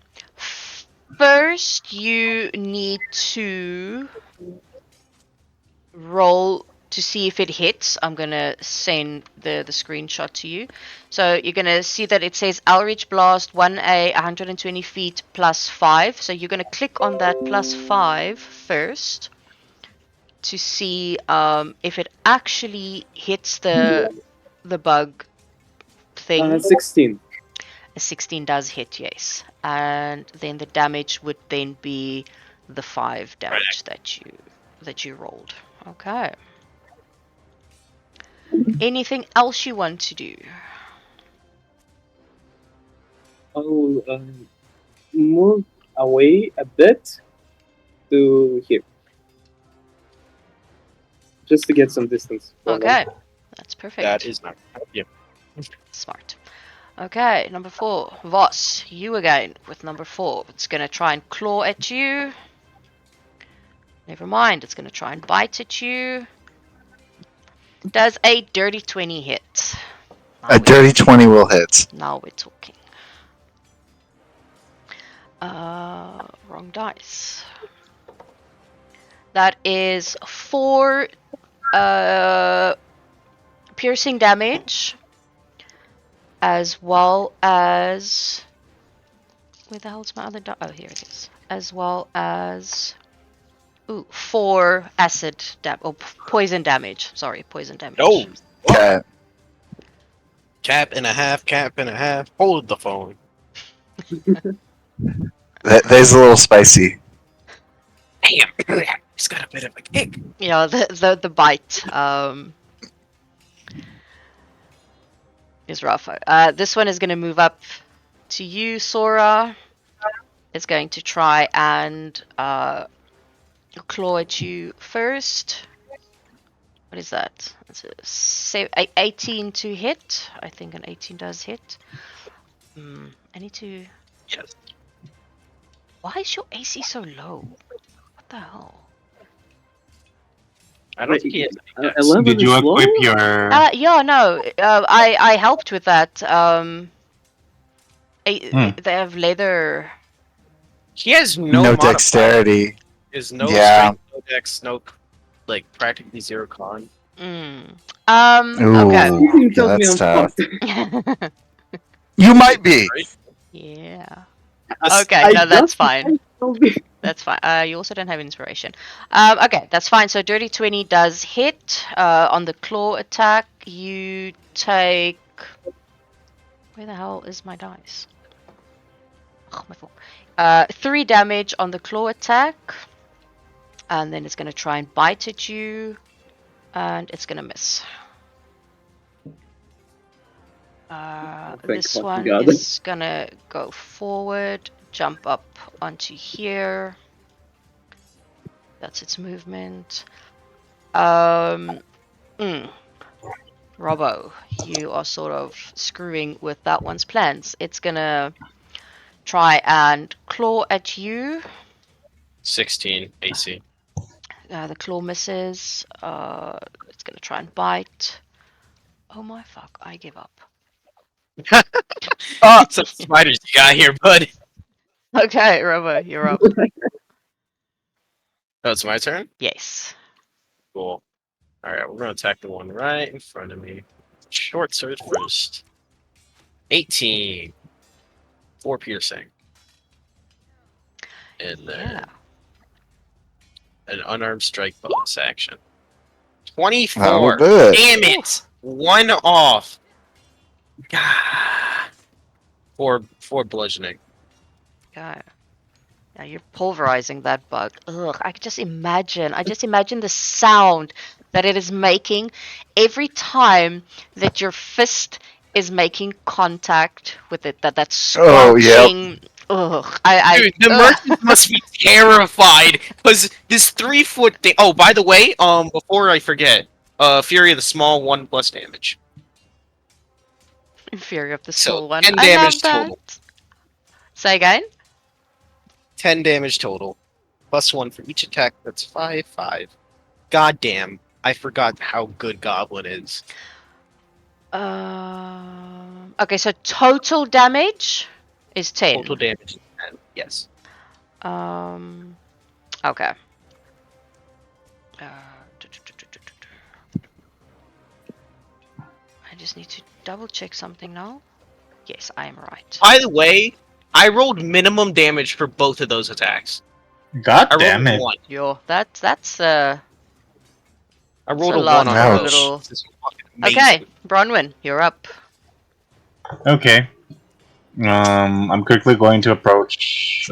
First, you need to roll to see if it hits. I'm gonna send the screenshot to you. So you're gonna see that it says Eldritch Blast 1A 120 feet plus 5. So you're gonna click on that plus 5 first to see if it actually hits the bug thing. 16. A 16 does hit, yes. And then the damage would then be the 5 damage that you rolled. Okay. Anything else you want to do? I'll move away a bit to here. Just to get some distance. from them. Okay. That's perfect. that is not. Yeah. Smart. Okay, number 4. Voss, you again with number 4. It's gonna try and claw at you. Never mind, it's gonna try and bite at you. Does a dirty 20 hit? A dirty 20 will hit. Now we're talking. Wrong dice. That is 4 piercing damage, as well as. Where the hell's my other die? Oh, here it is. As well as. Ooh, 4 acid poison damage. Sorry, poison damage. Oh, Okay. cap and a half, cap and a half. Hold the phone. That's a little spicy. Damn, he's got a bit of a kick. Yeah, the bite is rough. This one is going to move up to you, Sora. It's going to try and claw at you first. What is that? That's a 18 to hit. I think an 18 does hit. I need to. Yes. Why is your AC so low? What the hell? I don't think he has any dex. 11 Did you is low? equip your? Yeah, no. I helped with that. They have leather. He has no, No modifier. dexterity. Is no Yeah. strength, no dex, no practically 0 con. Ooh, Okay. He yeah, tells me that's I'm tough. fucked. You might be. Right? Yeah. That's- Okay, no, that's just- fine. Told me. That's fine. You also don't have inspiration. Okay, that's fine. So dirty 20 does hit. On the claw attack, you take. Where the hell is my dice? Oh, my phone. 3 damage on the claw attack, and then it's gonna try and bite at you, and it's gonna miss. This fucking one God. is gonna go forward, jump up onto here. That's its movement. Robbo, you are sort of screwing with that one's plans. It's gonna try and claw at you. 16 AC. The claw misses. It's gonna try and bite. Oh my fuck! I give up. Some spiders you got here, bud. Okay, Robbo, you're up. Oh, it's my turn? Yes. Cool. Alright, we're gonna attack the one right in front of me. Short sword first. 18. 4 piercing. And then Yeah. an unarmed strike bonus action. 24. That'll do it. Damn it! 1 off. Ah. 4 bludgeoning. Yeah. Yeah, you're pulverizing that bug. Ugh, I just imagine the sound that it is making every time that your fist is making contact with it. That Oh, yep. scratching. Ugh, I Dude, the ugh. merchant must be terrified because this 3-foot thing. Oh, by the way, before I forget, Fury of the Small 1+ damage. Fury of the So, Small one. 10 I damage love that. total. Say again. 10 damage total. +1 for each attack. That's 5. God damn. I forgot how good Goblin is. Okay, so total damage is 10. Total damage is 10. Yes. Okay. I just need to double check something now. Yes, I am right. By the way, I rolled minimum damage for both of those attacks. God I rolled damn a it! 1. Yo, that's I rolled a a lot 1 on for a those. little- This is fucking amazing. okay. Bronwyn, you're up. Okay. I'm quickly going to approach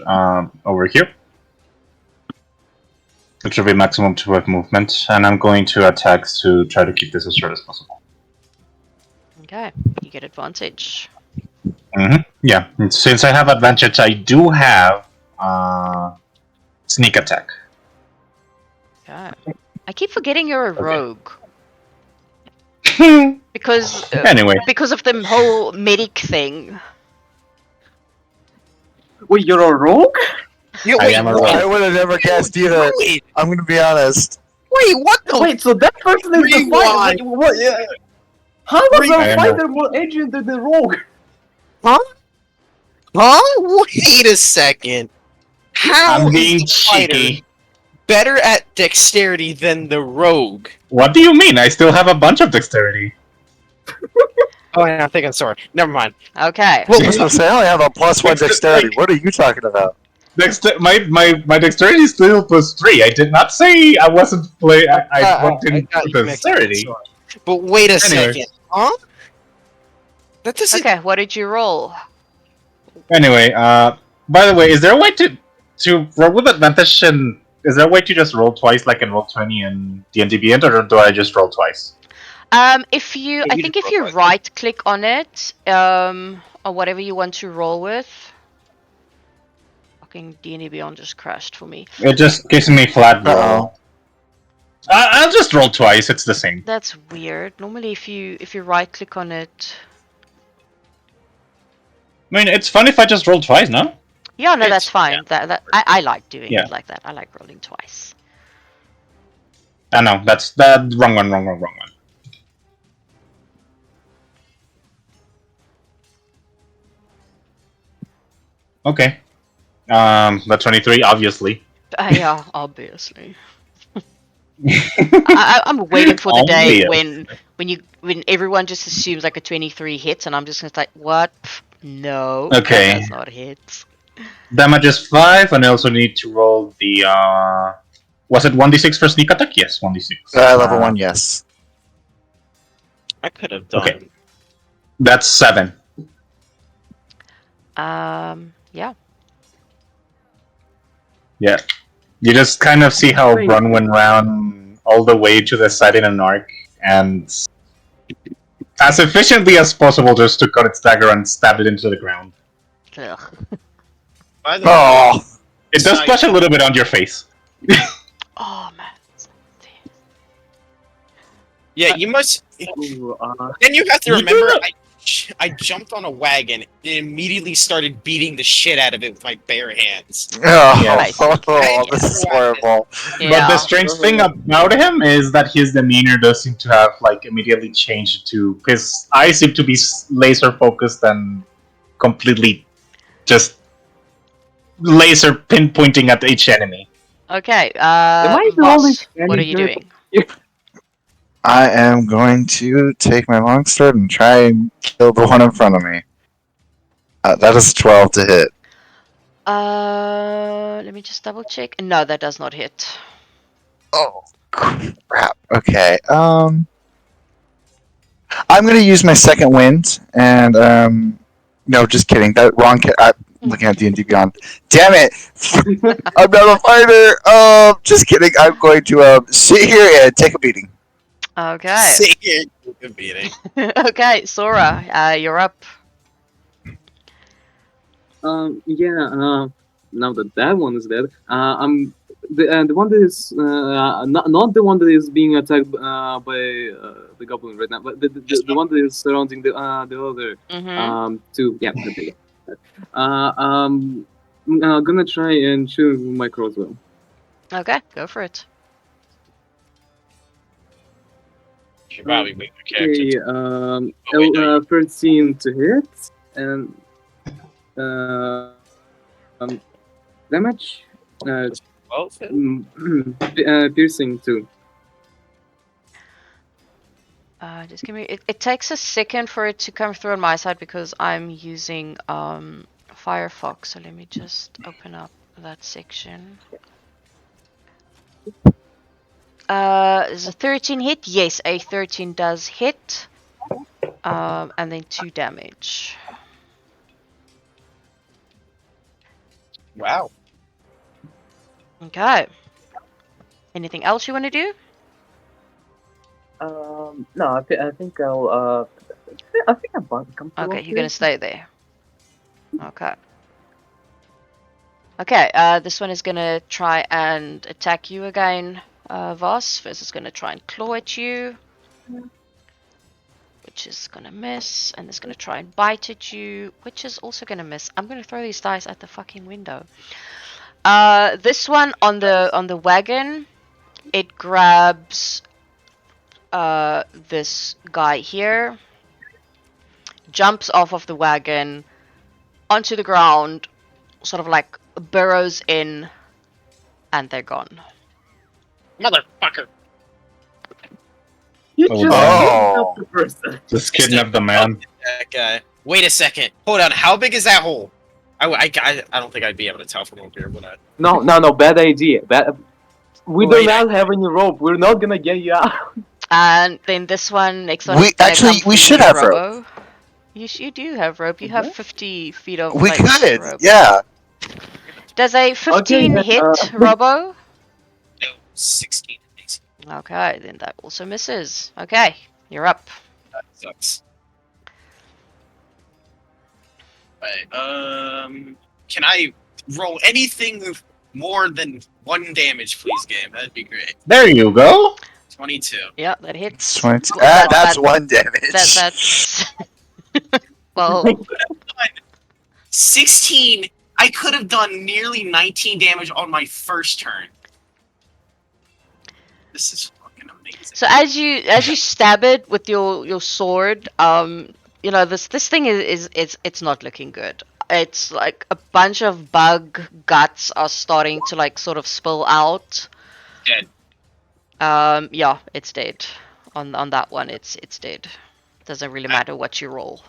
over here. It should be maximum 12 movement, and I'm going to attack to try to keep this as short as possible. Okay, you get advantage. Yeah, and since I have advantage, I do have sneak attack. Okay. I keep forgetting you're a Okay. rogue because Anyway, because of the whole medic thing. Wait, you're a rogue? Yeah, I am a rogue. I would have never guessed either. Wait, I'm gonna be honest. Wait, what the? Wait, so that person is the fighter? Rewind. What? Yeah. How was I the don't know. fighter more edgy than the rogue? Huh? Huh? Wait a second. How I'm is being the fighter cheeky. better at dexterity than the rogue? What do you mean? I still have a bunch of dexterity. Oh, yeah, I think I'm sorry. Never mind. Okay. Well, I was gonna say I only have a +1 Dexter- dexterity. like- What are you talking about? My dexterity is still +3. I did not say I wasn't play. I walked I in got with you mixed up. dexterity. Sorry. But wait a Anyway. second. Huh? That doesn't. Okay, what did you roll? Anyway, by the way, is there a way to roll with advantage? And is there a way to just roll twice, like in Roll20 and D&D Beyond, or do I just roll twice? If you, Yeah, I you think just if you roll right click on it, or whatever you want to roll with. Fucking D&D Beyond just crashed for me. It just gives me flat Uh-oh. roll. I'll just roll twice. It's the same. That's weird. Normally, if you right click on it. I mean, it's fun if I just roll twice, no? Yeah, no, that's It's- fine. That I like doing Yeah. it like that. I like rolling twice. I know that's the wrong one. Okay. The 23, obviously. Yeah, obviously. I'm waiting for the day Obvious. when everyone just assumes like a 23 hits, and I'm just gonna like, what? Pff, no, Okay. that does not hit. Damage is 5, and I also need to roll the. Was it 1d6 for sneak attack? Yes, 1d6. Level 1, yes. I could have done. Okay. That's 7. Yeah. Yeah. You just kind of see how Brun went round all the way to the side in an arc, and as efficiently as possible just took out its dagger and stabbed it into the ground. Ugh. By the way, Oh, It does splash a little bit on your face. Oh man. yeah, you must. Ooh, Then you have to You remember, do I jumped on a wagon and immediately started beating the shit out of it with my bare hands. oh, Yes. this is horrible. Yeah. But the strange thing about him is that his demeanor does seem to have like immediately changed to his eyes seem to be laser focused and completely just laser pinpointing at each enemy. Okay. Am I the Voss, only what are you character- doing? I am going to take my longsword and try and kill the one in front of me. That is a 12 to hit. Let me just double check. No, that does not hit. Oh, crap. Okay. I'm gonna use my second wind, and no, just kidding. That wrong. I'm looking at D&D Beyond. Damn it! I'm not a fighter. Just kidding. I'm going to sit here and take a beating. Okay. Sit here, you beating. Okay, Sora, you're up. Yeah. Now that that one is dead, I'm the one that is not the one that is being attacked by the goblin right now, but the one that is surrounding the other Mm-hmm. two. Yeah. The big. I'm gonna try and shoot my crossbow. Okay, go for it. Should probably make the character. Okay. Oh, wait, no, 13 to hit and damage. 12 hit? Piercing too. Just give me. It takes a second for it to come through on my side because I'm using Firefox. So let me just open up that section. Is a 13 hit? Yes, a 13 does hit. And then 2 damage. Wow. Okay. Anything else you want to do? No, I think I'll I think I'm comfortable. Okay, you're gonna stay there. Okay. Okay, this one is gonna try and attack you again, Voss. First it's gonna try and claw at you. Which is gonna miss, and it's gonna try and bite at you, which is also gonna miss. I'm gonna throw these dice at the fucking window. This one on the wagon, it grabs this guy here, jumps off of the wagon onto the ground, sort of like burrows in, and they're gone. Motherfucker. You Oh, just damn. kidnapped the person. Just kidnap the man. That guy. Wait a second. Hold on. How big is that hole? I don't think I'd be able to tell from over here, would I? No, bad idea. We do Wait. not have any rope. We're not gonna get you out. And then this one, next one We- is gonna actually, come we for should you, have rope. Robo. You do have rope. You have 50 feet of We like, could, rope. yeah. Does a 15 then, hit, Robo? No, 16. Okay, then that also misses. Okay, you're up. That sucks. Right, can I roll anything more than 1 damage, please, game? That'd be great. There you go. 22. Yeah, that hits. 20. Well, That's 1 damage. That's well, 16. I could have done nearly 19 damage on my first turn. This is fucking amazing. so as you stab it with your sword, you know this thing is it's not looking good. It's like a bunch of bug guts are starting to like sort of spill out. Dead. Yeah, it's dead. On that one, it's dead. Doesn't really matter what you roll.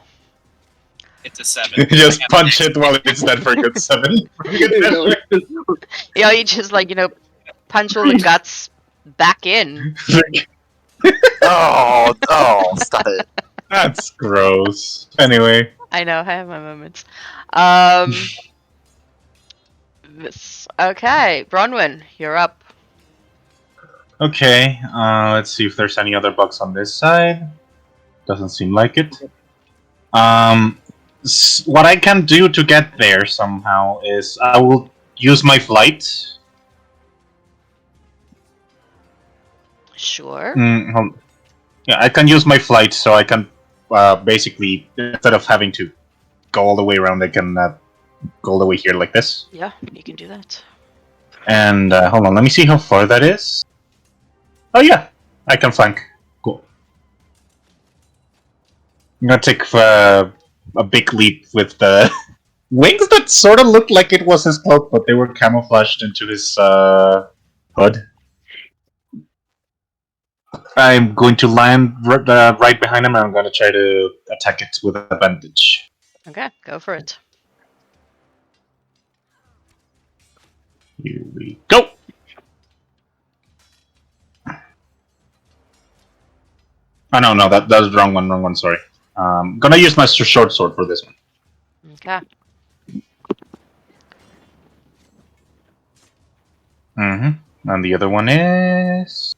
It's a 7. Just punch it while it's dead for a good 7. Yeah, you just like punch all the guts back in. Oh, stop it. That's gross. Anyway. I know, I have my moments. Okay, Bronwyn, you're up. Okay, let's see if there's any other bugs on this side. Doesn't seem like it. What I can do to get there somehow is I will use my flight. Sure. Yeah, I can use my flight, so I can basically, instead of having to go all the way around, I can go all the way here like this. Yeah, you can do that. And hold on, let me see how far that is. Oh yeah, I can flank. Cool. I'm gonna take a big leap with the wings that sort of looked like it was his cloak, but they were camouflaged into his hood. I'm going to land right behind him, and I'm going to try to attack it with advantage. Okay, go for it. Here we go! Oh, no, that was the wrong one, sorry. Gonna use my short sword for this one. Okay. And the other one is...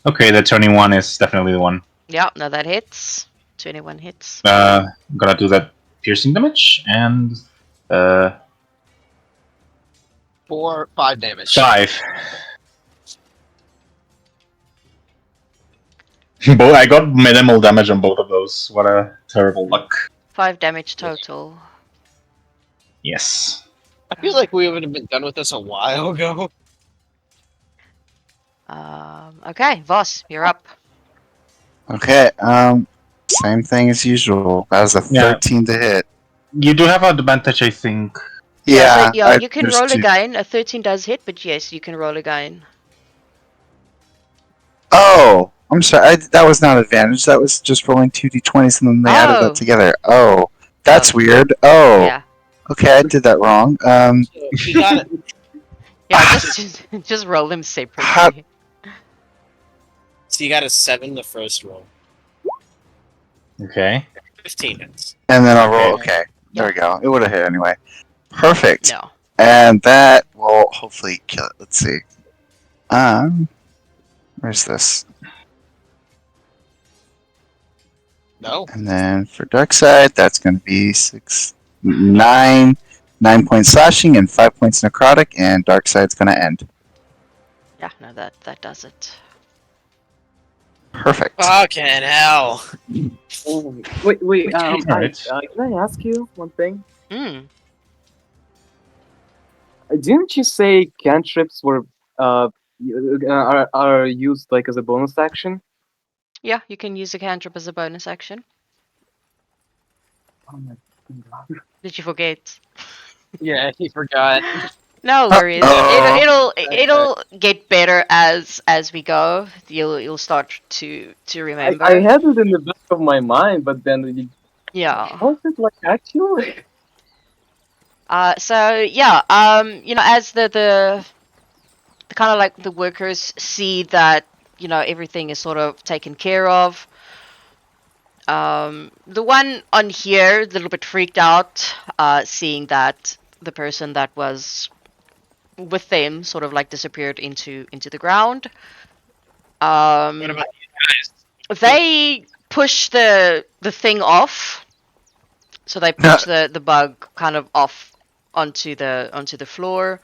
Okay, the 21 is definitely the one. Yeah, no, that hits. 21 hits. I'm gonna do that piercing damage, and... 5 damage. 5. I got minimal damage on both of those. What a terrible luck. 5 damage total. Yes. I feel like we would have been done with this a while ago. Okay, Voss, you're up. Okay, same thing as usual. That was a 13 to hit. You do have an advantage, I think. Yeah, You can roll again. A 13 does hit, but yes, you can roll again. Oh, I'm sorry. That was not advantage. That was just rolling 2d20s and then they added that together. Oh, that's weird. Oh, Yeah. Okay, I did that wrong. You got it. Yeah, just roll them separately. So you got a 7 the first roll. Okay. 15 hits. And then I'll roll. Okay, there we go. It would have hit anyway. Perfect. No. And that will hopefully kill it. Let's see. Where's this? No. And then for dark side, that's going to be 9 points slashing and 5 points necrotic, and dark side's going to end. Yeah, no, that does it. Perfect. Fucking hell. Wait. Alright. Can I ask you one thing? Hmm. Didn't you say cantrips were are used like as a bonus action. Yeah, you can use a cantrip as a bonus action. Oh my god. Did you forget? Yeah, he forgot. No worries. Okay. It'll get better as we go. You'll start to I remember. had it in the back of my mind, but then Yeah. was it like actually? So yeah, as the kind of like the workers see that, everything is sort of taken care of. The one on here, a little bit freaked out, seeing that the person that was with them sort of like disappeared into the ground. What Um, about you guys? they push the thing off, so they push the bug kind of off onto the floor,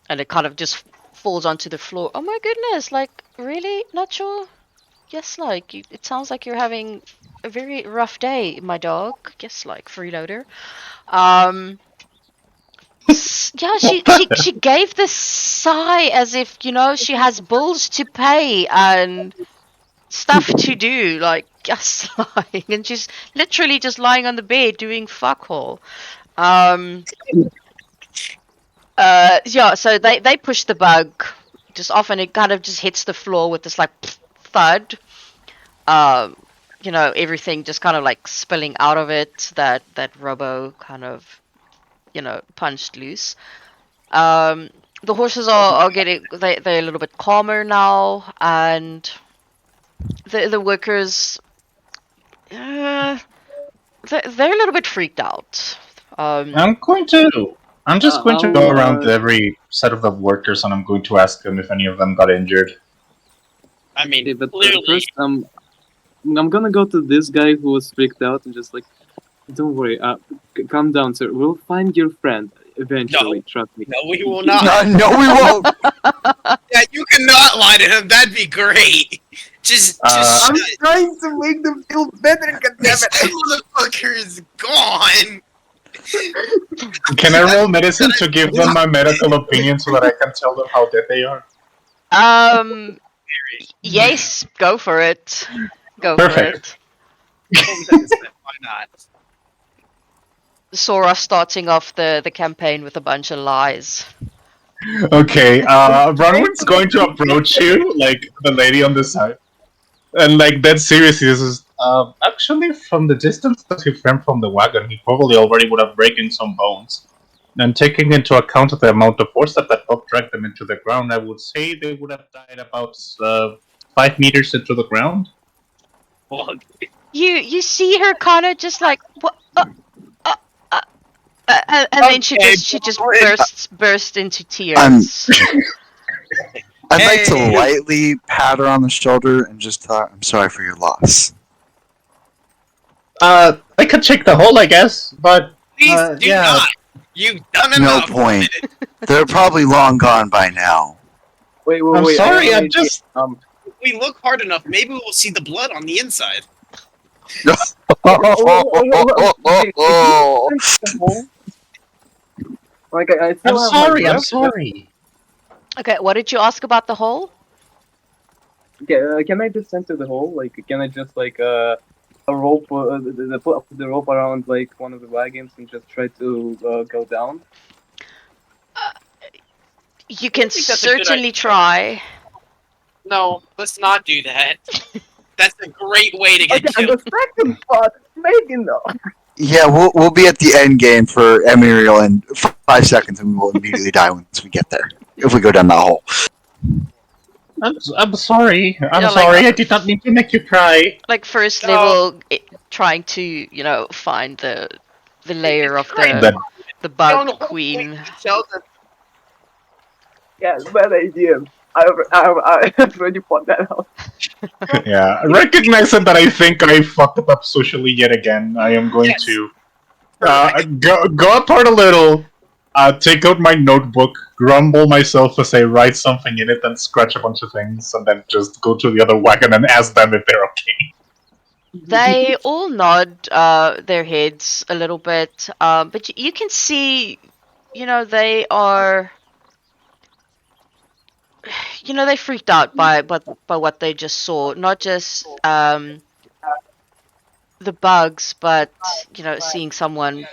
and it kind of just falls onto the floor. Oh my goodness! Like, really? Not sure? Yes, like it sounds like you're having a very rough day, my dog. Yes, like freeloader. Um, yeah, she What the she hell? she gave this sigh as if she has bills to pay and stuff to do, like just lying, and she's literally just lying on the bed doing fuck all. Um, yeah, so they push the bug just off, and it kind of just hits the floor with this like thud. Um, everything just kind of like spilling out of it that Robo kind of punched loose. Um, the horses are getting they're a little bit calmer now, and the workers they're a little bit freaked out. Um, I'm going to. I'm just going to go I'll around to every set of the workers and I'm going to ask them if any of them got injured. I mean, okay, but clearly. first I'm gonna go to this guy who was freaked out and just like, don't worry, calm down, sir. We'll find your friend eventually. Trust me. No, we will not. No, we won't. Yeah, you cannot lie to him. That'd be great. Just I'm trying to make them feel better. this Goddammit! motherfucker is gone. Can I roll medicine to give them my medical opinion so that I can tell them how dead they are? um, yes, go for it. Go Perfect. Why not? for it. Sora starting off the campaign with a bunch of lies. Okay, Bronwyn's going to approach you, like the lady on the side. And like that seriously, this is actually from the distance that he ran from the wagon, he probably already would have broken some bones. And taking into account the amount of force that Bob dragged them into the ground, I would say they would have died about 5 meters into the ground. Well, You see her kind of just like what, and then she Okay, just Bronwyn. burst into tears. I'd like to Hey. lightly pat her on the shoulder and just tell her, I'm sorry for your loss. I could check the hole, I guess, but Please do yeah. not. You've done No enough. point. They're probably long gone by now. Wait, I'm wait. sorry, I have I'm an just. idea. If we look hard enough, maybe we'll see the blood on the inside. Okay, the hole. Like I still I'm have sorry, my I'm breath. sorry. Okay, what did you ask about the hole? Okay, can I just enter the hole? Like, can I just like a rope, put the rope around like one of the wagons and just try to go down? You can think that's a good certainly idea. try. No, let's not do that. That's a great way to get Okay, and killed. the second part, maybe no. Yeah, we'll be at the end game for Ammerial in 5 seconds, and we will immediately die once we get there. If we go down that hole. I'm sorry. I'm Yeah, sorry. I did not mean to make you cry. Like first No. level, trying to find the layer of That the Don't bug hold queen. Shelter. Yeah, bad idea. I already fought that out. yeah, recognizing that I think I fucked it up socially yet again, I am going Yes. to Correct. go apart a little, take out my notebook, grumble myself as I write something in it, and scratch a bunch of things, and then just go to the other wagon and ask them if they're okay. They all nod their heads a little bit, but you can see, they are they freaked out by what they just saw. Not just the bugs, but seeing someone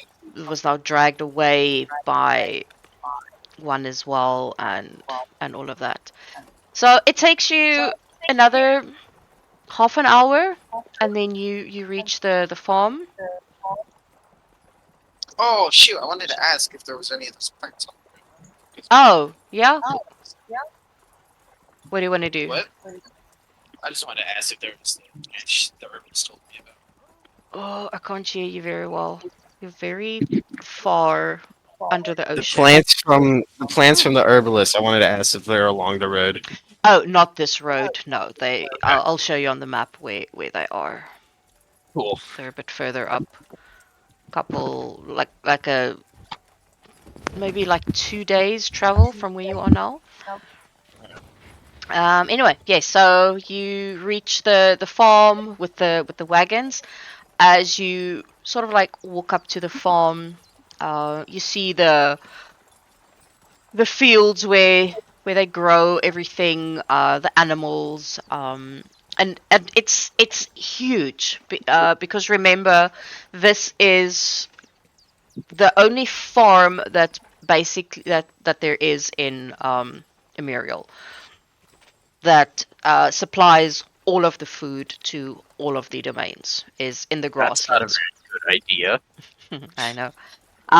was now dragged away by one as well, and all of that. So it takes you another half an hour, and then you reach the farm. Oh shoot! I wanted to ask if there was any of those parts. Oh, yeah. What do you want to do? What? I just wanted to ask if there was the branch that Urban's told me about. Oh, I can't hear you very well. You're very far under the The ocean. plants from the herbalist. I wanted to ask if they're along the road. Oh, not this road. No, I'll show you on the map where they are. Cool. They're a bit further up. Couple like a maybe like 2 days travel from where you are now. Anyway, yeah. So you reach the farm with the wagons. As you sort of like walk up to the farm, you see the fields where they grow everything, the animals, and it's huge because remember, this is the only farm that basically that there is in Ammerial that supplies all of the food to all of the domains is in the That's not a grasslands. very good idea. I know.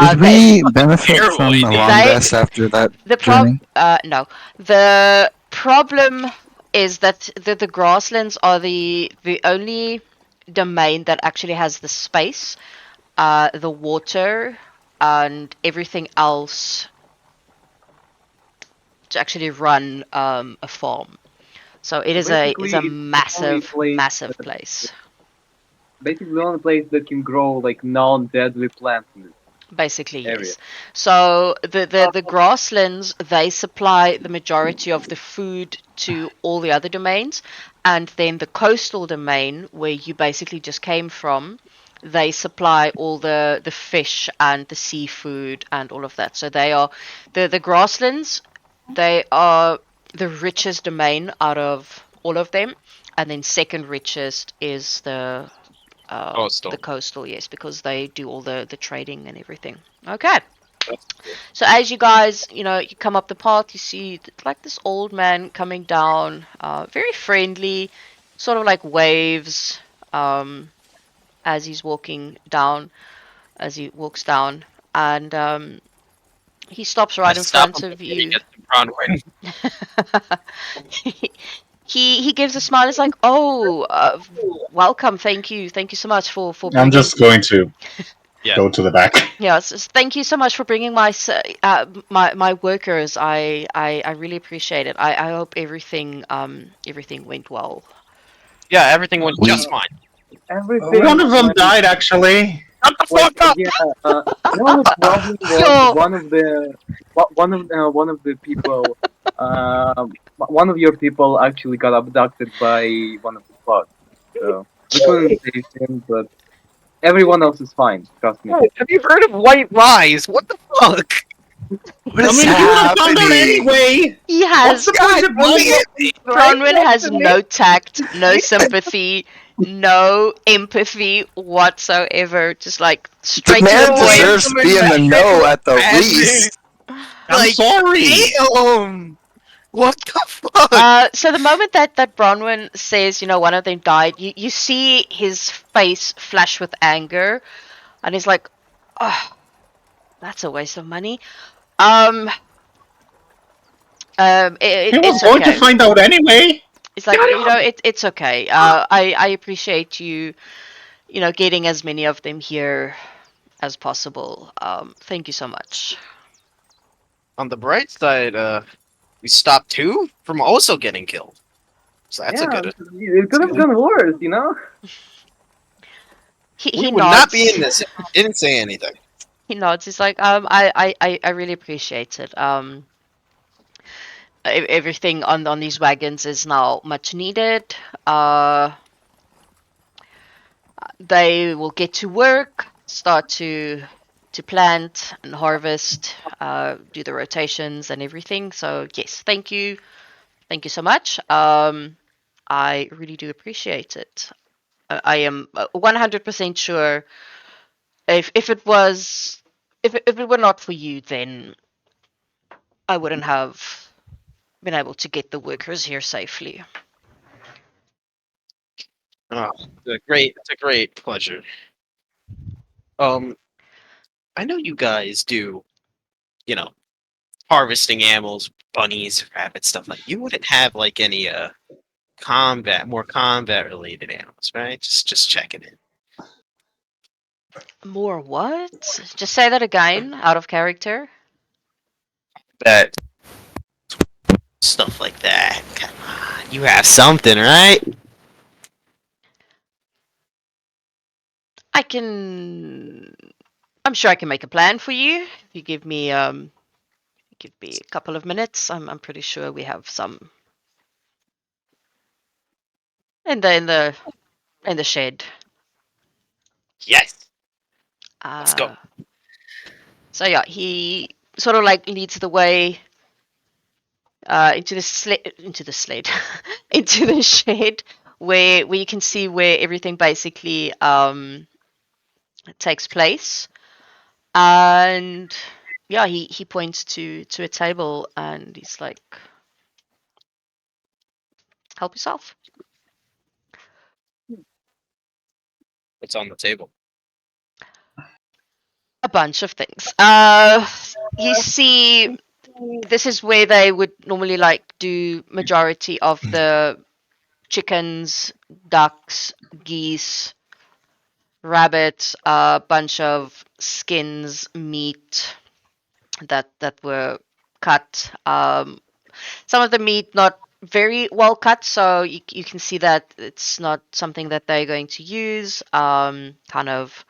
Did They we benefit terrible from a idea. long they rest after that the journey? no. The problem is that the grasslands are the only domain that actually has the space, the water, and everything else to actually run a farm. So it is Basically, a it's the only place. massive place. Basically, the only place that can grow like non-deadly plants in this Basically, area. yes. So the grasslands, they supply the majority of the food to all the other domains, and then the coastal domain, where you basically just came from, they supply all the fish and the seafood and all of that. So they are the grasslands, they are the richest domain out of all of them, and then second richest is Coastal. the coastal, yes, because they do all the trading and everything. Okay. That's cool. So as you guys, you come up the path, you see like this old man coming down, very friendly, sort of like waves as he's walking down, as he walks down, and he stops I right in stop front him of before he you. gets to Bronwyn. He gives a smile. It's like, oh, welcome, thank you so much for I'm bringing. just going to Yeah. go to the back. Yes, thank you so much for bringing my workers. I really appreciate it. I hope everything went well. Yeah, everything went We just fine. Everything One of them went died, actually. Shut the like fuck up! yeah. The only problem was Yo, one of the people, one of your people actually got abducted by one of the bugs. So we couldn't save him, but everyone else is fine. Trust me. Have you heard of white lies? What the fuck? what I is mean, he would have found out happening? anyway. he What's has the point of lying? Bronwyn has no tact, no sympathy, no empathy whatsoever. Just like The straight to the man point. deserves to be in the know at the least. I'm Like, sorry. damn! What the fuck? So the moment that Bronwyn says, one of them died, you see his face flash with anger, and he's like, "Oh, that's a waste of money." Um, He was it's going to okay. find out anyway. It's like it's okay. I appreciate you, getting as many of them here as possible. Thank you so much. On the bright side, we stopped two from also getting killed. So that's a Yeah, good. it could have gone worse, you know. We He would not be nods. in this if we didn't say anything. He nods. He's like, I really appreciate it. Everything on these wagons is now much needed. They will get to work, start to plant and harvest, do the rotations and everything. So yes, thank you Thank you so much. I really do appreciate it. I am 100% sure if it was if it were not for you, then I wouldn't have been able to get the workers here safely. Oh, it's a great pleasure. Um, I know you guys do, you know, harvesting animals, bunnies, rabbits, stuff like. You wouldn't have like any more combat related animals, right? Just checking in. More what? Just say that again, out of character. That stuff like that. Come on, you have something, right? I can. I'm sure I can make a plan for you. If you give me a couple of minutes. I'm pretty sure we have some in the shed. Yes. Let's go. Uh, so yeah, he sort of like leads the way into the sled into the shed where you can see where everything basically takes place. And yeah, he points to a table and he's like, "Help yourself." What's on the table? A bunch of things. You see, this is where they would normally like do majority of the chickens, ducks, geese, rabbits, a bunch of skins, meat that were cut. Some of the meat not very well cut, so you can see that it's not something that they're going to use. Kind of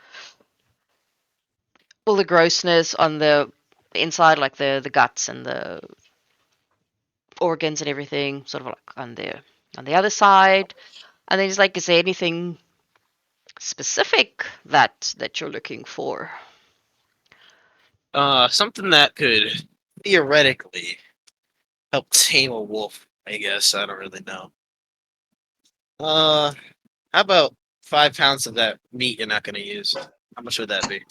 all the grossness on the inside, like the guts and the organs and everything, sort of like on the other side. And then he's like, "Is there anything specific that you're looking for?" Something that could theoretically help tame a wolf. I guess I don't really know. How about 5 pounds of that meat you're not gonna use? How much would that be?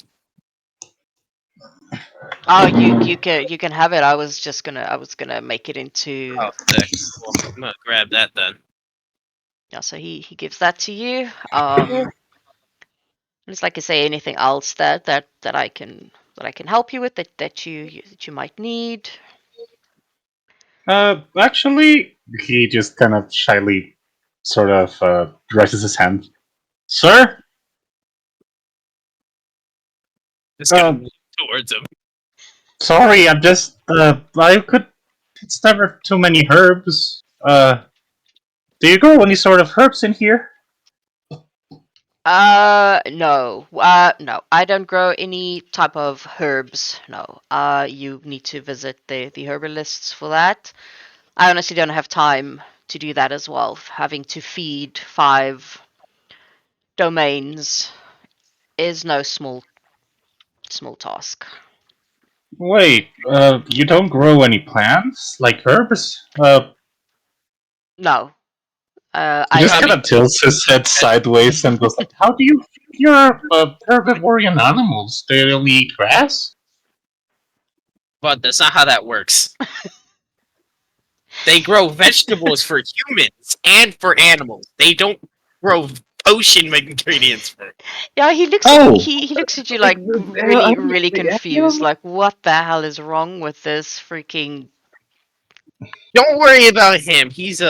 Oh, you can have it. I was gonna make it into. Oh, sick. Well, I'm gonna grab that then. Yeah, so he gives that to you. It's like I say, anything else that I can help you with that you might need. Actually, he just kind of shyly sort of raises his hand. Sir? Just gonna Uh, move towards him. sorry, I'm just, I could, it's never too many herbs. Do you grow any sort of herbs in here? No. No. I don't grow any type of herbs. No. You need to visit the herbalists for that. I honestly don't have time to do that as well. Having to feed 5 domains is no small task. Wait, you don't grow any plants? Like herbs? No. He I just I kind mean, of tilts his head sideways and goes like, how do you feed your herbivorean animals? Do they only eat grass? but that's not how that works. They grow vegetables for humans and for animals. They don't grow potion ingredients for. Yeah, Oh! he looks at you Like, like really really I confused. feel Like, what the hell is wrong with this freaking? Don't worry about him. He's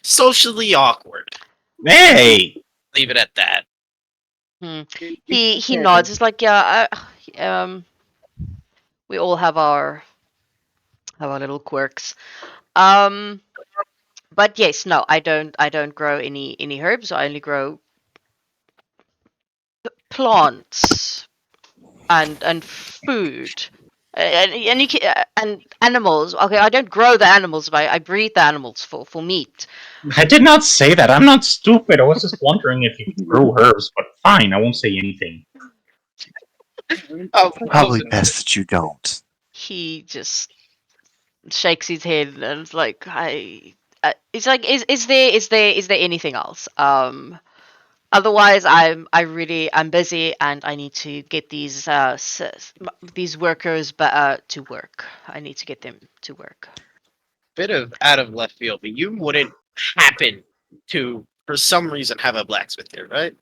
socially awkward. Hey! Leave it at that. Hmm. it's He okay. nods. It's like, yeah, we all have our little quirks. Um, but yes, no, I don't grow any herbs. I only grow plants and food. And and animals. Okay, I don't grow the animals, but I breed the animals for meat. I did not say that. I'm not stupid. I was just wondering if you grew herbs, but fine, I won't say anything. Oh, It's okay. Probably Wilson. best that you don't. He just shakes his head and is like, it's like, is there anything else? Otherwise, I'm busy and I need to get these workers to work. I need to get them to work. Bit of out of left field, but you wouldn't happen to, for some reason, have a blacksmith here, right?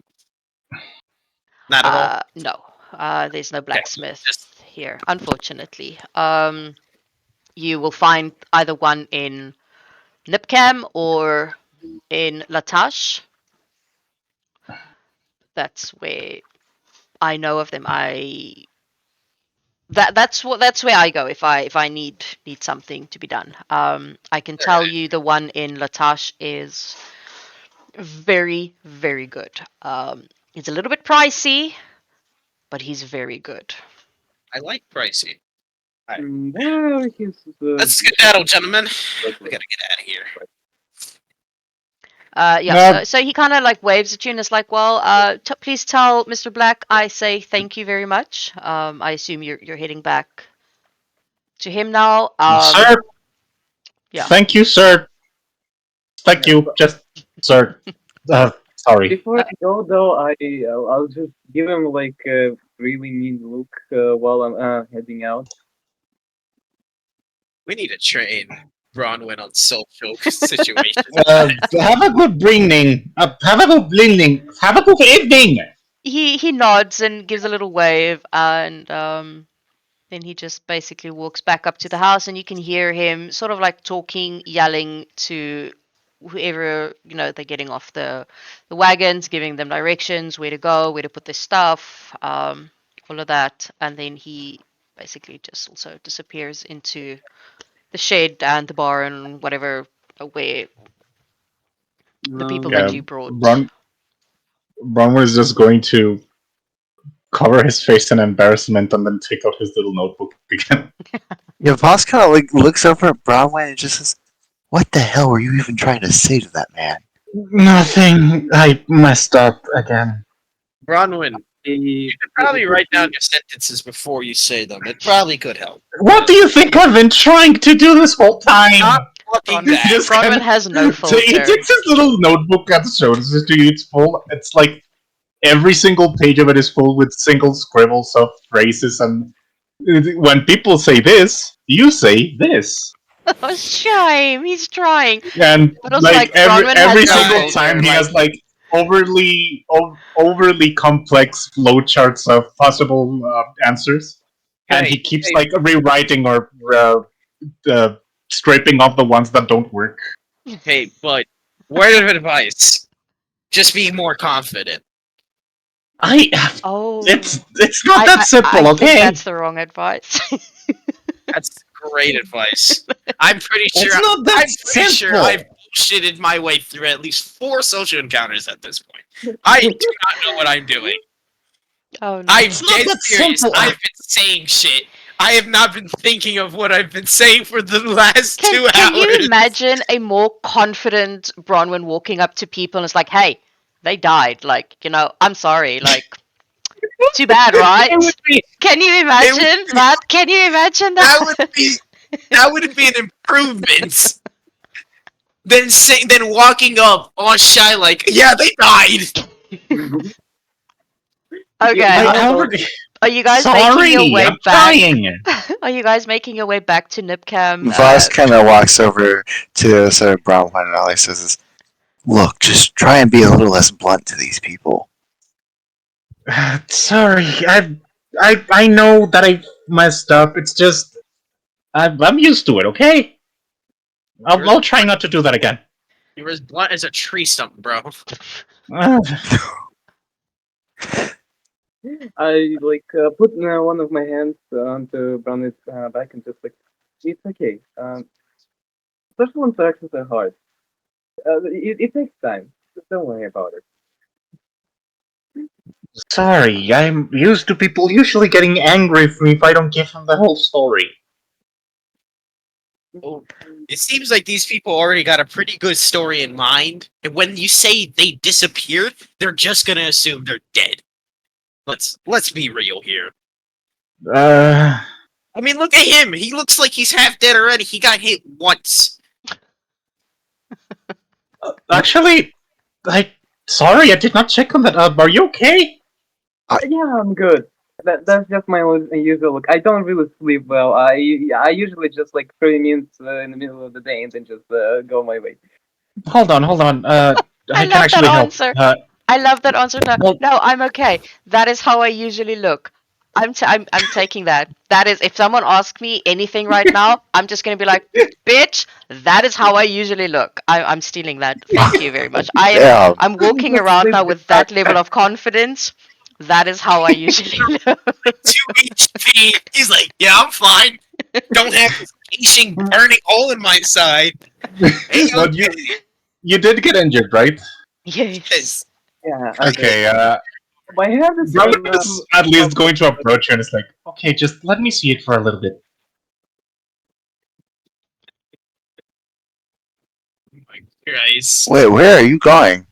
Not at all. No, there's no Okay, blacksmith just here, unfortunately. You will find either one in Nipcam or in Latash. That's where I know of them. That's where I go if I need something to be done. I can tell you the one in Latash is very, very good. It's a little bit pricey, but he's very good. I like pricey. Well, he's Let's skedaddle, gentlemen. We gotta get out of here. Yeah, No. so he kind of like waves at you and is like, well, please tell Mr. Black I say thank you very much. I assume you're heading back to him now. Sir, Yeah. thank you, sir. Thank you, just sir. Sorry. Before I go though, I'll just give him like a really mean look while I'm heading out. We need to train Bronwyn on social situations. Have a good evening. Have a good evening. Have a good evening. He nods and gives a little wave, and then he just basically walks back up to the house, and you can hear him sort of like talking, yelling to whoever they're getting off the wagons, giving them directions, where to go, where to put their stuff, all of that, and then he basically just also disappears into the shed and the bar and whatever where the people Um, that Yeah, you brought. Bron was just going to cover his face in embarrassment and then take out his little notebook again. Yeah, Voss kind of like looks over at Broadway and just says, "What the hell were you even trying to say to that man?" Nothing. I messed up again. Bronwyn, you could probably write down your sentences before you say them. It probably could help. What do you think I've been trying to do this whole time? Stop fucking Bron- that. Just Bronwyn kinda- has no So he filter. takes his little notebook and shows it to you. It's full. It's like every single page of it is full with single scribbles of phrases, and when people say this, you say this, Oh, shame. He's trying. and But also, like like, Bronwyn every has no single filter. time he Like, has like overly complex flowcharts of possible answers, and he keeps like rewriting or scraping off the ones that don't work. Hey, but word of advice: just be more confident. I oh, it's not that simple, I okay? think that's the wrong advice. That's great advice. I'm pretty sure. It's not that I'm pretty sure simple. I've bullshitted my way through at least 4 social encounters at this point. I do not know what I'm doing. Oh no. I'm It's not dead that serious. simple. I've been saying shit. I have not been thinking of what I've been saying for the last 2 hours. Can you imagine a more confident Bronwyn walking up to people and it's like, hey, they died. Like, I'm sorry. Like, too bad, right? It would be, Can you imagine that? Can you imagine that? that would be an improvement. Then walking up all shy like, yeah, they died. Okay. Yeah, Are you guys Sorry, making your way I'm back? trying. Are you guys making your way back to Nipcam? Voss kind of walks over to the other side of Broadway and all he says is, "Look, just try and be a little less blunt to these people." Sorry, I know that I messed up. It's just I'm used to it. Okay, I'll try not to do that again. You're as blunt as a tree stump, bro. I like put one of my hands onto Brownie's back and just like, it's okay. Social interactions are hard. It takes time. Just don't worry about it. Sorry, I'm used to people usually getting angry with me if I don't give them the whole story. It seems like these people already got a pretty good story in mind, and when you say they disappeared, they're just gonna assume they're dead. Let's be real here. I mean, look at him. He looks like he's half dead already. He got hit once. Actually, sorry, I did not check on that. Are you okay? Yeah, I'm good. That's just my usual look. I don't really sleep well. I usually just like 30 minutes in the middle of the day and then just go my way. Hold on. I I can love that actually help. answer. I love that answer. No, Well, no, I'm okay. That is how I usually look. I'm taking that. That is, if someone asks me anything right now, I'm just gonna be like, bitch, that is how I usually look. I'm stealing that. Thank you very much. Yeah. I'm walking around now with that level of confidence. That is how I usually look. 2 HP. He's like, yeah, I'm fine. Don't have this itching, burning hole in my side. Hey, well, you did get injured, right? Yes. Yeah. Okay. I have the Brown same. is at least going to approach you and it's like, okay, just let me see it for a little bit. my Christ. Wait, where are you going?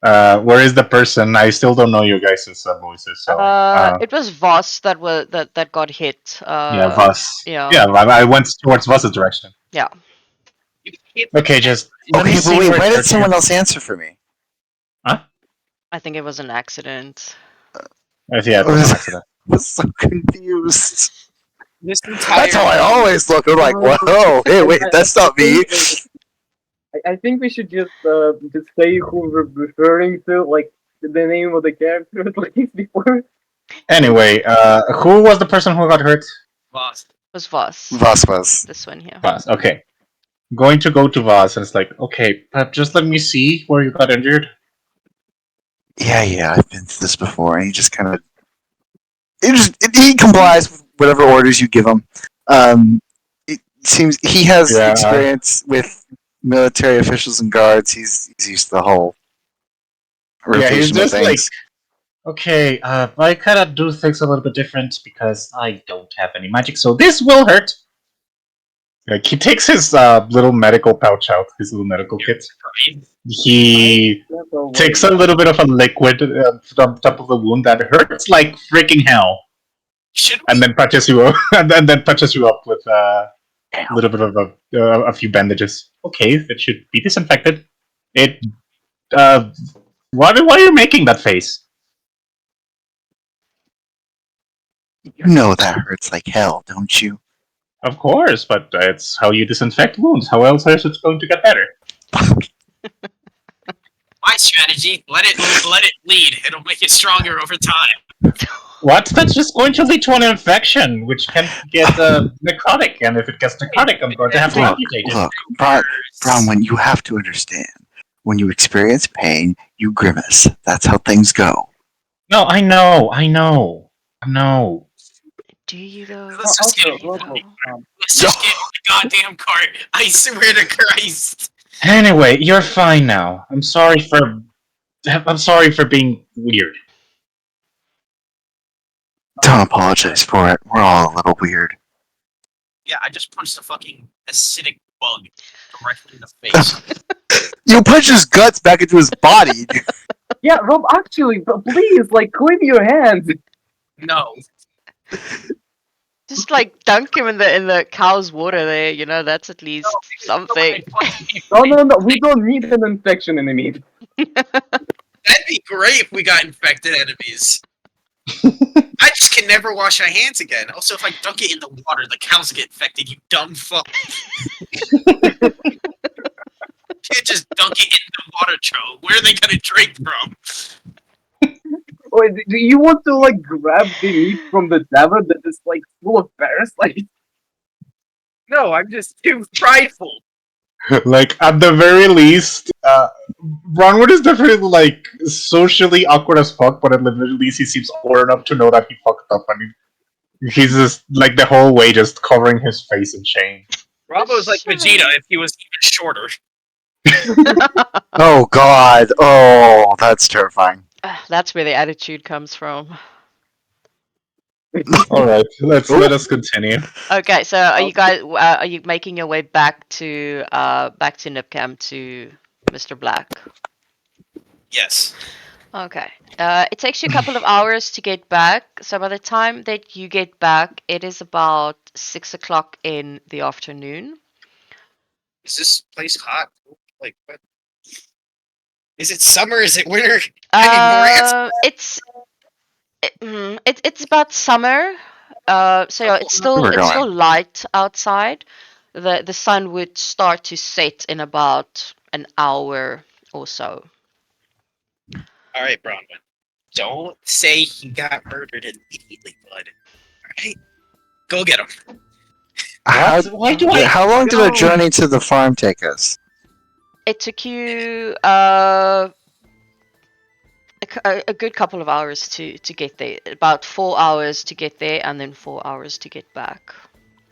Where is the person? I still don't know you guys' voices. So, It was Voss that got hit. yeah, Voss. Yeah. Yeah, I went towards Voss's direction. Yeah. You hit Okay, just let me Okay, but see wait, where why it did hurts someone you. else answer for me? I think it was an accident. Yeah, it was an accident. I was so confused. this entire. That's how I always look. I'm like, whoa, hey, wait, that's not me. I think we should just say who we're referring to, like the name of the character at least before. Anyway, who was the person who got hurt? Lost. It was Voss. Voss was. This one here. Voss. Okay. Going to go to Voss and it's like, okay, just let me see where you got injured. Yeah, I've been through this before, and he just kind of he complies with whatever orders you give him. It seems he has Yeah. experience with military officials and guards. He's used to the whole Yeah, he's rotation of just like, things. okay, I kind of do things a little bit different because I don't have any magic, so this will hurt. Like, he takes his little medical pouch out, his little medical kit. He takes a little bit of a liquid from top of the wound that hurts like freaking hell, Should and then patches you up, and then patches you up with a little bit of a few bandages. Okay, it should be disinfected. It. Why are you making that face? You know that hurts like hell, don't you? Of course, but it's how you disinfect wounds. How else is it going to get better? my strategy? Let it bleed. It'll make it stronger over time. What? That's just going to lead to an infection, which can get necrotic, and if it gets necrotic, I'm going to have to Look, amputate it. look, Bronwyn, you have to understand. When you experience pain, you grimace. That's how things go. No, I know. Do you though? Let's just get Also, Let's just get on the goddamn cart. I swear to Christ. Anyway, you're fine now. I'm sorry for being weird. Don't apologize for it. We're all a little weird. Yeah, I just punched a fucking acidic bug directly in the face. You punch his guts back into his body. yeah, Rob. Actually, but please, like, clean your hands. No. Just like dunk him in the cow's water there, you know, that's at least something. No. We don't need an infection enemy. That'd be great if we got infected enemies. I just can never wash my hands again. Also, if I dunk it in the water, the cows get infected, you dumb fuck. Can't just dunk it in the water, Joe. Where are they gonna drink from? Wait, do you want to like grab the meat from the tavern that is like full of parasites? No, I'm just too prideful. Like, at the very least, Ronwood is definitely, like, socially awkward as fuck, but at the very least he seems aware enough to know that he fucked up, and he's just, like, the whole way just covering his face in shame. Bravo's like Vegeta if he was even shorter. Oh God! Oh, that's terrifying. That's where the attitude comes from. Alright, let us continue. Okay, so are you guys are you making your way back to Nipcam to Mr. Black? Yes. Okay. It takes you a couple of hours to get back. So by the time that you get back, it is about 6 o'clock in the afternoon. Is this place hot? Like, what? Is it summer? Is it winter? I need more answers. It's about summer. So yeah, We're it's going. still light outside. The sun would start to set in about an hour or so. All right, Bronwyn. Don't say he got murdered immediately, bud. All right, go get him. How, What? Why do I? how long did our No. journey to the farm take us? It took you a good couple of hours to get there. About 4 hours to get there, and then 4 hours to get back.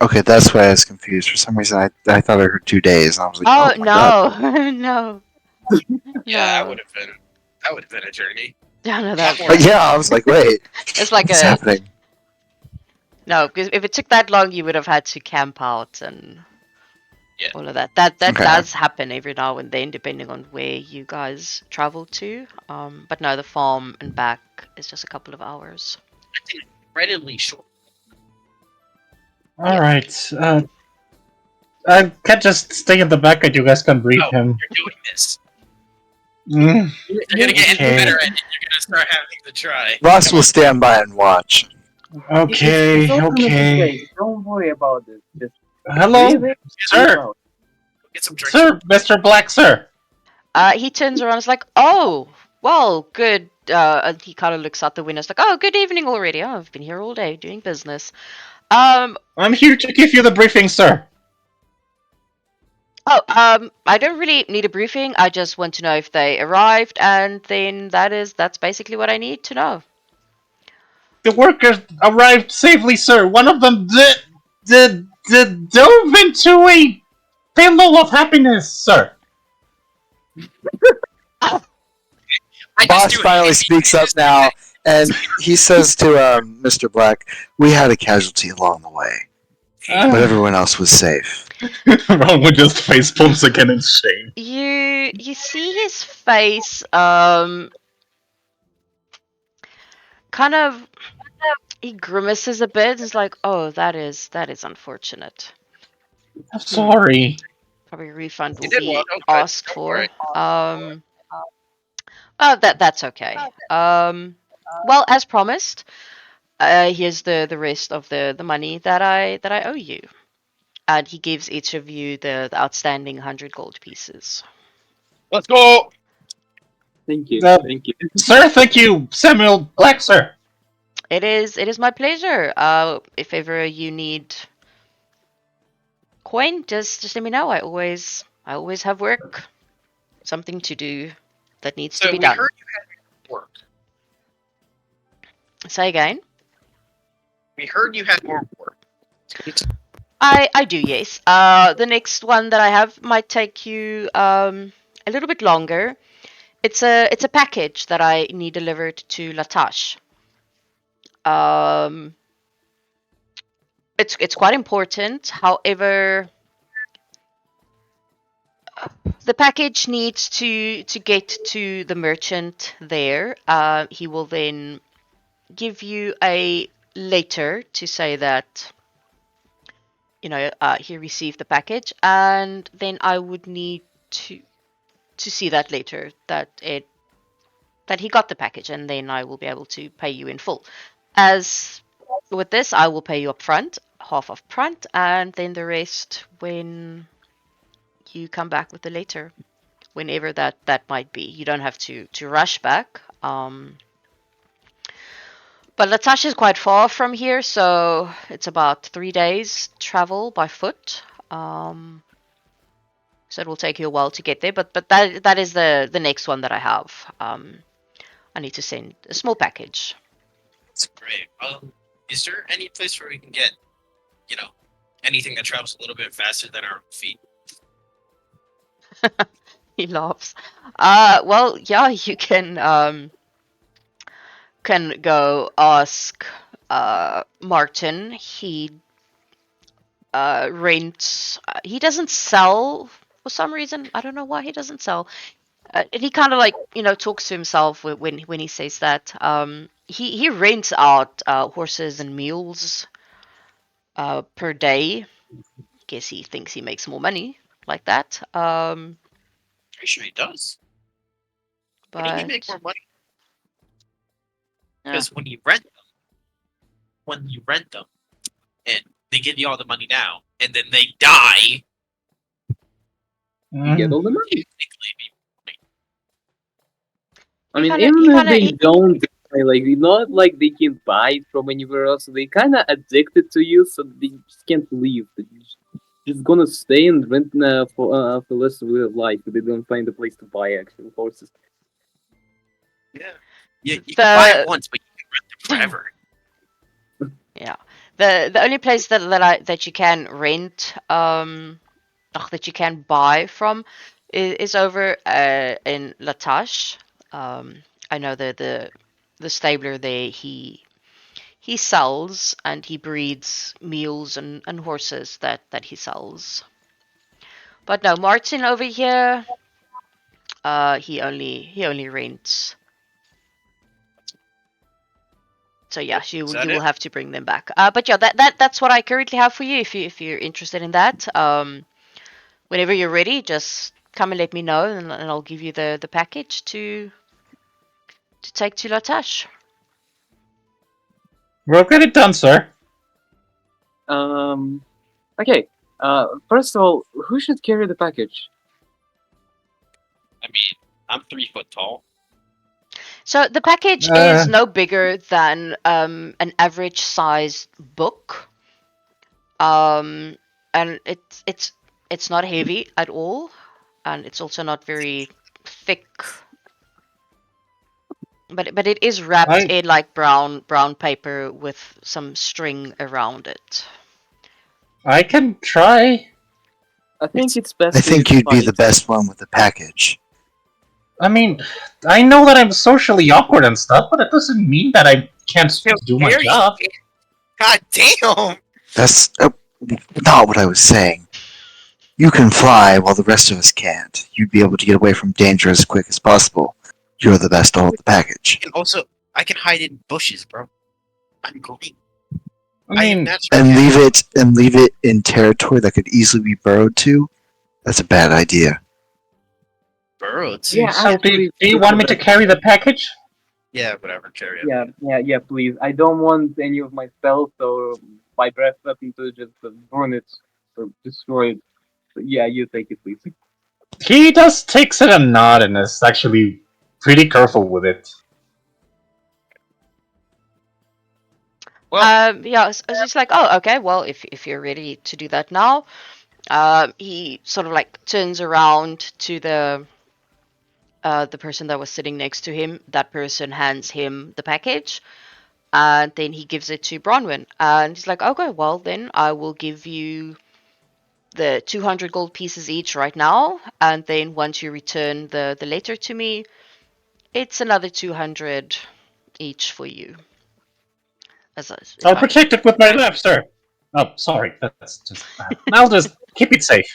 Okay, that's why I was confused. For some reason, I thought I heard 2 days. And I was like, Oh oh my god. no, no, Yeah, that no. would have been. That would have been a journey. Yeah, no, A lot that more. But yeah, I was like, wait, it's like what's a happening? no. Because if it took that long, you would have had to camp out and Yeah. all of that. That Okay. does happen every now and then, depending on where you guys travel to. But no, the farm and back is just a couple of hours. Readily short. All right. I can't just stay in the back and you guys can brief No, him. you're doing this. Mm, You're gonna get Okay. better at it. You're gonna start having to try. Ross Come will on. stand by and watch. okay, It's all gonna be okay. great. Don't worry about it. Just Hello, breathe in, breathe sir, out. Get some drinks. sir, Mr. Black, sir. He turns around and is like, "Oh, well, good." And he kind of looks out the window. It's like, "Oh, good evening already. Oh, I've been here all day doing business." Um, I'm here to give you the briefing, sir. I don't really need a briefing. I just want to know if they arrived, and then that's basically what I need to know. The workers arrived safely, sir. One of them dove into a pillow of happiness, sir. I just Boss do finally hate speaks up now, and he says to Mr. Black, "We had a casualty along the way, but everyone else was safe." Ron just face pumps again in shame. You see his face, kind of he grimaces a bit. He's like, "Oh, that is unfortunate. I'm sorry. Probably a refund You will did well. be Don't asked Don't for." worry. Oh, that's okay. Well, as promised, here's the rest of the money that I owe you, and he gives each of you the outstanding 100 gold pieces. Let's go. Thank you. Uh, Thank you. Sir, thank you, Samuel Black, sir. It is my pleasure. If ever you need coin, just let me know. I always have work, something to do that needs to So be we done. heard you had work. Say again. We heard you had more work. I do, yes. The next one that I have might take you a little bit longer. It's a package that I need delivered to Latash. Um, it's quite important. However, the package needs to get to the merchant there. He will then give you a letter to say that he received the package, and then I would need to see that letter that he got the package, and then I will be able to pay you in full. As with this, I will pay you up front, half up front, and then the rest when you come back with the letter, whenever that might be. You don't have to rush back. But Latash is quite far from here, so it's about 3 days travel by foot. So it will take you a while to get there. But that is the next one that I have. I need to send a small package. That's great. Is there any place where we can get, anything that travels a little bit faster than our feet? He laughs. Well, yeah, you can go ask Martin. He rents. He doesn't sell for some reason. I don't know why he doesn't sell. And he kind of like talks to himself when he says that. He rents out horses and mules per day. Guess he thinks he makes more money like that. Pretty sure he does. Wouldn't he make But more money? yeah. Because when you rent them, and they give you all the money now, and then they die, You get all the money. technically, I He mean, kind of even he if kind of they don't, like, not like they can buy it from anywhere else. They kind of addicted to you, so they just can't leave. They're just gonna stay and rent for the rest of their life if they don't find a place to buy actual horses. yeah. You can buy them the once, but you can rent them forever. yeah the only place that you can rent that you can buy from is over in Latash. I know the stabler there. He sells and he breeds mules and horses that he sells. But no, Martin over here, he only rents. So yeah, Is you that will it? have to bring them back. But yeah, that's what I currently have for you. If you're interested in that, whenever you're ready, just come and let me know, and I'll give you the package to take to Latash. We'll get it done, sir. Um. Okay. First of all, who should carry the package? I mean, I'm 3 foot tall. So the package is no bigger than an average sized book. Um, and it's not heavy at all, and it's also not very thick. But it is wrapped I in like brown paper with some string around it. I can try. I think it's I best think to you'd be the fight. best one with the package. I mean, I know that I'm socially awkward and stuff, but it doesn't mean that I can't do my Harry, job. God damn! That's not what I was saying. You can fly while the rest of us can't. You'd be able to get away from danger as quick as possible. You're the best to hold the package. And also, I can hide in bushes, bro. I'm green. I mean, And leave it in territory that could easily be burrowed to? That's a bad idea. burrowed. Yeah, so actually, do you want me to carry the package? Yeah, whatever. Carry it. yeah, please. I don't want any of my spells or my breath weapon to just burn it or destroy it. So, yeah, you take it, please. He just takes it a nod and is actually pretty careful with it. Well, Yeah, so it's like, oh, okay, well, if you're ready to do that now, he sort of like turns around to the person that was sitting next to him. That person hands him the package, and then he gives it to Bronwyn, and he's like, okay, well then I will give you the 200 gold pieces each right now, and then once you return the letter to me, it's another 200 each for you. If I'll I protect it with my life, sir. Oh, sorry. That's just. I'll just keep it safe.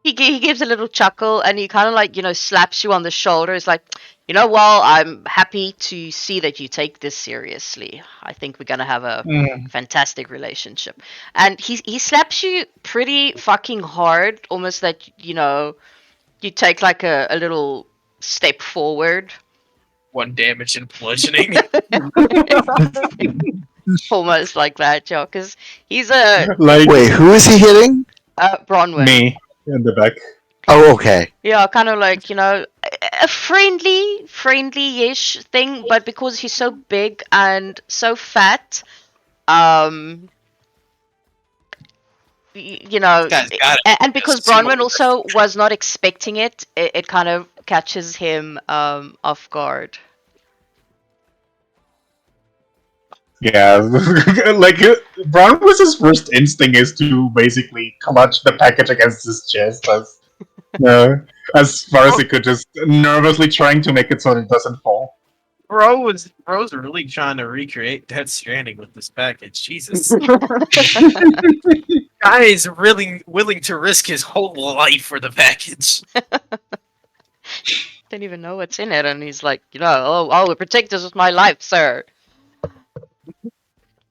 he gives a little chuckle, and he kind of like slaps you on the shoulder. It's like, well, I'm happy to see that you take this seriously. I think we're gonna have a fantastic relationship. And he slaps you pretty fucking hard, almost that you take like a little step forward. 1 damage and bludgeoning. Almost like that, yeah, because he's a Like Wait, who is he hitting? Bronwyn. me in the back. Oh, okay. Yeah, kind of like, a friendly-ish thing, but because he's so big and so fat, um, Guy's got it. and because Bronwyn also was not expecting it kind of catches him off guard. Yeah, like Brown was his first instinct is to basically clutch the package against his chest as far as he could, just nervously trying to make it so that it doesn't fall. Bro's really trying to recreate Death Stranding with this package. Jesus. Guy is really willing to risk his whole life for the package. Didn't even know what's in it, and he's like, oh, protect us with my life, sir.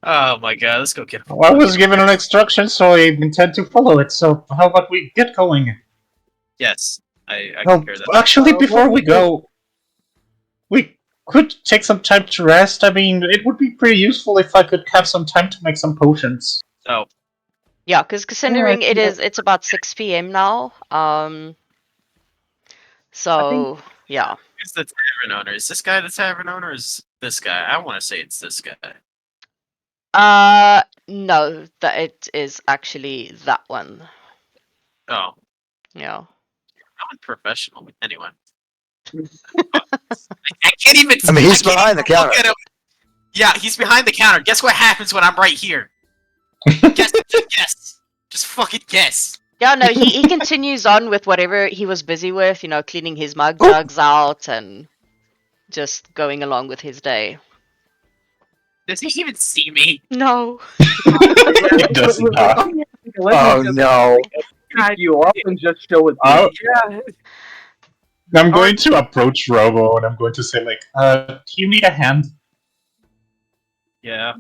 Oh my god, let's go get a Well, I was given an instruction, so I intend to follow it. So how about we get going? Yes, I Well, concur that. actually, before what we is it? go, we could take some time to rest. I mean, it would be pretty useful if I could have some time to make some potions. Oh, Yeah, because considering think it's about 6 p.m. now. So yeah. who's the tavern owner? Is this guy the tavern owner or is this guy? I want to say it's this guy. No, that it is actually that one. Oh, Yeah. I'm unprofessional. Anyway. I can't even. I mean, he's I can't behind the even look counter. at him. Yeah, he's behind the counter. Guess what happens when I'm right here? Guess. Guess. Just fucking guess. Yeah, no, he continues on with whatever he was busy with, cleaning his mug jugs out and just going along with his day. Does he even see me? No. It does not. Oh no! Pick you up and just show it. Oh. Yeah. I'm going to approach Robo and I'm going to say, like, do you need a hand? Yeah.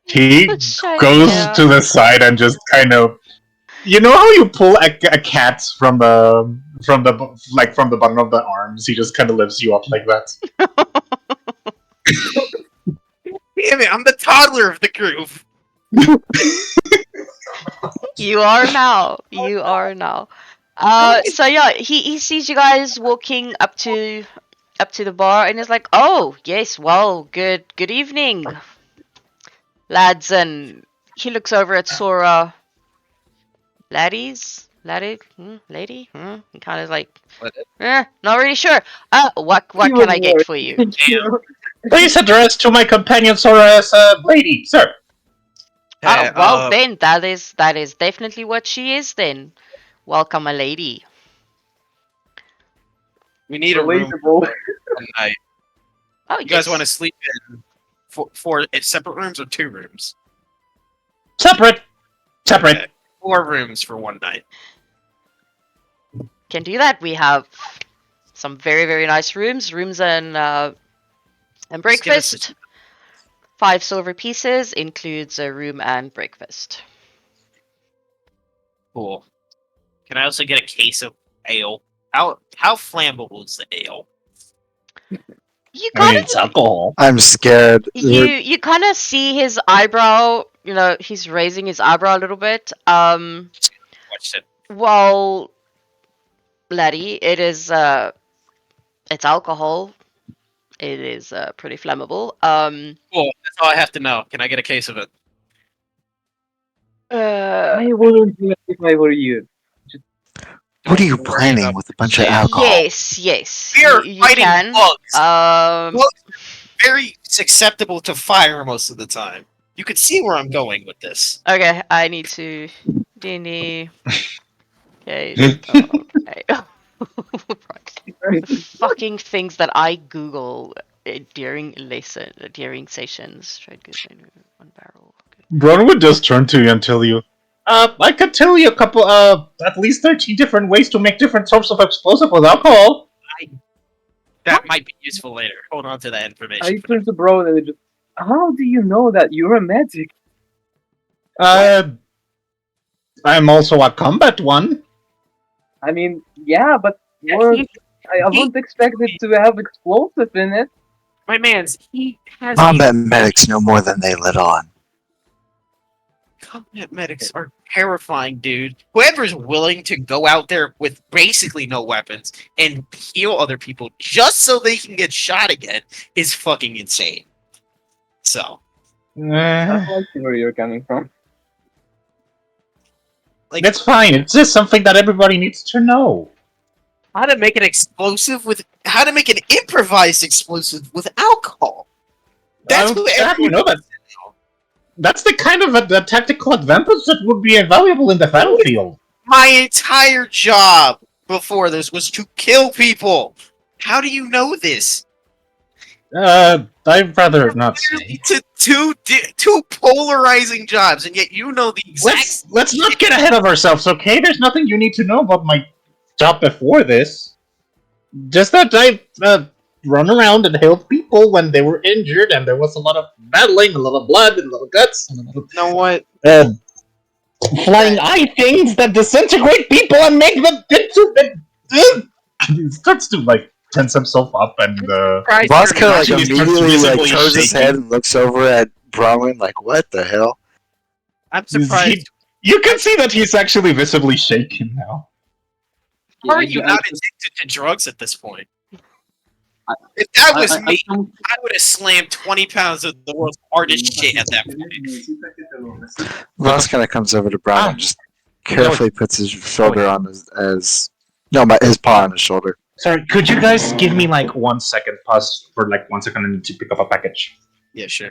He Shut goes up. to the side and just kind of, you know how you pull a cat from the bottom of the arms. He just kind of lifts you up like that. Damn it! I'm the toddler of the group. You are now. You are now. So yeah, he sees you guys walking up to the bar and is like, "Oh, yes, well, good evening, lads." And he looks over at Sora. Lady? He kind of like, What? not really sure. What He can was I get for you? Please address to my companion Sora as a lady, sir. Oh, well then, that is definitely what she is then. Welcome, a lady. We need a room Relatable. one night. Oh, You guys yes. want to sleep in four separate rooms or 2 rooms? Separate. Okay, 4 rooms for one night. Can do that. We have some very, very nice rooms and Just give us breakfast. 5 silver pieces includes a room and breakfast. Cool. Can I also get a case of ale? How flammable is the ale? You I kind mean, it's alcohol. I'm scared. you kind of see his eyebrow. He's raising his eyebrow a little bit. Watch it. Well, laddie, it is it's alcohol. It is pretty flammable. Cool. That's all I have to know. Can I get a case of it? I wouldn't do it if I were you. What are you planning with a bunch of Yeah. alcohol? Yes. We are you fighting can. bugs. Um, Very susceptible to fire most of the time. You can see where I'm going with this. okay, I need to. Dinny. Okay. Okay. Fucking things that I Google during sessions. Trade goods, 1 barrel. Okay. Bron would just turn to you and tell you, I could tell you a couple, at least 13 different ways to make different types of explosive with alcohol. That might be useful later. Hold on to that information. I turned to Bro and just, how do you know that you're a medic? I'm also a combat one. I mean, yeah, but Yeah, I wouldn't expect it to have explosive in it. My man's, he has Combat medics know more than they let on. Combat medics are terrifying, dude. Whoever's willing to go out there with basically no weapons and heal other people just so they can get shot again is fucking insane. So, I see where you're coming from. like, That's fine. It's just something that everybody needs to know. how to make an improvised explosive with alcohol. That's what everyone know that. That's the kind of a tactical advantage that would be invaluable in the battlefield. My entire job before this was to kill people. How do you know this? I'd rather not say. To two polarizing jobs, and yet you know the exact. Let's not get ahead of ourselves, okay? There's nothing you need to know about my job before this. Just that I run around and help people when they were injured, and there was a lot of battling, a lot of blood, and a lot of guts, and a lot of You know what? flying eye things that disintegrate people and make them into. He starts to like tense himself up, and Surprised Boss you're kind of like actually starts immediately like visibly turns his head shaking. and looks over at Bronwyn like, "What the hell?" I'm surprised. You can see that he's actually visibly shaken now. How are you not addicted to drugs at this point? If that was me, I would have slammed 20 pounds of the world's hardest shit at that point. Boss kind of comes over to Bronwyn, just carefully puts his shoulder on his paw on his shoulder. Sorry, could you guys give me like 1 second? Pause for like 1 second. I need to pick up a package. Yeah, sure.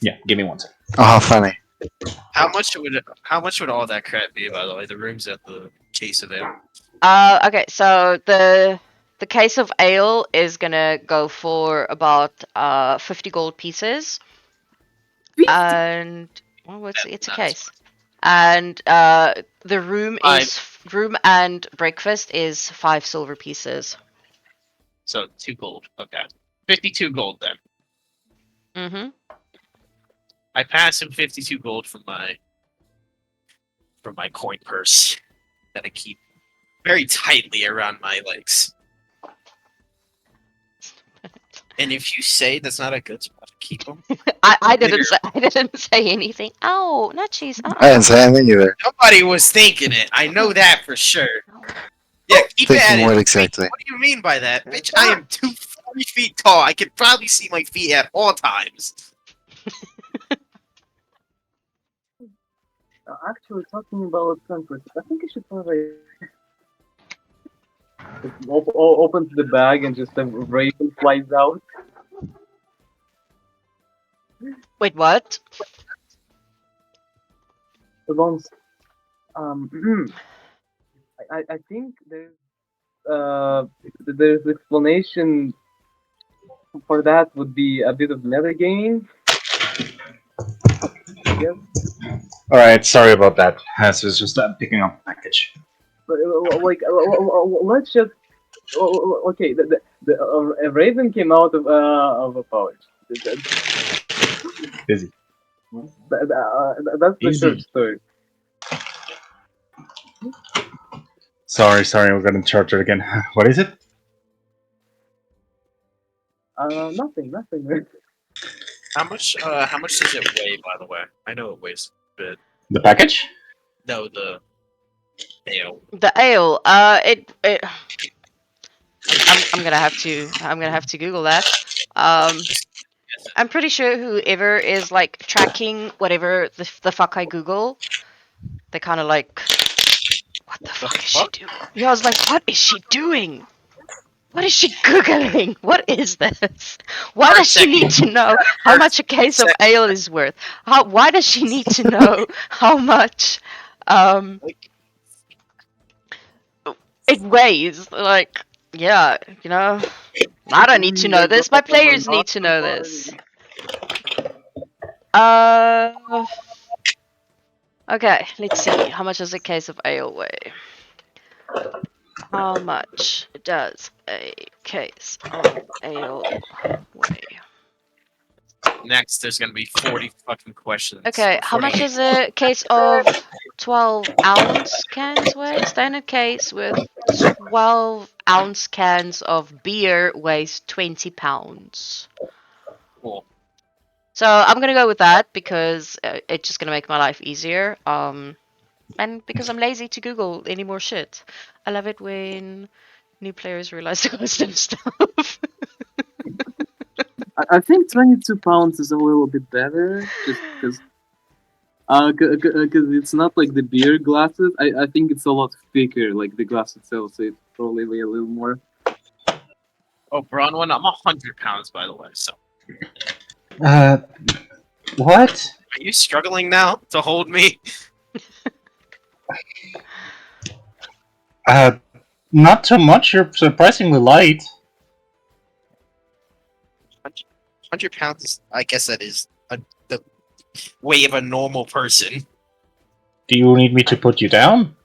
Yeah, give me 1 second. Oh, how funny! How much would all that crap be, by the way? The rooms at the case of ale. Okay, so the case of ale is gonna go for about 50 gold pieces. And well, it's a case. And the room and breakfast is 5 silver pieces. So 2 gold. Okay. 52 gold then. Mm-hmm. I pass him 52 gold from my coin purse that I keep very tightly around my legs. And if you say that's not a good spot to keep them, I didn't say anything. Oh, not cheese. I didn't say anything either. somebody was thinking it. I know that for sure. Yeah, keep it at Thinking it. what exactly? What do you mean by that, bitch? I am 240 feet tall. I can probably see my feet at all times. Actually, talking about comfort, I think I should probably opens the bag and just a raven flies out. Wait, what? The ones, I think there's explanation for that would be a bit of metagame. Yes. Alright, sorry about that. This was just picking up a package. But, let's just okay. A raven came out of a pouch. Busy. That's the short story. Sorry, we're gonna charge it again. What is it? Nothing. How much does it weigh, by the way? I know it weighs a bit. The package? No, the ale. The ale. I'm gonna have to Google that. I'm pretty sure whoever is like tracking whatever the fuck I Google, they kind of like, what the fuck is she doing? Yeah, I was like, what is she doing? What is she googling? What is this? Why does she need to know how much a case of ale is worth? Why does she need to know how much it weighs? Like, yeah, you know, I don't need to know this. My players need to know this. Okay, let's see. How much does a case of ale weigh? How much does a case of ale weigh? Next, there's gonna be 40 fucking questions. Okay, how much is a case of 12-ounce cans weigh? Standard case with 12-ounce cans of beer weighs 20 pounds. Cool. So I'm gonna go with that because it's just gonna make my life easier. And because I'm lazy to Google any more shit. I love it when new players realize the cost of stuff. I think 22 pounds is a little bit better, just because. Because it's not like the beer glasses. I think it's a lot thicker, like the glass itself, so it's probably weigh a little more. Oh, Bronwyn, I'm 100 pounds, by the way. So, What? are you struggling now to hold me? Not too much. You're surprisingly light. 100 pounds is, I guess that is the weight of a normal person. Do you need me to put you down?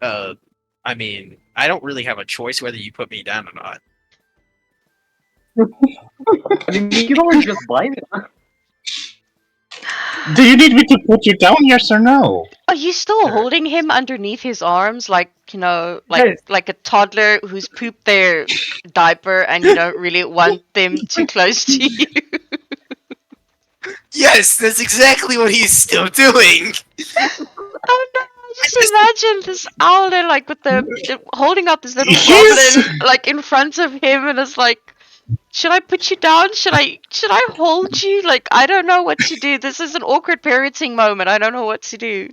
I mean, I don't really have a choice whether you put me down or not. I mean, you can always just buy me. Do you need me to put you down, yes or no? Are you still Sure. holding him underneath his arms, like Yes. like a toddler who's pooped their diaper, and you don't really want them too close to you? Yes, that's exactly what he's still doing. Oh no! Just imagine this owl there, like with the holding up this little He's- goblin, like in front of him, and it's like, should I put you down? Should I hold you? Like, I don't know what to do. This is an awkward parenting moment. I don't know what to do.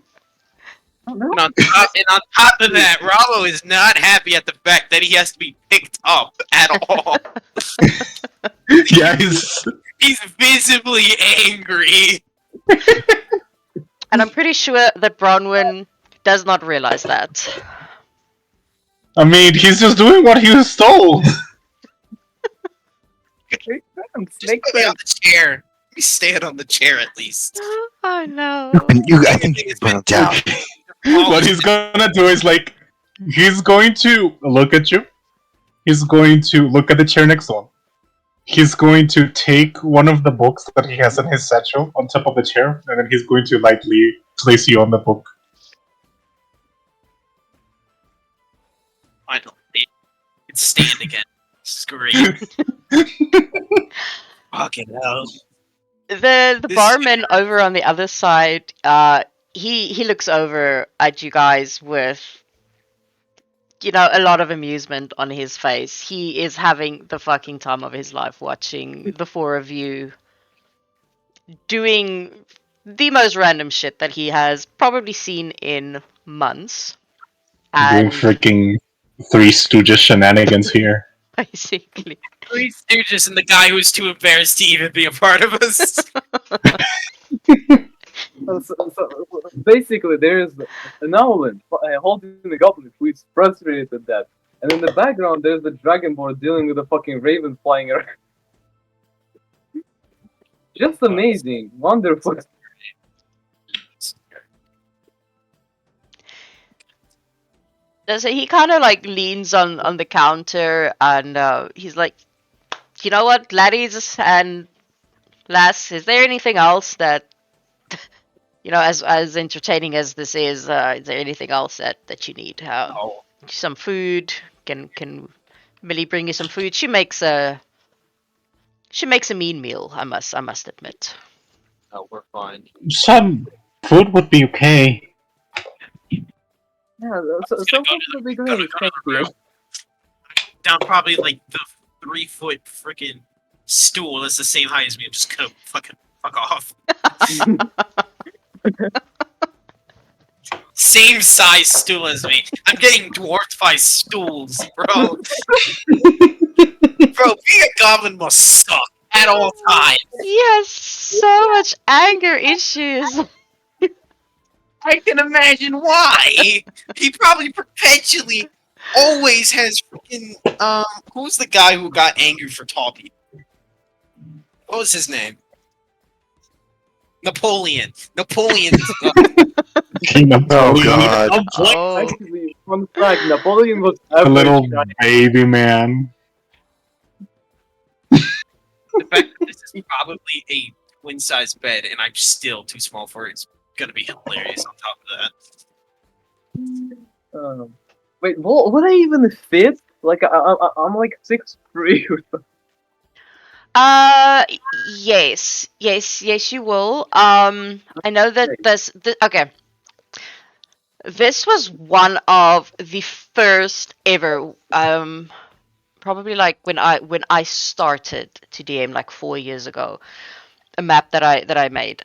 And on top of that, Rollo is not happy at the fact that he has to be picked up at all. Yeah, he's He's visibly angry. And I'm pretty sure that Bronwyn does not realize that. I mean, he's just doing what he was told. Makes Put me on sense. the chair. Let me stand on the chair at least. Oh no. I think you broke down. What he's gonna do is like, he's going to look at you. He's going to look at the chair next to him. He's going to take one of the books that he has in his satchel on top of the chair, and then he's going to lightly place you on the book. Finally, it's stand again. Scream. Fucking hell. The This- barman over on the other side, he looks over at you guys with, a lot of amusement on his face. He is having the fucking time of his life watching the four of you doing the most random shit that he has probably seen in months. Doing And freaking Three Stooges shenanigans here. basically. Three Stooges and the guy who's too embarrassed to even be a part of us. So, basically, there's an owl holding the goblin who is frustrated at that. And in the background, there's the dragonborn dealing with the fucking raven flying around. Just amazing. Wonderful. So he kind of like leans on the counter, and he's like, you know what, laddies and lass, is there anything else that, as entertaining as this is there anything else that you need? Oh, Some food? Can Millie bring you some food? She makes a mean meal. I must admit. no, we're fine. Some food would be okay. Yeah, some folks would be great. Thank you. Down probably like the 3-foot freaking stool that's the same height as me. I'm just gonna fucking fuck off. Same size stool as me. I'm getting dwarfed by stools, bro. Bro, being a goblin must suck at all times. He has so much anger issues. I can imagine why. He probably perpetually always has freaking who's the guy who got angry for tall people? What was his name? Napoleon. Napoleon. King Napoleon. God. Oh, Actually, fun fact, Napoleon was A little average. baby man. The fact that this is probably a twin size bed and I'm still too small for it is gonna be hilarious on top of that. Wait, would I even fit? Like, I'm like 6'3". yes, you will. I know that okay. This was one of the first ever, probably like when I started to DM like 4 years ago, a map that I made.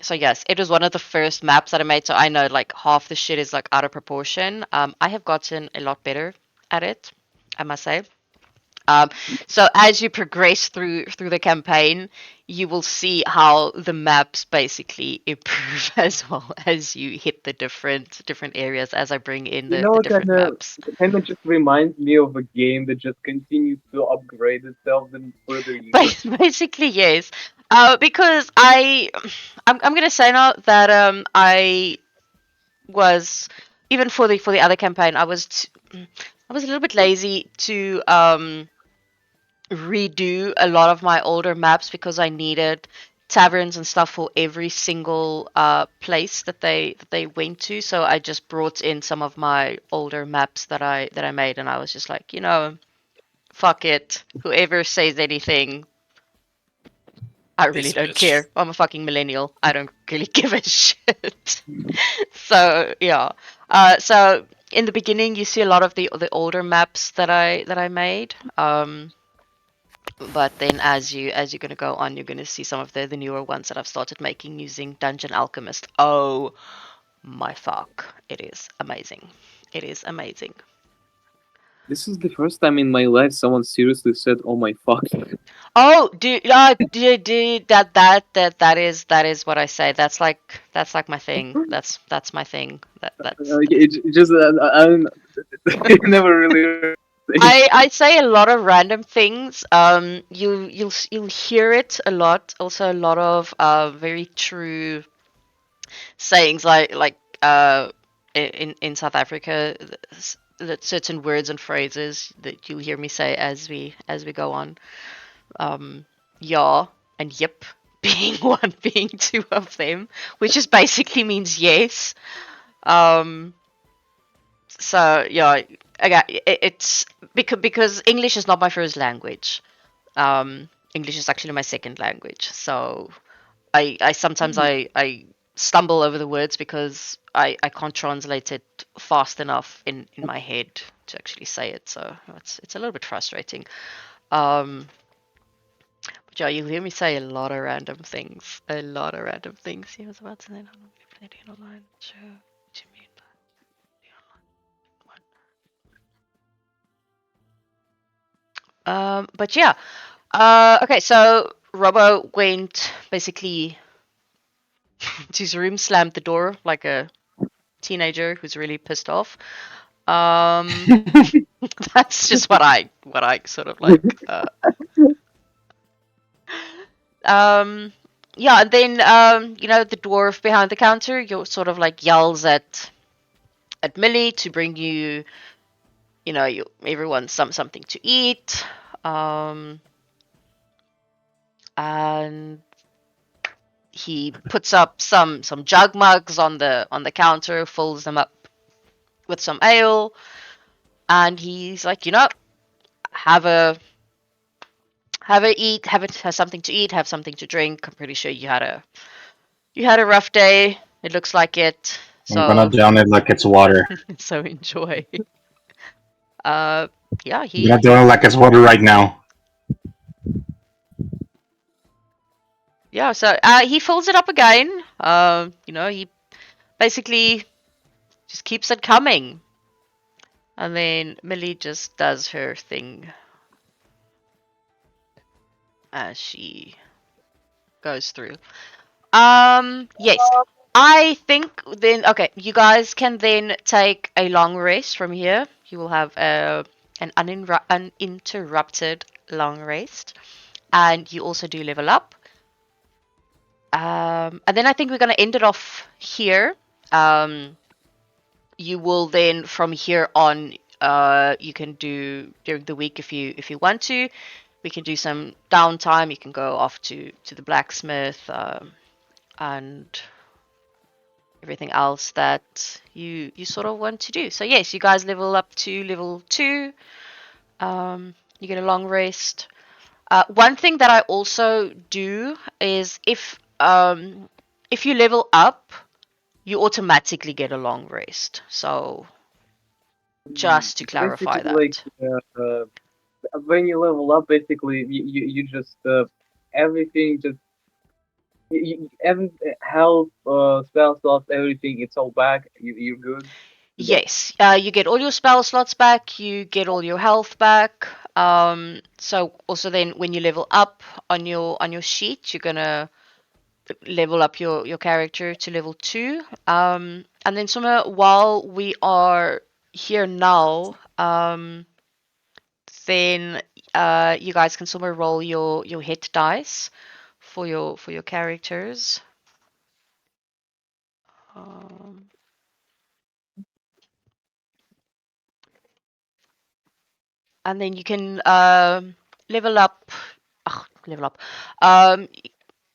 So yes, it was one of the first maps that I made. So I know like half the shit is like out of proportion. I have gotten a lot better at it, I must say. So as you progress through the campaign, you will see how the maps basically improve as well as you hit the different areas as I bring in You the know, different maps. kind of just reminds me of a game that just continues to upgrade itself and further use. Basically, yes. Because I'm gonna say now that I was, even for the other campaign, I was I was a little bit lazy to redo a lot of my older maps because I needed taverns and stuff for every single place that they went to. So I just brought in some of my older maps that I made, and I was just like, fuck it. Whoever says anything, I really This don't bitch. care. I'm a fucking millennial. I don't really give a shit. So yeah. So in the beginning, you see a lot of the older maps that I made. But then as you're gonna go on, you're gonna see some of the newer ones that I've started making using Dungeon Alchemist. Oh my fuck! It is amazing. It is amazing. This is the first time in my life someone seriously said, "Oh my fuck." Oh, that is what I say. That's like my thing. That's my thing. Like, it just I never really heard it. I say a lot of random things. You'll hear it a lot. Also, a lot of very true sayings in South Africa, certain words and phrases that you'll hear me say as we go on. Um, yeah and yep being being two of them, which just basically means yes. Um, so yeah, again, it's because English is not my first language. English is actually my second language. So I sometimes I stumble over the words because I can't translate it fast enough in my head to actually say it. So it's a little bit frustrating. Um, but yeah, you'll hear me say a lot of random things. A lot of random things. He was about to say, "I don't know if you played it online." Sure. What do you mean by the online one? But yeah. Okay, so Robo went basically to his room, slammed the door like a teenager who's really pissed off. Um, that's just what I sort of like. Um, yeah, and then the dwarf behind the counter, you sort of like yells at Millie to bring everyone something to eat. Um, and he puts up some jug mugs on the counter, fills them up with some ale, and he's like, have a have something to eat, have something to drink. I'm pretty sure you had a rough day. It looks like it. I'm gonna So down it like it's water. so enjoy. Uh, yeah, I'm gonna down it like it's water right now. yeah. So he fills it up again. He basically just keeps it coming, and then Millie just does her thing as she goes through. Yes. I think then okay, you guys can then take a long rest from here. You will have an uninterrupted long rest, and you also do level up. And then I think we're gonna end it off here. Um, you will then from here on, you can do during the week if you want to. We can do some downtime. You can go off to the blacksmith, and everything else that you sort of want to do. So yes, you guys level up to level 2. You get a long rest. One thing that I also do is if you level up, you automatically get a long rest. So just to It's basically clarify like that. when you level up, basically you just everything just every health, spell slots, everything. It's all back. You're good to go. Yes, you get all your spell slots back, you get all your health back. So also then when you level up on your sheet, you're gonna level up your character to level 2. And then Summer, while we are here now, then you guys can somewhere roll your hit dice for your characters. Um, and then you can level up. Level up. Um,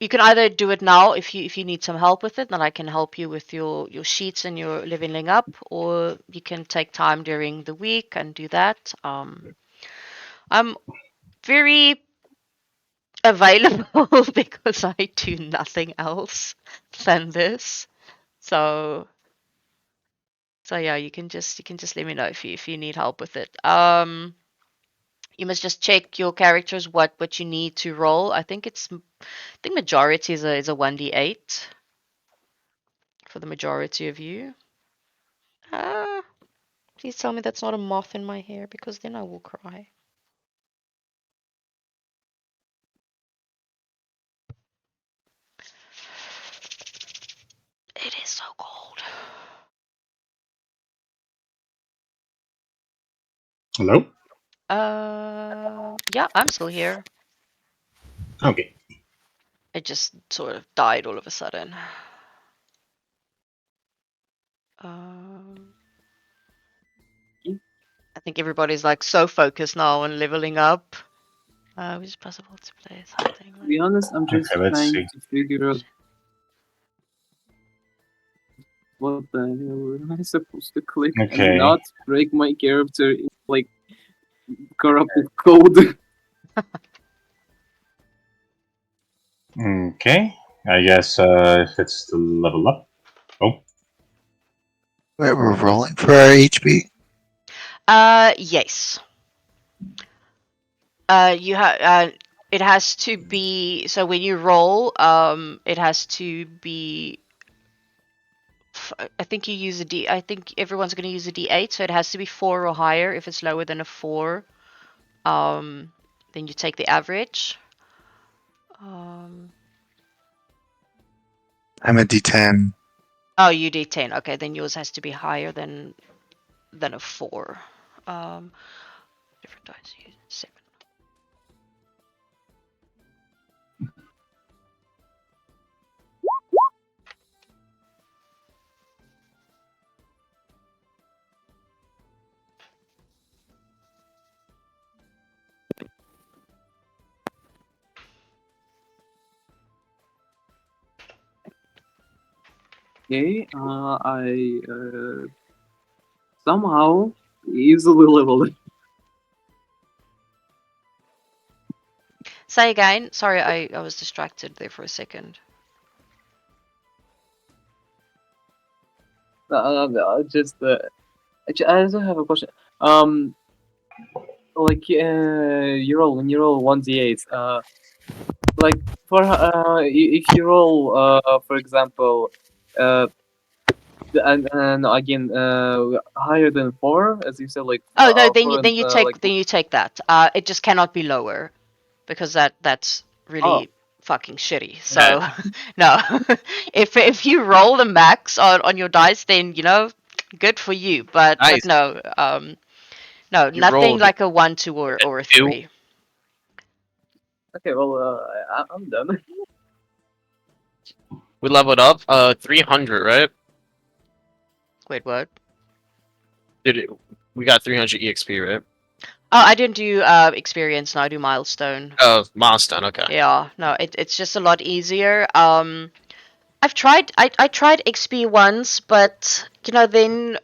you can either do it now if you need some help with it, then I can help you with your sheets and your leveling up, or you can take time during the week and do that. I'm very available because I do nothing else than this. So yeah, you can just let me know if you need help with it. You must just check your characters what you need to roll. I think majority is a 1d8 for the majority of you. Uh, Please tell me that's not a moth in my hair because then I will cry. It is so cold. Hello? Yeah, I'm still here. Okay. It just sort of died all of a sudden. Um, I think everybody's like so focused now on leveling up. Which is possible to play something To like. be honest, I'm just Okay, let's trying see. to figure out what the hell am I supposed to click and Okay. not break my character in like corrupted code. Okay. I guess if it's the level up. Oh, Wait, we're rolling for our HP. Yes. You have. It has to be. So when you roll, it has to be. I think you use a D. I think everyone's going to use a D8, so it has to be 4 or higher. If it's lower than a 4, then you take the average. Um, I'm a D10. oh, you D10. Okay, then yours has to be higher than a 4. Um, Different dice. 7. Okay, I somehow easily leveled. Say again. Sorry, I was distracted there for a second. Just I also have a question. Like when you roll 1d8, like for if you roll for example uh and again higher than 4, as you said, like Oh no, then 4 and like you take that. It just cannot be lower because that's oh really fucking shitty. Yeah, So no, if you roll the max on your dice, then good for you. But nice. no, no, You nothing rolled like a 1, 2, or a or a 2. 3. okay, well I'm done. We leveled up 300, right? Wait, what? Did it? We got 300 EXP, right? Oh, I didn't do experience. No, I do milestone. Oh, milestone. Okay. Yeah, no, it's just a lot easier. I tried XP once, but then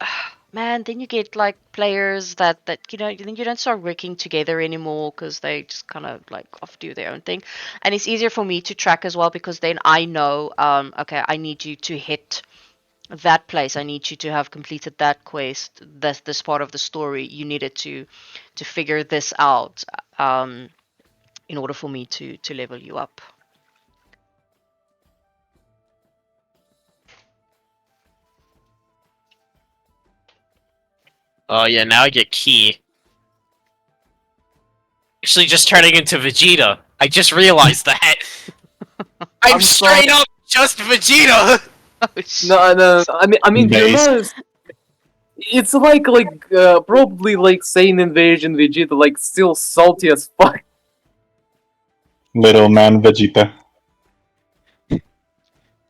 man, then you get like players that then you don't start working together anymore because they just kind of like off do their own thing, and it's easier for me to track as well because then I know okay, I need you to hit that place. I need you to have completed that quest, this part of the story. You needed to figure this out in order for me to level you up. Oh yeah, now I get key. Actually, just turning into Vegeta. I just realized that. I'm I'm sorry. straight up just Vegeta. Oh shit. No. I mean, to be Base. honest, it's like probably like Saiyan Invasion Vegeta, like still salty as fuck. Little man Vegeta.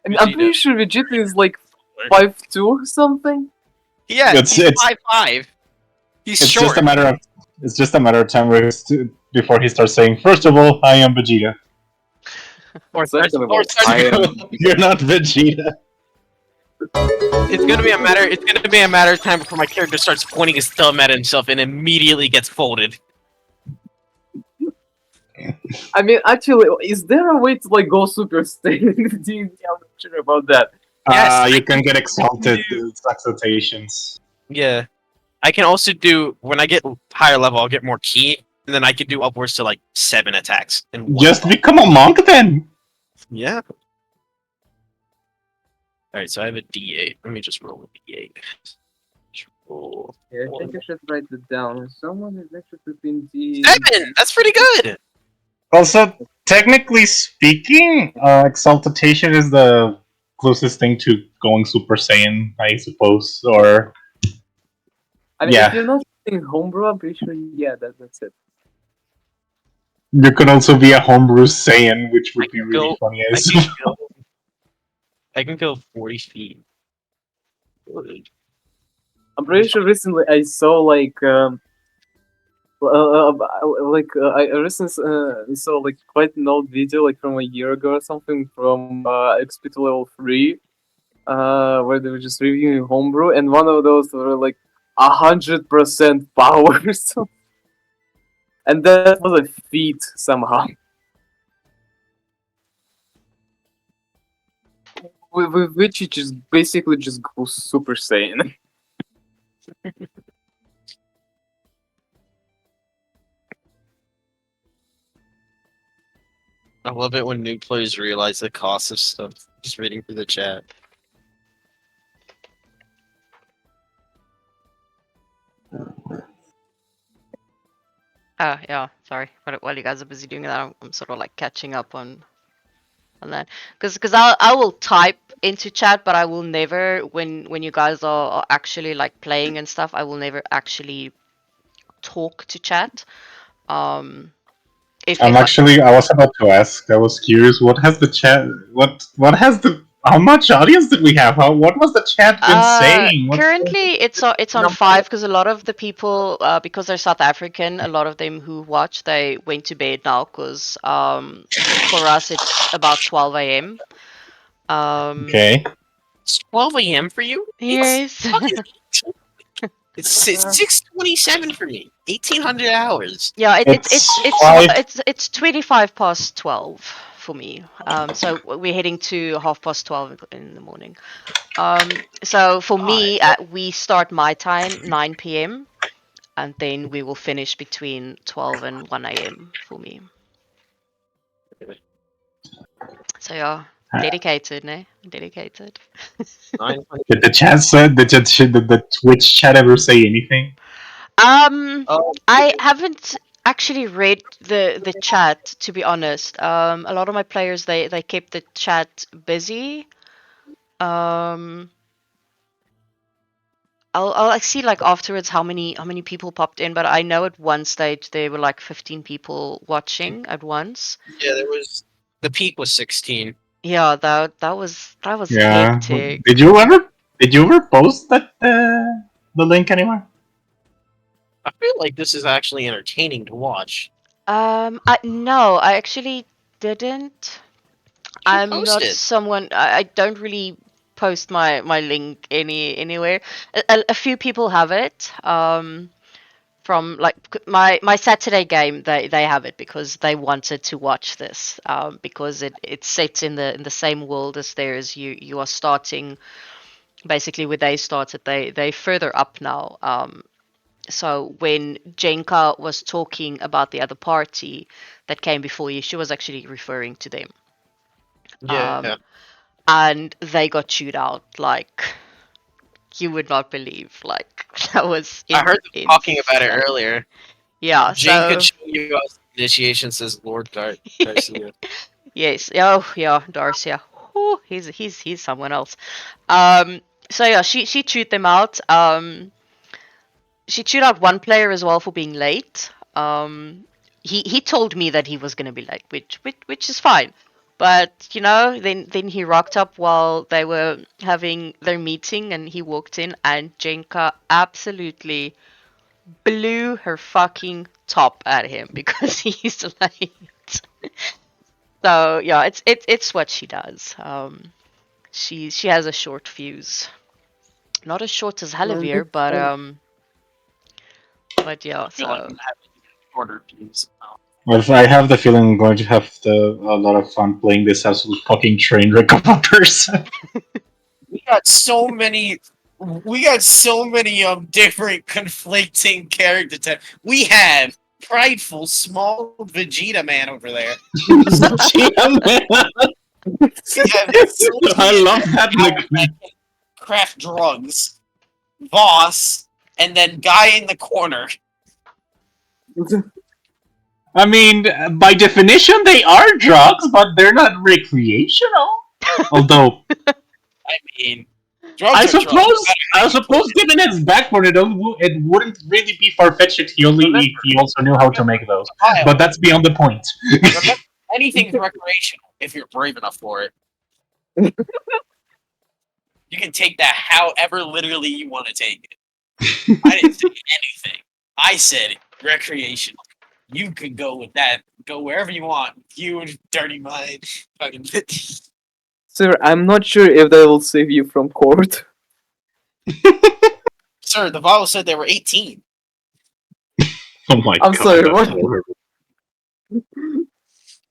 I mean, I'm pretty sure Vegeta is like 5'2" or something. Yeah, It's he's it's 5'5". He's it's short. just a matter of It's just a matter of time before he starts saying, "First of all, I am Vegeta." Or Second of or all, I am. You're not Vegeta. it's gonna be a matter. It's gonna be a matter of time before my character starts pointing his thumb at himself and immediately gets folded. I mean, actually, is there a way to like go Super Saiyan in D&D? I'm not sure about that. Yes, You can get exalted exaltations. Yeah, I can also do when I get higher level. I'll get more key, and then I can do upwards to like 7 attacks in one Just go. become a monk then. Yeah. All right, so I have a D8. Let me just roll a D8. Roll Yeah, I think I should write it down. Someone is actually between D. 7. That's pretty good. Also, technically speaking, exaltation is the closest thing to going Super Saiyan, I suppose. Or I mean, if yeah, you're not using homebrew, I'm pretty sure. Yeah, that's it. you could also be a homebrew Saiyan, which I would be can really go. funny. I can go. I can go 40 feet. I'm pretty sure recently I saw I recently saw like quite an old video like from a year ago or something from XP to level 3 where they were just reviewing homebrew and one of those were like 100% power so, and that was a feat somehow with which you just basically just go Super Saiyan. I love it when new players realize the cost of stuff. Just reading through the chat. Yeah, sorry. While you guys are busy doing that, I'm sort of like catching up on that. Because I will type into chat, but I will never when you guys are actually like playing and stuff, I will never actually talk to chat. Um, if I I was about to ask. I was curious. What has the chat? What has the? How much audience did we have? What was the chat been saying? What's the currently it's on number? 5 because a lot of the people because they're South African, a lot of them who watch they went to bed now because for us it's about 12 a.m. okay? It's 12 a.m. for you? Yes. It's 6:27 for me. 1,800 hours. Yeah, It's five. it's 25 past 12 for me. So we're heading to 12:30 in the morning. So for me, we start my time 9 p.m. and then we will finish between 12 and 1 a.m. for me. So yeah, dedicated, ne? Dedicated. 900. Did the chat say? Did the Twitch chat ever say anything? Oh, I haven't actually read the chat to be honest. A lot of my players they kept the chat busy. Um, I'll like, see like afterwards how many people popped in, but I know at one stage there were like 15 people watching at once. yeah, there was. The peak was 16. Yeah, that was Yeah. hectic. Did you ever post the link anywhere? I feel like this is actually entertaining to watch. No, I actually didn't. You should I'm post not it. someone. I don't really post my link anywhere. A few people have it. From like my Saturday game, they have it because they wanted to watch this. Because it's set in the same world as theirs. You are starting basically where they started. They further up now. So when Jenka was talking about the other party that came before you, she was actually referring to them. Yeah. And they got chewed out like you would not believe. Like that was I heard them talking about it insane. earlier. Yeah. Jane could So show you us initiation, says Lord Garcia. yes. Oh yeah, Darcia. Whew, he's someone else. Um. So yeah, she chewed them out. She chewed out one player as well for being late. He told me that he was gonna be late, which is fine. But then he rocked up while they were having their meeting, and he walked in, and Jenka absolutely blew her fucking top at him because he's late. So yeah, it's what she does. She has a short fuse. Not as short as Halivir, but yeah, so Shorter views. But I have the feeling I'm going to have a lot of fun playing this absolute fucking train wreck of a person. We got so many. We got so many different conflicting character types. We have prideful small Vegeta man over there. We have I love that nickname. craft drugs, Voss, and then guy in the corner. I mean, by definition, they are drugs, but they're not recreational. Although, I mean, drugs I are drugs. suppose, given its background, it wouldn't really be far fetched if he also knew how to make those. But that's beyond the point. Remember, anything's recreational if you're brave enough for it. You can take that however literally you want to take it. I didn't say anything. I said recreational. You could go with that. Go wherever you want. You and dirty mind. Fucking. Sir, I'm not sure if they will save you from court. Sir, the Valo said they were 18. Oh my I'm god. sorry, that's what? horrible.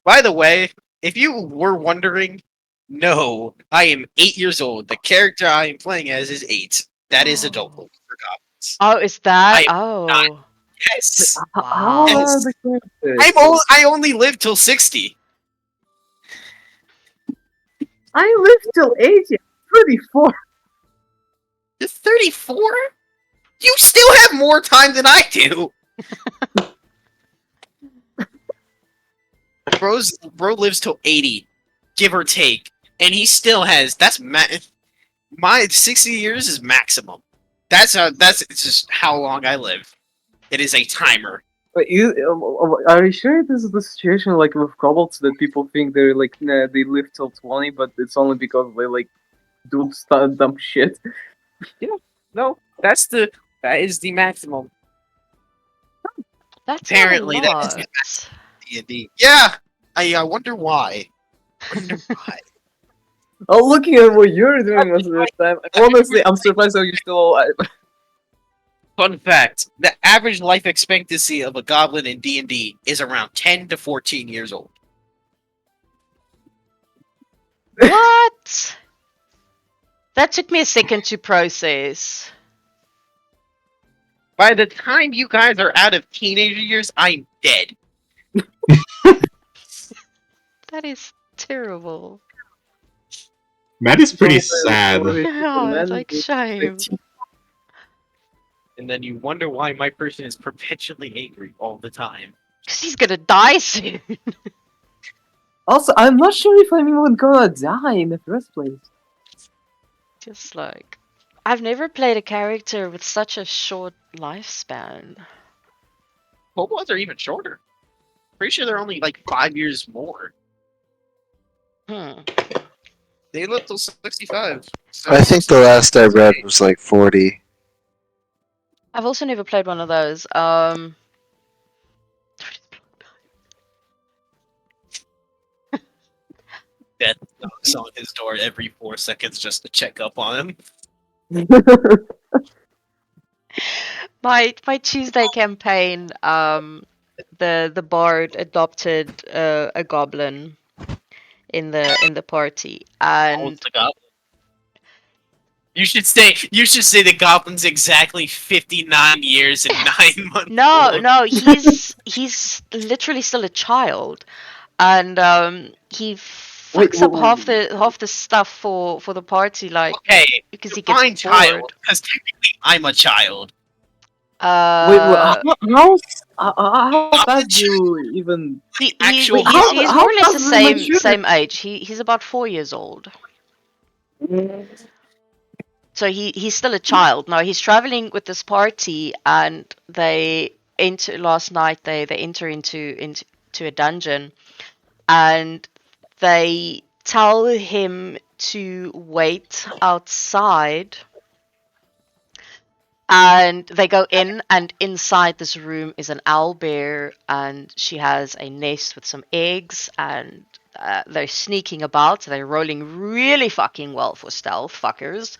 By the way, if you were wondering, no, I am 8 years old. The character I am playing as is 8. That is adulthood for goblins. oh, is that? I Oh, Yes. How old are Yes. the characters? I only lived till 60. I lived till 80. 34. You're 34? You still have more time than I do. Bro lives till 80, give or take, and he still has. My 60 years is maximum. That's it's just how long I live. It is a timer. But are you sure this is the situation like with kobolds that people think they're like they live till 20, but it's only because they like do dumb shit? No, that is the maximum. that's Apparently, not a that is lot. D&D. Yeah, I wonder why. Wonder why. Oh, looking at what you're doing most of the time, honestly, I'm surprised how you're still alive. Fun fact: the average life expectancy of a goblin in D&D is around 10 to 14 years old. What? That took me a second to process. By the time you guys are out of teenager years, I'm dead. That is terrible. That is pretty sad. Yeah, like shame. And then you wonder why my person is perpetually angry all the time. Because he's gonna die soon. Also, I'm not sure if I'm even gonna die in the first place. Just like, I've never played a character with such a short lifespan. Kobolds are even shorter. Pretty sure they're only like 5 years more. They live till 65. So I think the last I read was like 40. I've also never played one of those. Death knocks on his door every 4 seconds just to check up on him. My Tuesday campaign, the bard adopted a goblin in the party, and The goblin. You should say the goblin's exactly 59 years and 9 months. no, he's literally still a child, and he fucks up half the stuff for the party, like Okay, because he gets fine bored. child, because technically I'm a child. Wait, Uh, how bad do you even? he's How more or less the does it mature? same age. He's about 4 years old. So he's still a child. Now he's traveling with this party, and last night they enter into a dungeon, and they tell him to wait outside, And they go in, and inside this room is an owl bear, and she has a nest with some eggs, and they're sneaking about. They're rolling really fucking well for stealth, fuckers.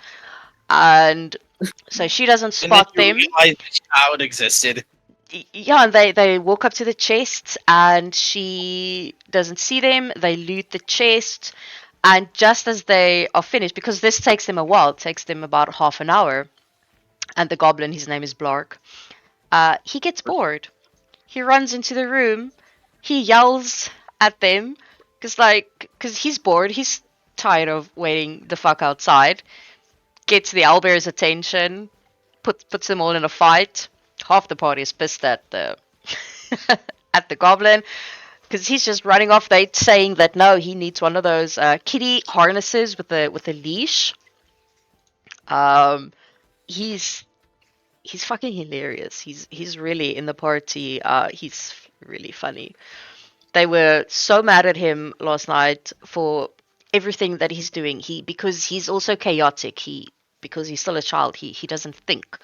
And so she doesn't And then spot you them. realize this child existed. Yeah, and they walk up to the chest, and she doesn't see them. They loot the chest, and just as they are finished, because this takes them a while, it takes them about half an hour, and the goblin, his name is Blark, he gets bored. He runs into the room, he yells at them, because he's bored, he's tired of waiting the fuck outside, gets the owlbear's attention, puts them all in a fight. Half the party is pissed at the at the goblin because he's just running off. They saying that no, he needs one of those kitty harnesses with a leash. Um, he's fucking hilarious. He's really in the party. He's really funny. They were so mad at him last night for everything that he's doing. Because he's also chaotic. Because he's still a child. He doesn't think.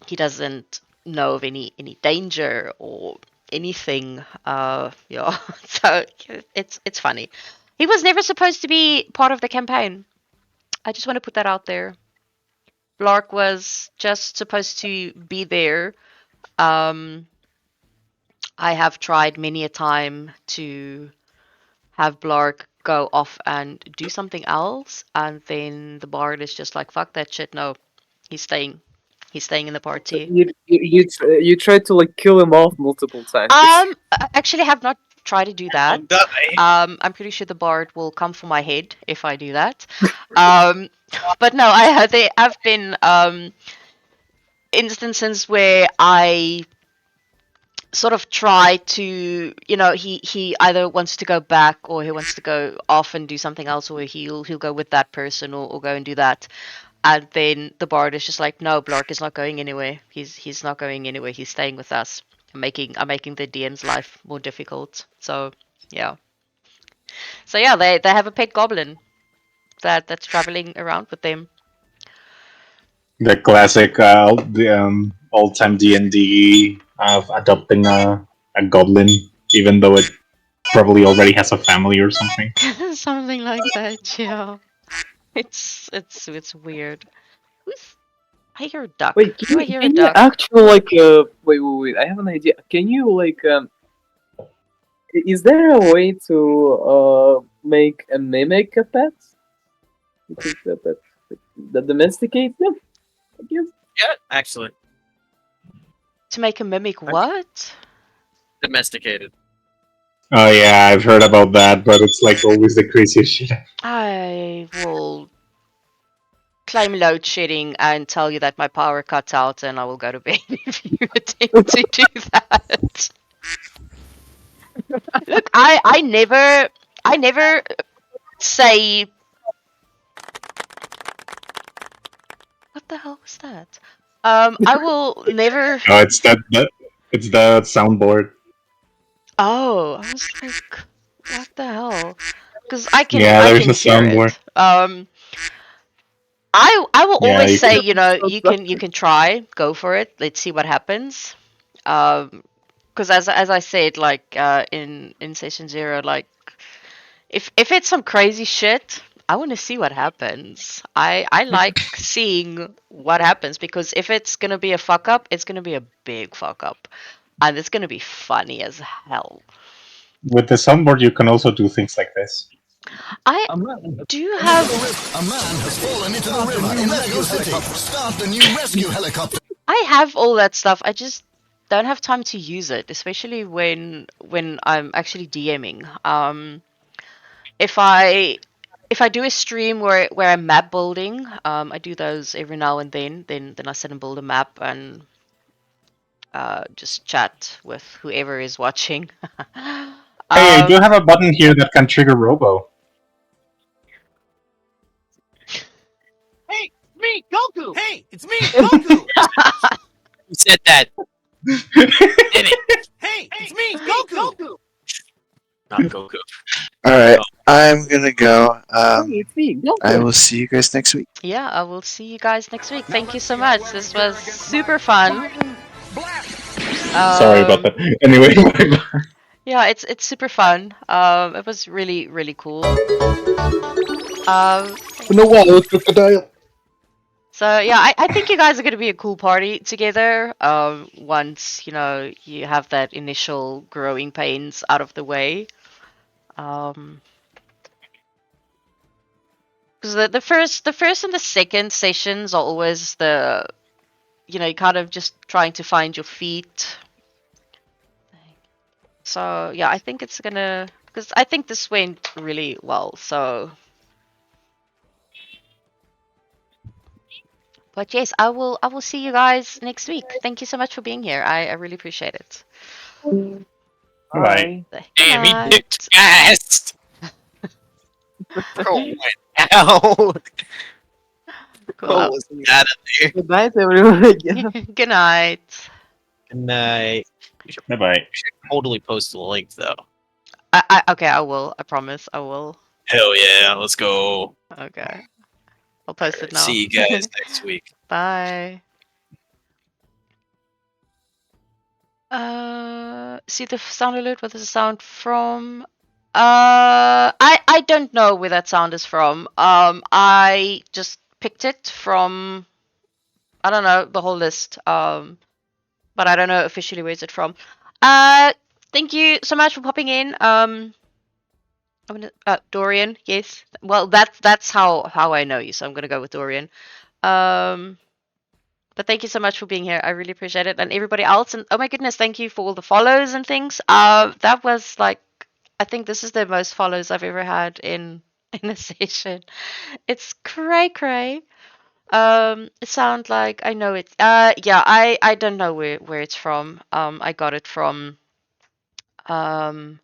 He doesn't know of any danger or anything. Yeah, so it's funny. He was never supposed to be part of the campaign. I just want to put that out there. Blark was just supposed to be there. Um, I have tried many a time to have Blark go off and do something else, and then the bard is just like, "Fuck that shit! No, he's staying. He's staying in the So party." you tried to like kill him off multiple times. I actually have not tried to do Oh, that. die. I'm pretty sure the bard will come for my head if I do that. Um, but no, there have been instances where I sort of try to, he either wants to go back or he wants to go off and do something else, or he'll go with that person or go and do that. And then the bard is just like, no, Blark is not going anywhere. He's not going anywhere. He's staying with us. I'm making the DM's life more difficult. So yeah. So yeah, they have a pet goblin that's traveling around with them. The classic, old-time D&D of adopting a goblin, even though it probably already has a family or something. Something like that, yeah. It's weird. Who's I hear a duck. Wait, Do I hear a can you duck? actually like wait, I have an idea. Can you like is there a way to make a mimic a pet? Because that domesticate them, I guess. Yeah, actually, To make a mimic what? domesticated. Oh yeah, I've heard about that, but it's like always the craziest shit. I will claim load shedding and tell you that my power cuts out and I will go to bed if you attempt to do that. Look, I never say. What the hell was that? I will never. Oh, it's the soundboard. Oh, I was like, what the hell? Because I can Yeah, I there's can a hear soundboard. it. I will Yeah, always you say, can- you can try, go for it. Let's see what happens. Because as I said, like in session 0, like if it's some crazy shit, I want to see what happens. I like seeing what happens because if it's gonna be a fuck up, it's gonna be a big fuck up, and it's gonna be funny as hell. With the soundboard, you can also do things like this. I A man do have has fallen into the river in Lego City. Start the new rescue helicopter. I have all that stuff. I just don't have time to use it, especially when I'm actually DMing. If I do a stream where I'm map building, I do those every now and then. Then I sit and build a map and just chat with whoever is watching. Hey, I do um, have a button here that can trigger Robo. Hey, me, Goku. Hey, it's me, Goku. Who said that? Did it? Hey, it's me, Goku. Not Goku. All right. I'm gonna go. It's me. Go I for it. will see you guys next week. Yeah, I will see you guys next week. Now Thank you let's so see how much. well you This get was up against my super fun. fighting blast. Sorry about that. Um, Anyway, yeah, it's super fun. It was really really cool. Thank no wild crocodile. So yeah, I think you guys are gonna be a cool party together. Once you know you have that initial growing pains out of the way. Um, because the first and the second sessions are always the you're kind of just trying to find your feet. So yeah, I think it's gonna because I think this went really well. So, but yes, I will see you guys next week. Thank you so much for being here. I really appreciate it. Bye. Bye. Good Damn, he did night. fast. Bro went out. Cool. Bro was out of there. Good night, everyone. Yeah. Good night. Good night. Bye bye. Totally post the link though. Okay, I will. I promise. I will. Hell yeah, let's go. Okay. I'll post it Alright, now. see you guys next week. Bye. See the sound alert. What is the sound from? I don't know where that sound is from. I just picked it from I don't know the whole list. But I don't know officially where is it from. Uh, thank you so much for popping in. I'm gonna Dorian. Yes. Well, that's how I know you. So I'm gonna go with Dorian. Um. But thank you so much for being here. I really appreciate it. And everybody else. And oh my goodness, thank you for all the follows and things. That was like, I think this is the most follows I've ever had in in a session. It's cray cray. It sounds like I know it. Yeah, I don't know where it's from. I got it um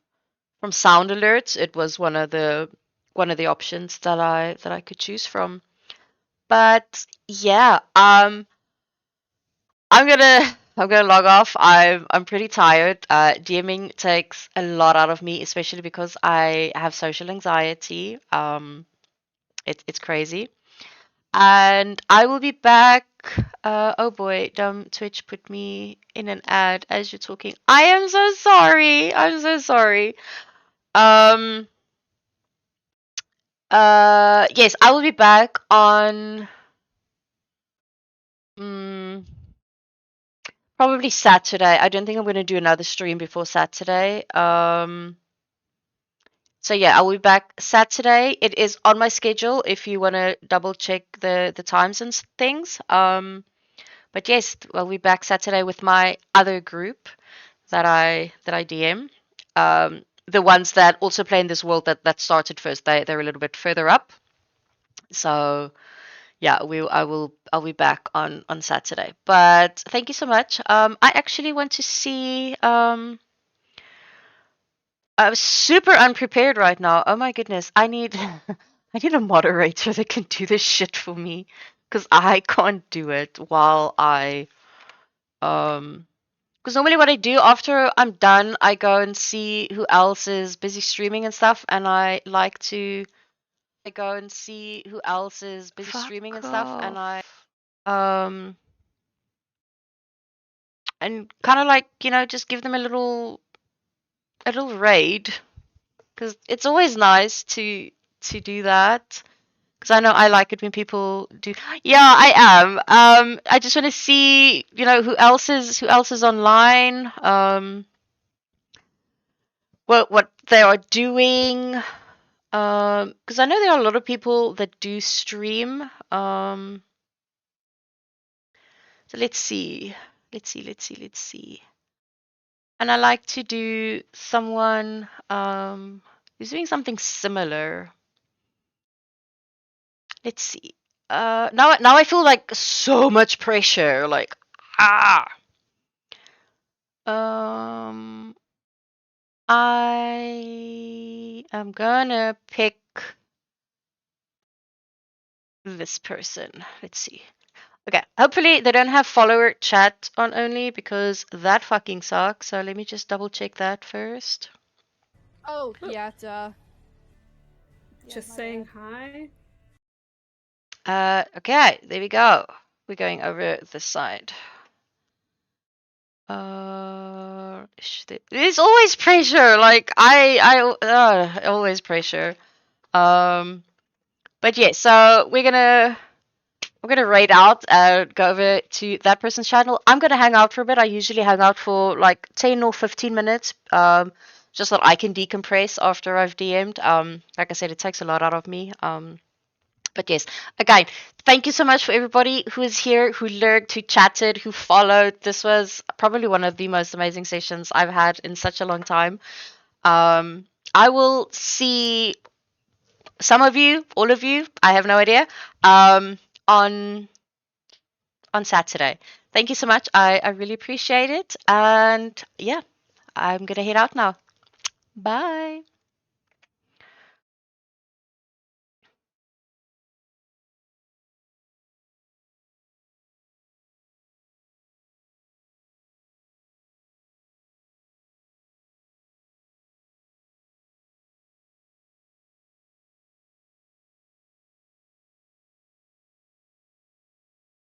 from Sound Alerts. It was one of the options that I could choose from. But yeah, I'm gonna log off. I'm pretty tired. DMing takes a lot out of me, especially because I have social anxiety. It's crazy. And I will be back. Oh boy, Twitch put me in an ad as you're talking. I am so sorry. I'm so sorry. Um. Yes, I will be back on. Mm, Probably Saturday. I don't think I'm gonna do another stream before Saturday. So yeah, I will be back Saturday. It is on my schedule if you want to double check the times and things. But yes, I'll be back Saturday with my other group that I DM. The ones that also play in this world that started first. They're a little bit further up. So yeah, I'll be back on Saturday. But thank you so much. I actually want to see. I'm super unprepared right now. Oh my goodness, I need I need a moderator that can do this shit for me because I can't do it while I because normally what I do after I'm done, I go and see who else is busy streaming and stuff, and I go and see who else is busy streaming and stuff, and um and kind of like just give them a little raid because it's always nice to do that because I know I like it when people do. Yeah, I am. I just want to see who else is online. What they are doing. Because I know there are a lot of people that do stream. So let's see. And I like to do someone who's doing something similar. Let's see. Now I feel like so much pressure. Like ah. Um, I am gonna pick this person. Let's see. Okay, hopefully they don't have follower chat on only because that fucking sucks. So let me just double check that first. Oh, yeah, duh. just saying hi. Okay, there we go. We're going over this side. There's always pressure. Like always pressure. But yeah, so we're gonna raid out and go over to that person's channel. I'm gonna hang out for a bit. I usually hang out for like 10 or 15 minutes. Just so that I can decompress after I've DM'd. Like I said, it takes a lot out of me. But yes, again, thank you so much for everybody who is here, who lurked, who chatted, who followed. This was probably one of the most amazing sessions I've had in such a long time. I will see some of you, all of you, I have no idea, on Saturday. Thank you so much. I really appreciate it. And yeah, I'm gonna head out now. Bye.